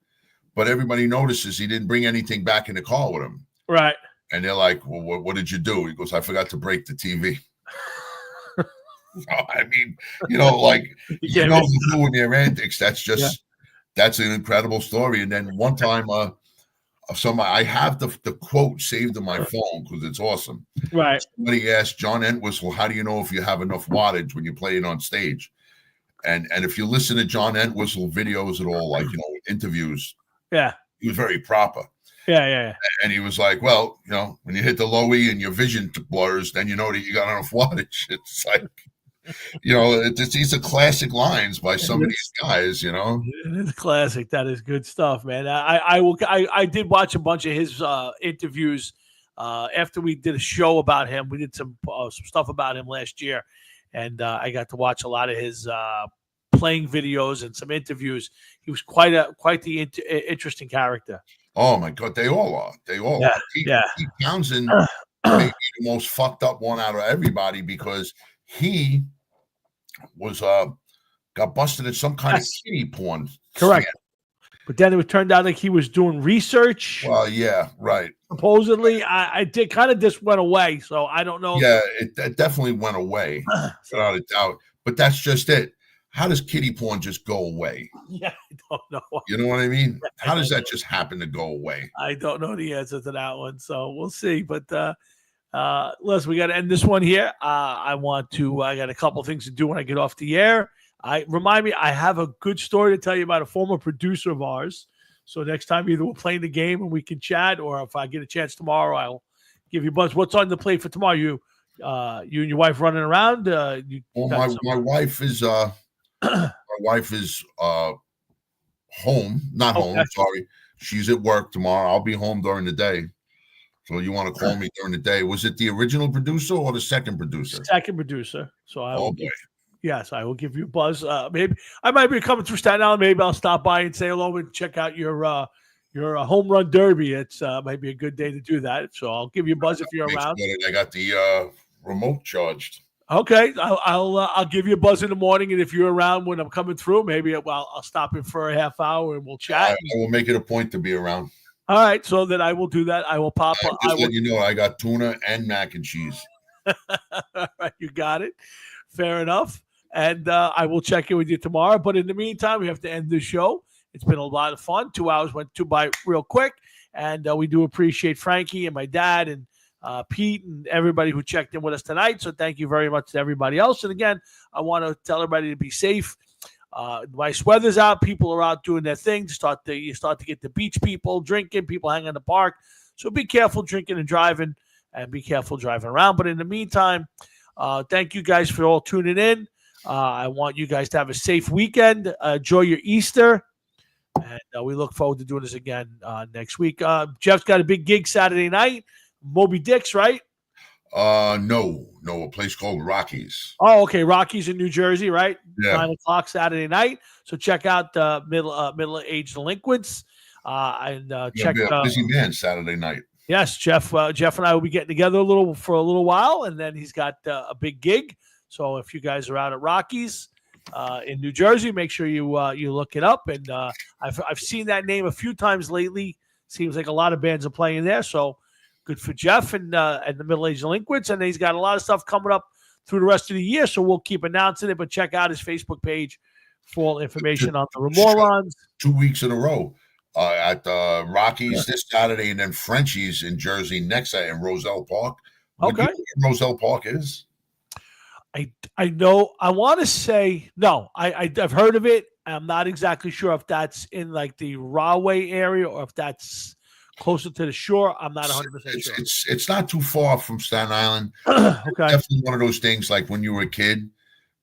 But everybody notices he didn't bring anything back in the car with him. Right. And they're like, well, what did you do? He goes, I forgot to break the TV. So, I mean, like, the Who and their antics. That's just, that's an incredible story. And then one time, I have the quote saved in my phone because it's awesome. Right. Somebody asked John Entwistle, how do you know if you have enough wattage when you play it on stage? And if you listen to John Entwistle videos at all, like, interviews, yeah, he was very proper. Yeah. And he was like, well, when you hit the low E and your vision blurs, then you know that you got enough wattage. It's like, these are classic lines by some of these guys, It is classic. That is good stuff, man. I did watch a bunch of his interviews after we did a show about him. We did some stuff about him last year, and I got to watch a lot of his playing videos and some interviews. He was quite the interesting character. Oh my God, they all are. Pete Townsend may be the most fucked up one out of everybody because he was got busted in some kind of kitty porn. Correct. Scam. But then it turned out like he was doing research. Well, yeah, right. Supposedly, I did kind of just went away, so I don't know. Yeah, it definitely went away, without a doubt. But that's just it. How does kitty porn just go away? Yeah, I don't know. You know what I mean? How does that just happen to go away? I don't know the answer to that one, so we'll see. But listen, we got to end this one here. I got a couple things to do when I get off the air. Remind me, I have a good story to tell you about a former producer of ours. So next time, either we're playing the game and we can chat, or if I get a chance tomorrow, I'll give you a buzz. What's on the plate for tomorrow? You and your wife running around? My wife is home, not home. Sorry, she's at work tomorrow. I'll be home during the day. So you want to call me during the day? Was it the original producer or the second producer? Second producer. So I will. Yes, I will give you a buzz. Maybe I might be coming through Staten Island. Maybe I'll stop by and say hello and check out your home run derby. It's might be a good day to do that. So I'll give you a buzz if you're around. I got the remote charged. Okay, I'll give you a buzz in the morning, and if you're around when I'm coming through, maybe I'll stop in for a half hour and we'll chat. I will make it a point to be around. All right, so then I will do that. I will pop up. Just let you know, I got tuna and mac and cheese. All right, you got it. Fair enough. And I will check in with you tomorrow. But in the meantime, we have to end the show. It's been a lot of fun. 2 hours went by real quick. And we do appreciate Frankie and my dad and Pete and everybody who checked in with us tonight. So thank you very much to everybody else. And again, I want to tell everybody to be safe. Nice weather's out. People are out doing their thing. You start to get the beach people drinking, people hanging in the park. So be careful drinking and driving, and be careful driving around. But in the meantime, thank you guys for all tuning in. I want you guys to have a safe weekend. Enjoy your Easter. And we look forward to doing this again next week. Jeff's got a big gig Saturday night. Moby Dick's, right? No, a place called Rockies. Oh, okay. Rockies in New Jersey, right? Yeah. 9:00 Saturday night. So check out Middle-Aged Delinquents. Check busy man Saturday night. Yes, Jeff and I will be getting together for a little while, and then he's got a big gig. So if you guys are out at Rockies in New Jersey, make sure you look it up. And I've seen that name a few times lately. Seems like a lot of bands are playing there. So good for Jeff and the Middle-Aged Delinquents. And he's got a lot of stuff coming up through the rest of the year. So we'll keep announcing it. But check out his Facebook page for all information on the Remorons. 2 weeks in a row at Rockies this Saturday, and then Frenchie's in Jersey next Saturday in Roselle Park. Okay. You know what Roselle Park is? I know. I want to say no. I've heard of it. I'm not exactly sure if that's in like the Rahway area or if that's closer to the shore. I'm not 100% sure. It's not too far from Staten Island. Okay. Definitely one of those things like when you were a kid,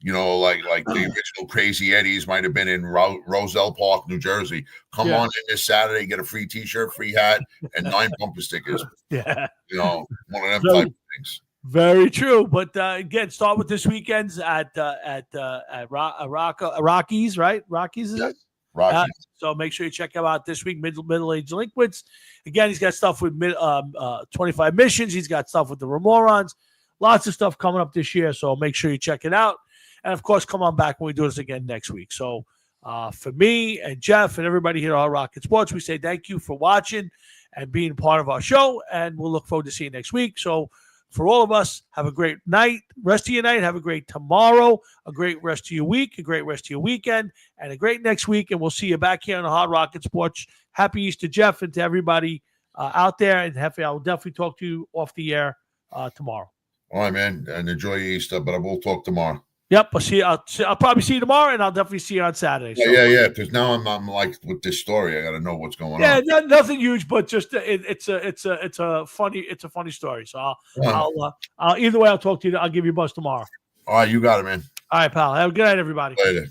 like the original Crazy Eddies might have been in Roselle Park, New Jersey. Come on in this Saturday, get a free T-shirt, free hat, and 9 bumper stickers. Yeah. One of them type of things. Very true. But again, start with this weekend's at Rockies, right? Rockies, is it? Rockies. So make sure you check him out this week, Middle-Aged Delinquents. Again, he's got stuff with 25 Missions. He's got stuff with the Remorons. Lots of stuff coming up this year. So make sure you check it out. And, of course, come on back when we do this again next week. So for me and Jeff and everybody here at Hard Rocket Sports, we say thank you for watching and being part of our show. And we'll look forward to seeing you next week. So for all of us, have a great night, rest of your night. Have a great tomorrow, a great rest of your week, a great rest of your weekend, and a great next week. And we'll see you back here on the Hard Rocket Sports. Happy Easter, Jeff, and to everybody out there. And I will definitely talk to you off the air tomorrow. All right, man. And enjoy your Easter, but I will talk tomorrow. Yep. I'll probably see you tomorrow, and I'll definitely see you on Saturday. So. Yeah. Because now I'm like with this story, I got to know what's going on. Yeah, nothing huge, but just it's a funny story. So I'll either way, I'll talk to you. I'll give you a buzz tomorrow. All right, you got it, man. All right, pal. Have a good night, everybody. Later.